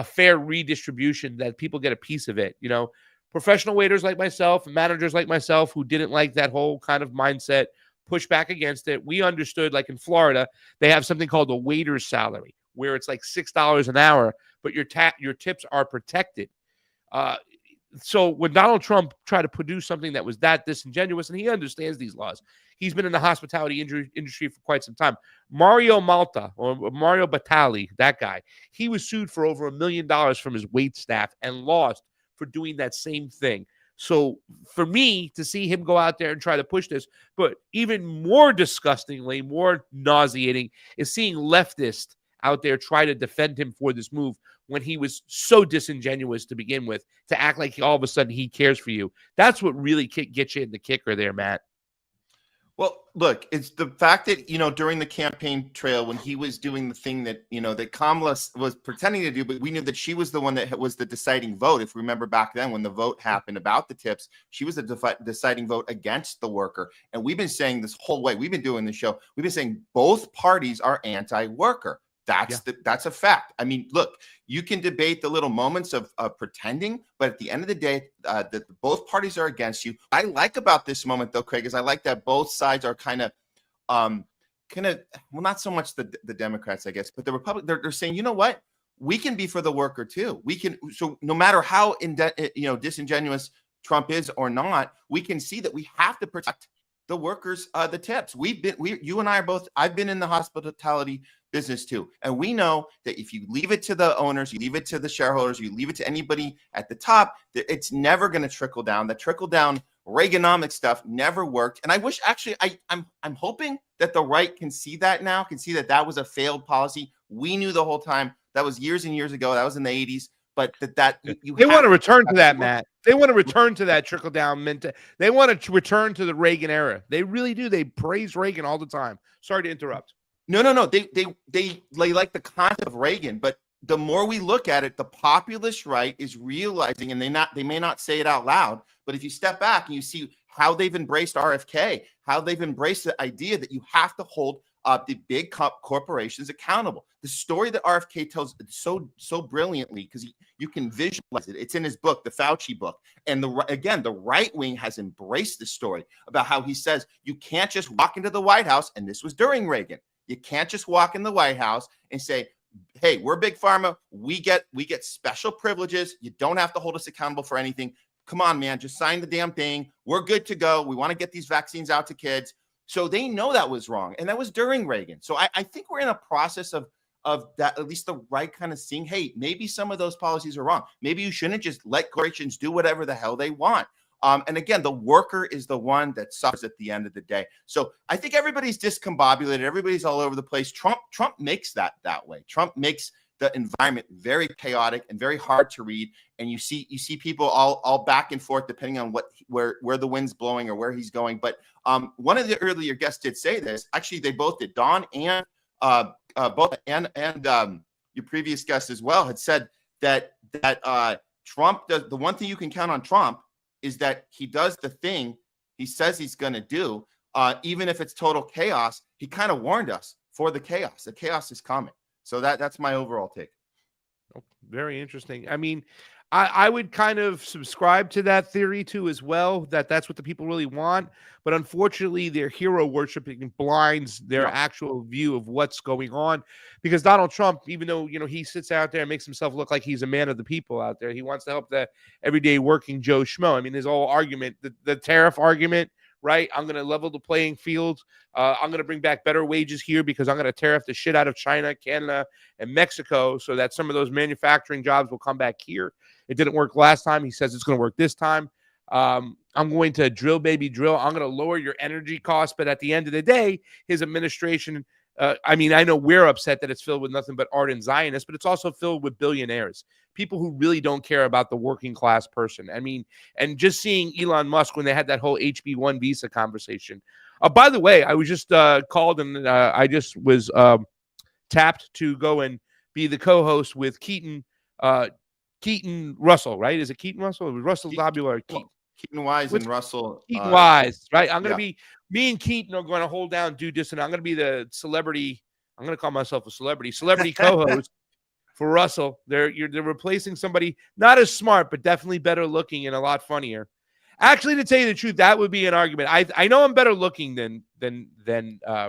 fair redistribution, that people get a piece of it. You know, professional waiters like myself, managers like myself who didn't like that whole kind of mindset, push back against it. We understood, like in Florida, they have something called a waiter's salary, where it's like $6 an hour, but your tips are protected. So when Donald Trump tried to produce something that was that disingenuous, and he understands these laws, he's been in the hospitality industry for quite some time. Mario Malta, or Mario Batali, that guy, he was sued for over $1 million from his wait staff and lost for doing that same thing. So for me to see him go out there and try to push this, but even more disgustingly, more nauseating, is seeing leftists out there try to defend him for this move when he was so disingenuous to begin with, to act like all of a sudden he cares for you. That's what really gets you in the kicker there, Matt. Well, look, it's the fact that, you know, during the campaign trail, when he was doing the thing that, you know, that Kamala was pretending to do, but we knew that she was the one that was the deciding vote. If you remember back then when the vote happened about the tips, she was the deciding vote against the worker. And we've been saying this whole way, we've been doing the show, we've been saying both parties are anti-worker. That's a fact. I mean, look, you can debate the little moments of pretending, but at the end of the day, both parties are against you. I like about this moment, though, Craig, is I like that both sides are kind of, well, not so much the Democrats, I guess, but the Republicans. They're saying, you know what, we can be for the worker too. We can. So no matter how disingenuous Trump is or not, we can see that we have to protect the workers, the tips. You and I are both. I've been in the hospitality business too, and we know that if you leave it to the owners, you leave it to the shareholders, you leave it to anybody at the top, it's never going to trickle down. The trickle down Reaganomics stuff never worked, and I wish actually I'm hoping that the right can see that now, can see that that was a failed policy. We knew the whole time that was years and years ago. That was in the 80s. But they want to return to that, Matt. They want to return to that trickle down mentality. They want to return to the Reagan era. They really do. They praise Reagan all the time. Sorry to interrupt. No. They like the concept of Reagan, but the more we look at it, the populist right is realizing, and they may not say it out loud, but if you step back and you see how they've embraced RFK, how they've embraced the idea that you have to hold the big corporations accountable. The story that RFK tells so brilliantly, because you can visualize it. It's in his book, the Fauci book. And the right wing has embraced this story about how he says you can't just walk into the White House, and this was during Reagan. You can't just walk in the White House and say, hey, we're Big Pharma. We get special privileges. You don't have to hold us accountable for anything. Come on, man, just sign the damn thing. We're good to go. We want to get these vaccines out to kids. So they know that was wrong. And that was during Reagan. So I think we're in a process of that, at least the right kind of seeing, hey, maybe some of those policies are wrong. Maybe you shouldn't just let corporations do whatever the hell they want. And again, the worker is the one that suffers at the end of the day. So I think everybody's discombobulated. Everybody's all over the place. Trump makes that way. Trump makes the environment very chaotic and very hard to read. And you see people all back and forth depending on where the wind's blowing or where he's going. But one of the earlier guests did say this. Actually, they both did. Don and your previous guest as well had said that Trump does. The one thing you can count on Trump is that he does the thing he says he's going to do, even if it's total chaos. He kind of warned us for the chaos. The chaos is coming. So that's my overall take. Oh, very interesting. I mean, I would kind of subscribe to that theory too as well, that's what the people really want. But unfortunately, their hero worshiping blinds their actual view of what's going on. Because Donald Trump, even though, he sits out there and makes himself look like he's a man of the people out there, he wants to help the everyday working Joe Schmo. I mean, there's all argument, the tariff argument, right? I'm going to level the playing field. I'm going to bring back better wages here because I'm going to tariff the shit out of China, Canada, and Mexico so that some of those manufacturing jobs will come back here. It didn't work last time. He says it's going to work this time. I'm going to drill, baby, drill. I'm going to lower your energy costs. But at the end of the day, his administration, I mean, I know we're upset that it's filled with nothing but ardent Zionists, but it's also filled with billionaires, people who really don't care about the working class person. I mean, and just seeing Elon Musk when they had that whole HB1 visa conversation. By the way, I was just called and I just was tapped to go and be the co-host with Keaton Russell, right? Is it Keaton Russell? It was Russell Lobular. Keaton Wise and Russell. Keaton Wise, right? I'm going to be, me and Keaton are going to hold down Do Dissident. I'm going to be the celebrity. I'm going to call myself a celebrity co-host for Russell. They're replacing somebody not as smart, but definitely better looking and a lot funnier. Actually, to tell you the truth, that would be an argument. I know I'm better looking than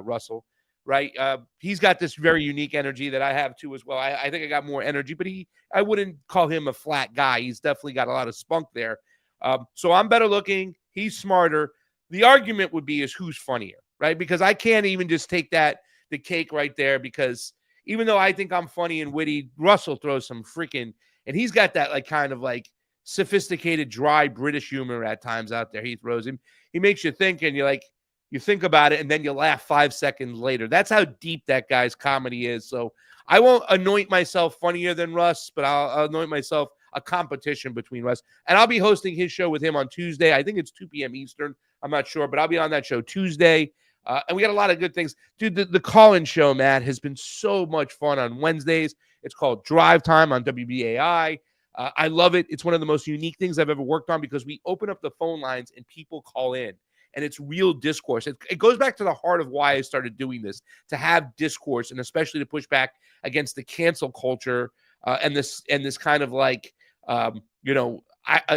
Russell, right? He's got this very unique energy that I have too as well. I think I got more energy, but I wouldn't call him a flat guy. He's definitely got a lot of spunk there. So I'm better looking. He's smarter. The argument would be is who's funnier, right? Because I can't even just take the cake right there, because even though I think I'm funny and witty, Russell throws some freaking, and he's got that like kind of like sophisticated, dry British humor at times out there. He throws him. He makes you think, and you think about it, and then you laugh 5 seconds later. That's how deep that guy's comedy is. So I won't anoint myself funnier than Russ, but I'll anoint myself a competition between Russ. And I'll be hosting his show with him on Tuesday. I think it's 2 p.m. Eastern. I'm not sure, but I'll be on that show Tuesday. And we got a lot of good things. Dude, the call-in show, Matt, has been so much fun on Wednesdays. It's called Drive Time on WBAI. I love it. It's one of the most unique things I've ever worked on, because we open up the phone lines and people call in. And it's real discourse. It goes back to the heart of why I started doing this, to have discourse, and especially to push back against the cancel culture and this kind of like,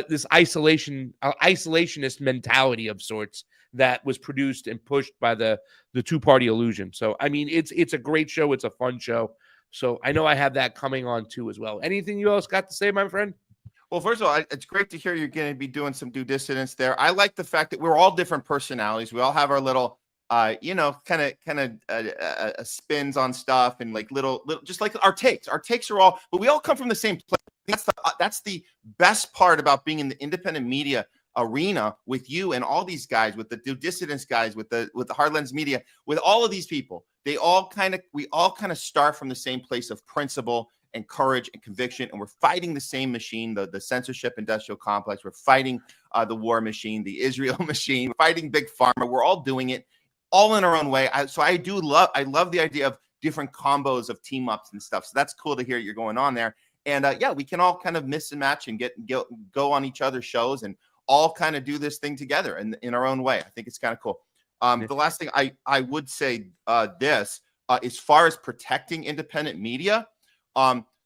this isolationist mentality of sorts that was produced and pushed by the two-party illusion. So, I mean, it's a great show. It's a fun show. So I know I have that coming on too as well. Anything you else got to say, my friend? Well, first of all, it's great to hear you're going to be doing some due dissidence there. I like the fact that we're all different personalities. We all have our little, kind of spins on stuff, and like little, just like our takes. Our takes are all, but we all come from the same place. That's the best part about being in the independent media arena with you and all these guys, with the due dissidence guys, with the Hard Lens Media, with all of these people. We all kind of start from the same place of principle and courage and conviction, and we're fighting the same machine, the censorship industrial complex. We're fighting the war machine, the Israel machine. We're fighting Big Pharma. We're all doing it, all in our own way. I love the idea of different combos of team ups and stuff. So that's cool to hear you're going on there. And we can all kind of mix and match and go on each other's shows and all kind of do this thing together in our own way. I think it's kind of cool. The last thing I would say as far as protecting independent media.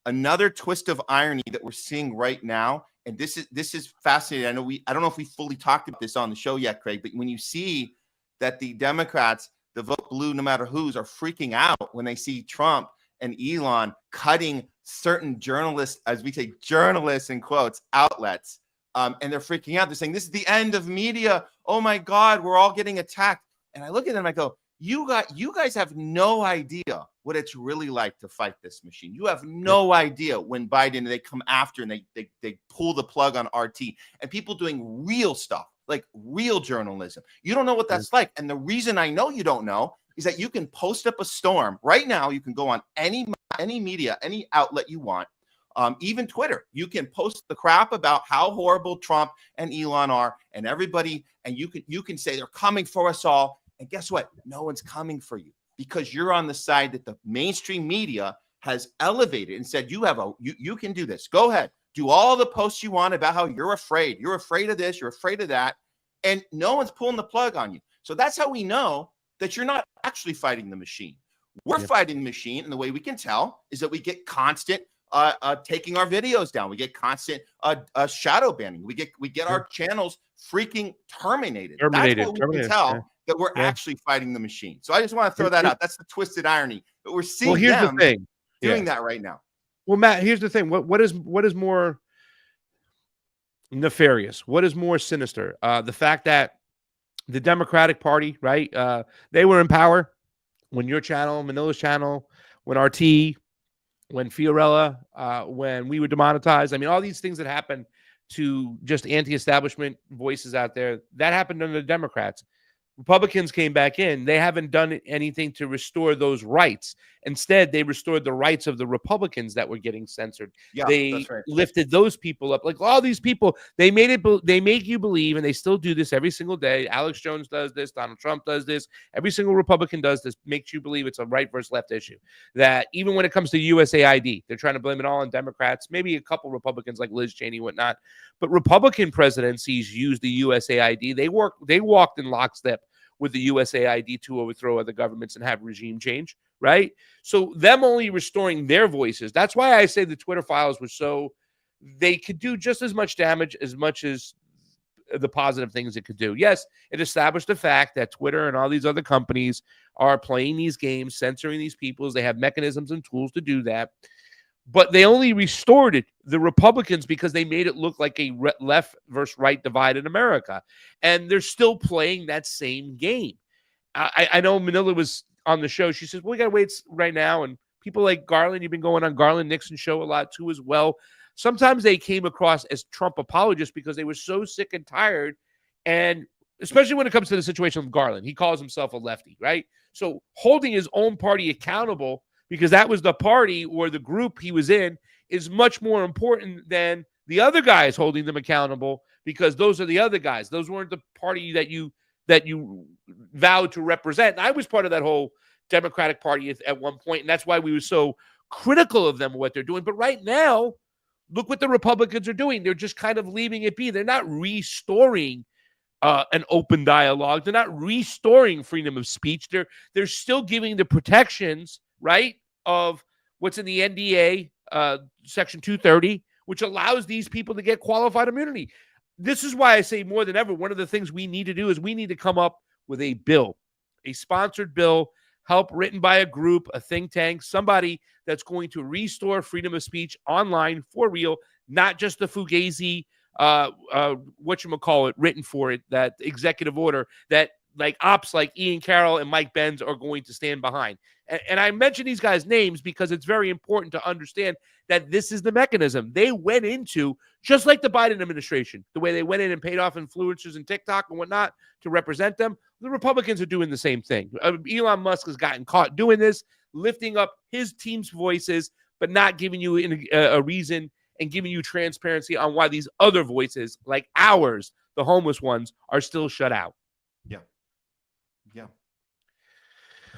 Another twist of irony that we're seeing right now, and this is fascinating. I don't know if we fully talked about this on the show yet, Craig, but when you see that the Democrats, the vote blue no matter who's, are freaking out when they see Trump and Elon cutting certain journalists, as we say, journalists in quotes, outlets, and they're freaking out. They're saying, this is the end of media. Oh my God, we're all getting attacked. And I look at them and I go, you guys have no idea what it's really like to fight this machine. You have no idea when Biden, they come after and they pull the plug on RT, and people doing real stuff, like real journalism. You don't know what that's like. And the reason I know you don't know is that you can post up a storm right now. You can go on any media, any outlet you want, even Twitter. You can post the crap about how horrible Trump and Elon are, and everybody, and you can say they're coming for us all. And guess what? No one's coming for you, because you're on the side that the mainstream media has elevated and said, you can do this. Go ahead. Do all the posts you want about how you're afraid. You're afraid of this. You're afraid of that. And no one's pulling the plug on you. So that's how we know that you're not actually fighting the machine. We're fighting the machine. And the way we can tell is that we get constant taking our videos down. We get constant shadow banning. We get our channels freaking terminated. That's what we can tell. That we're actually fighting the machine. So I just want to throw that out. That's the twisted irony. But we're seeing them doing that right now. Well, Matt, here's the thing. What is more nefarious? What is more sinister? The fact that the Democratic Party, right? They were in power when your channel, Manila's channel, when RT, when Fiorella, when we were demonetized. I mean, all these things that happened to just anti-establishment voices out there. That happened under the Democrats. Republicans came back in. They haven't done anything to restore those rights. Instead, they restored the rights of the Republicans that were getting censored. Yeah, they that's right. lifted those people up. Like all these people, they make you believe, and they still do this every single day. Alex Jones does this. Donald Trump does this. Every single Republican does this, makes you believe it's a right versus left issue. That even when it comes to USAID, they're trying to blame it all on Democrats, maybe a couple Republicans like Liz Cheney, whatnot. But Republican presidencies use the USAID. They walked in lockstep with the USAID to overthrow other governments and have regime change, right? So them only restoring their voices. That's why I say the Twitter files were so, they could do just as much damage as much as the positive things it could do. Yes, it established the fact that Twitter and all these other companies are playing these games, censoring these people. They have mechanisms and tools to do that. But they only restored it, the Republicans, because they made it look like a left versus right divide in America. And they're still playing that same game. I know Manila was on the show. She says, well, we got to wait right now. And people like Garland, you've been going on Garland Nixon show a lot too as well. Sometimes they came across as Trump apologists because they were so sick and tired. And especially when it comes to the situation with Garland, he calls himself a lefty, right? So holding his own party accountable, because that was the party or the group he was in, is much more important than the other guys holding them accountable, because those are the other guys. Those weren't the party that you vowed to represent. And I was part of that whole Democratic Party at one point, and that's why we were so critical of them, what they're doing. But right now, look what the Republicans are doing. They're just kind of leaving it be. They're not restoring an open dialogue. They're not restoring freedom of speech. They're still giving the protections, right, of what's in the NDA, Section 230, which allows these people to get qualified immunity. This is why I say more than ever, one of the things we need to do is we need to come up with a bill, a sponsored bill, help written by a group, a think tank, somebody that's going to restore freedom of speech online for real, not just the Fugazi, whatchamacallit, written for it, that executive order that like ops like Ian Carroll and Mike Benz are going to stand behind. And I mention these guys' names because it's very important to understand that this is the mechanism they went into, just like the Biden administration, the way they went in and paid off influencers and TikTok and whatnot to represent them. The Republicans are doing the same thing. Elon Musk has gotten caught doing this, lifting up his team's voices, but not giving you a reason and giving you transparency on why these other voices, like ours, the homeless ones, are still shut out. Yeah. Yeah.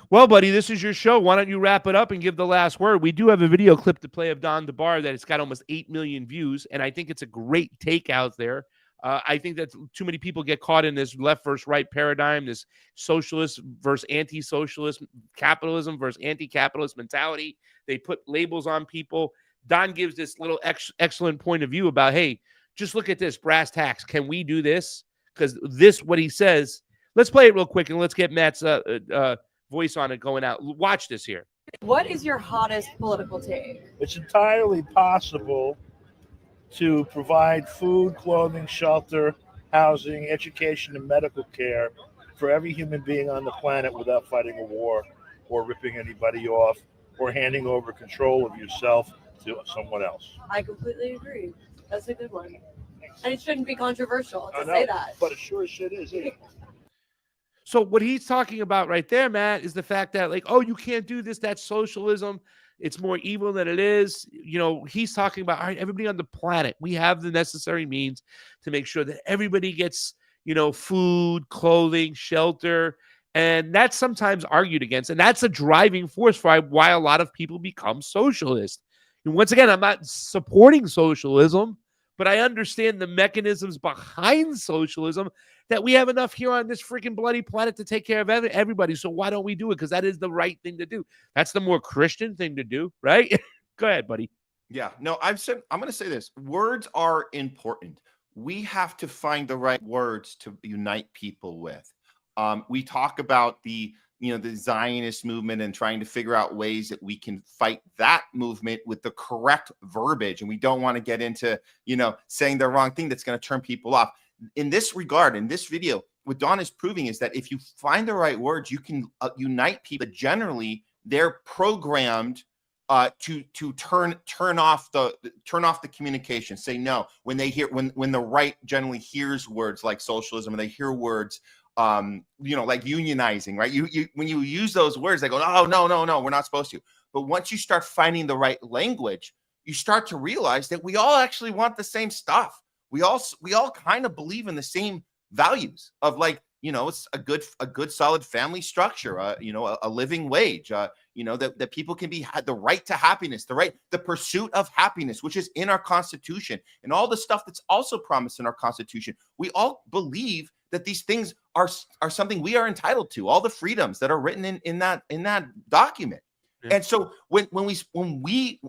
Well, buddy, this is your show. Why don't you wrap it up and give the last word? We do have a video clip to play of Don DEBAR that it's got almost 8 million views, and I think it's a great take out there. I think that too many people get caught in this left versus right paradigm, this socialist versus anti-socialist, capitalism versus anti-capitalist mentality. They put labels on people. Don gives this little excellent point of view about, hey, just look at this, brass tacks. Can we do this? Because this, what he says, let's play it real quick and let's get Matt's voice on it going out. Watch this here. What is your hottest political take? It's entirely possible to provide food, clothing, shelter, housing, education, and medical care for every human being on the planet without fighting a war or ripping anybody off or handing over control of yourself to someone else. I completely agree. That's a good one. And it shouldn't be controversial to say that. But it sure as shit is. So what he's talking about right there, Matt, is the fact that, like, oh, you can't do this. That's socialism. It's more evil than it is. You know, he's talking about, all right, everybody on the planet, we have the necessary means to make sure that everybody gets, you know, food, clothing, shelter. And that's sometimes argued against. And that's a driving force for why a lot of people become socialist. And once again, I'm not supporting socialism, but I understand the mechanisms behind socialism, that we have enough here on this freaking bloody planet to take care of everybody. So why don't we do it? Because that is the right thing to do. That's the more Christian thing to do, right? Go ahead, buddy. Yeah, no, I'm going to say this. Words are important. We have to find the right words to unite people with. We talk about the Zionist movement and trying to figure out ways that we can fight that movement with the correct verbiage. And we don't want to get into, saying the wrong thing that's going to turn people off. In this regard, in this video, what Don is proving is that if you find the right words, you can unite people. Generally, they're programmed to turn off the communication. Say no when they hear when the right generally hears words like socialism, and they hear words like unionizing, right? You when you use those words, they go, oh, no, we're not supposed to. But once you start finding the right language, you start to realize that we all actually want the same stuff. We all kind of believe in the same values of, like, it's a good solid family structure, a living wage, that people can be the right to happiness, the pursuit of happiness, which is in our Constitution, and all the stuff that's also promised in our Constitution. We all believe that these things are something we are entitled to, all the freedoms that are written in that document. Yeah. And so when we,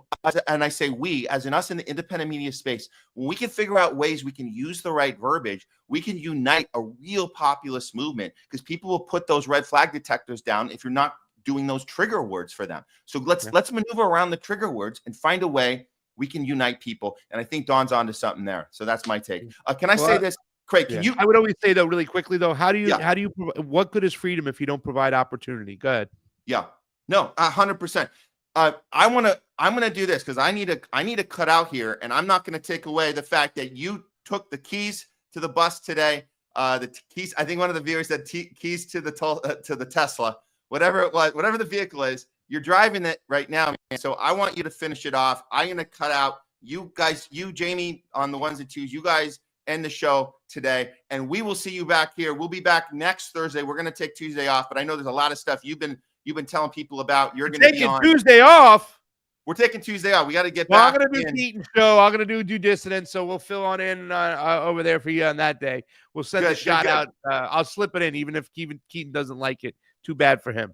and I say we, as in us in the independent media space, when we can figure out ways we can use the right verbiage, we can unite a real populist movement, because people will put those red flag detectors down if you're not doing those trigger words for them. So let's maneuver around the trigger words and find a way we can unite people. And I think Don's onto something there. So that's my take. Can I say this, Craig? Can you? I would always say, though, really quickly, though, how do you what good is freedom if you don't provide opportunity? Go ahead. Yeah. No, 100%. I'm gonna do this because I need to cut out here, and I'm not gonna take away the fact that you took the keys to the bus today. The keys. I think one of the viewers said keys to the Tesla, whatever it was, whatever the vehicle is. You're driving it right now, man. So I want you to finish it off. I'm gonna cut out you guys, Jamie, on the ones and twos. You guys end the show today, and we will see you back here. We'll be back next Thursday. We're gonna take Tuesday off, but I know there's a lot of stuff you've been telling people about. You're going to be on Tuesday off. We're taking Tuesday off. We got to get back. I'm going to do Keaton's show. I'm going to do Dissidents. So we'll fill on in over there for you on that day. We'll send the shot out. I'll slip it in, even if Keaton doesn't like it. Too bad for him.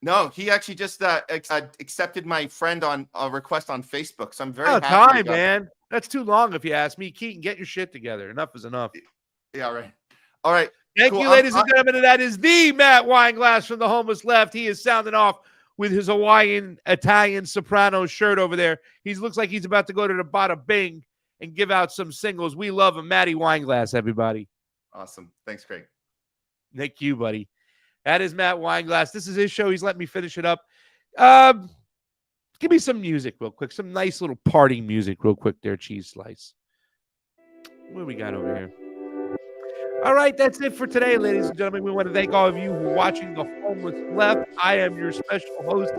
No, he actually just accepted my friend on a request on Facebook. So I'm very happy. Man. That's too long if you ask me. Keaton, get your shit together. Enough is enough. Yeah, right. All right. Thank you, ladies and gentlemen. And that is the Matt Weinglass from the Homeless Left. He is sounding off with his Hawaiian Italian soprano shirt over there. He looks like he's about to go to the Bada Bing and give out some singles. We love him. Matty Weinglass, everybody. Awesome. Thanks, Craig. Thank you, buddy. That is Matt Weinglass. This is his show. He's letting me finish it up. Give me some music real quick. Some nice little party music real quick there, Cheese Slice. What do we got over here? All right, that's it for today, ladies and gentlemen. We want to thank all of you who are watching The Homeless Left. I am your special host,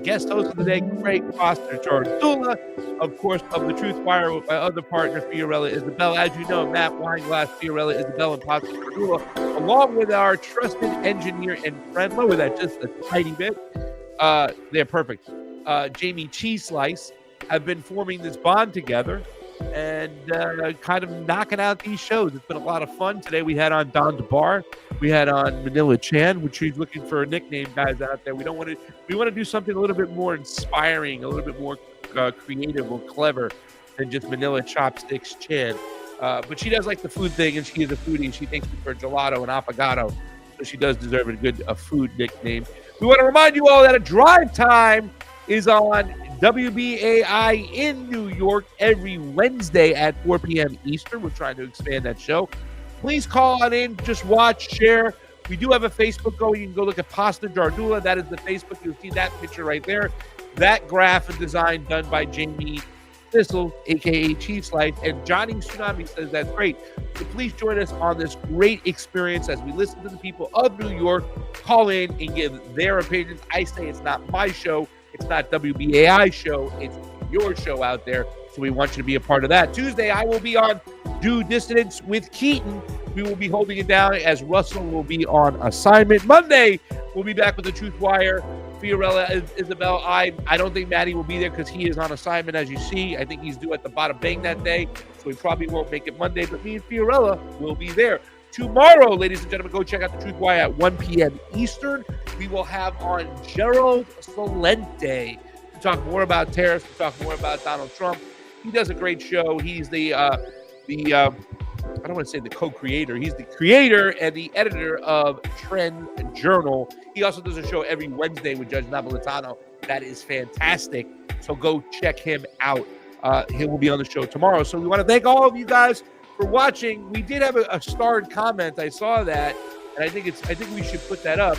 guest host of the day, Craig Foster Jardula, of course, of the Truth Wire, with my other partner, Fiorella Isabel. As you know, Matt Weinglass, Fiorella Isabel, and Foster Jardula, along with our trusted engineer and friend, lower that just a tiny bit. They're perfect. Jamie Cheese Slice have been forming this bond together and kind of knocking out these shows. It's been a lot of fun. Today we had on Don DeBar. We had on Manila Chan, which he's looking for a nickname, guys out there. We want to do something a little bit more inspiring, a little bit more creative or clever than just Manila Chopsticks Chan. But she does like the food thing, and she is a foodie, and she thinks for gelato and affogato. So she does deserve a food nickname. We want to remind you all that a drive time is on WBAI in New York every Wednesday at 4 p.m. Eastern. We're trying to expand that show. Please call on in. Just watch, share. We do have a Facebook going. You can go look at Pasta Jardula. That is the Facebook. You'll see that picture right there. That graph and design done by Jamie Thistle, a.k.a. Cheese Slice. And Johnny Tsunami says that's great. So please join us on this great experience as we listen to the people of New York call in and give their opinions. I say it's not my show. It's not WBAI show. It's your show out there. So we want you to be a part of that. Tuesday, I will be on Do Dissidents with Keaton. We will be holding it down as Russell will be on assignment. Monday, we'll be back with the Truth Wire. Fiorella Isabel. I don't think Maddie will be there because he is on assignment, as you see. I think he's due at the Bada Bing that day. So he probably won't make it Monday. But me and Fiorella will be there. Tomorrow, ladies and gentlemen, go check out the Truth Wire at 1 p.m. Eastern. We will have on Gerald Salente to talk more about tariffs, to talk more about Donald Trump. He does a great show. He's the I don't want to say the co-creator. He's the creator and the editor of Trend Journal. He also does a show every Wednesday with Judge Napolitano. That is fantastic. So go check him out. He will be on the show tomorrow. So we want to thank all of you guys for watching. We did have a starred comment. I saw that, and I think we should put that up.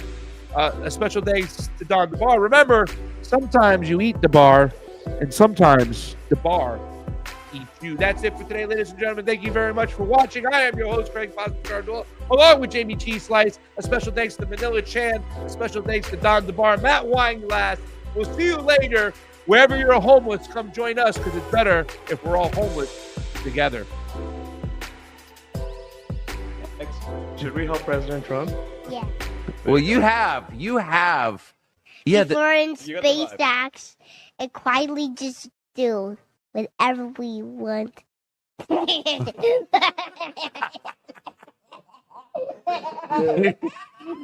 A special thanks to Don DeBar. Remember, sometimes you eat the bar, and sometimes the bar eats you. That's it for today, ladies and gentlemen. Thank you very much for watching. I am your host, Craig Jardula, along with Jamie Cheese Slice. A special thanks to Manila Chan. A special thanks to Don DeBar, Matt Weinglass. We'll see you later. Wherever you're homeless, come join us, because it's better if we're all homeless together. Should we help President Trump? Yeah. Well, you have. Yeah. If we're in SpaceX and quietly just do whatever we want.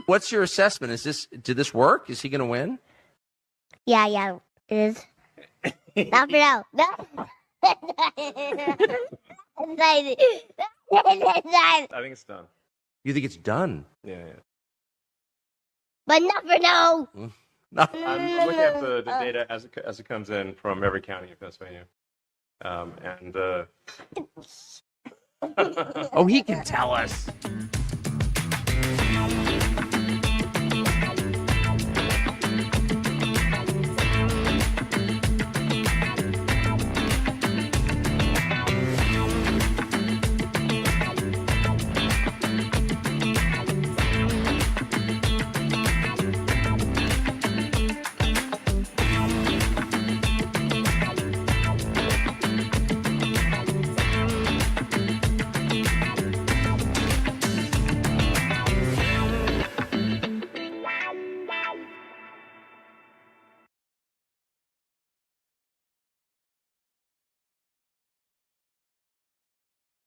What's your assessment? Did this work? Is he going to win? Yeah, it is. Not for now. No. I think it's done. You think it's done? Yeah. But not for now. No. I'm looking at the data as it comes in from every county in Pennsylvania. Oh, he can tell us.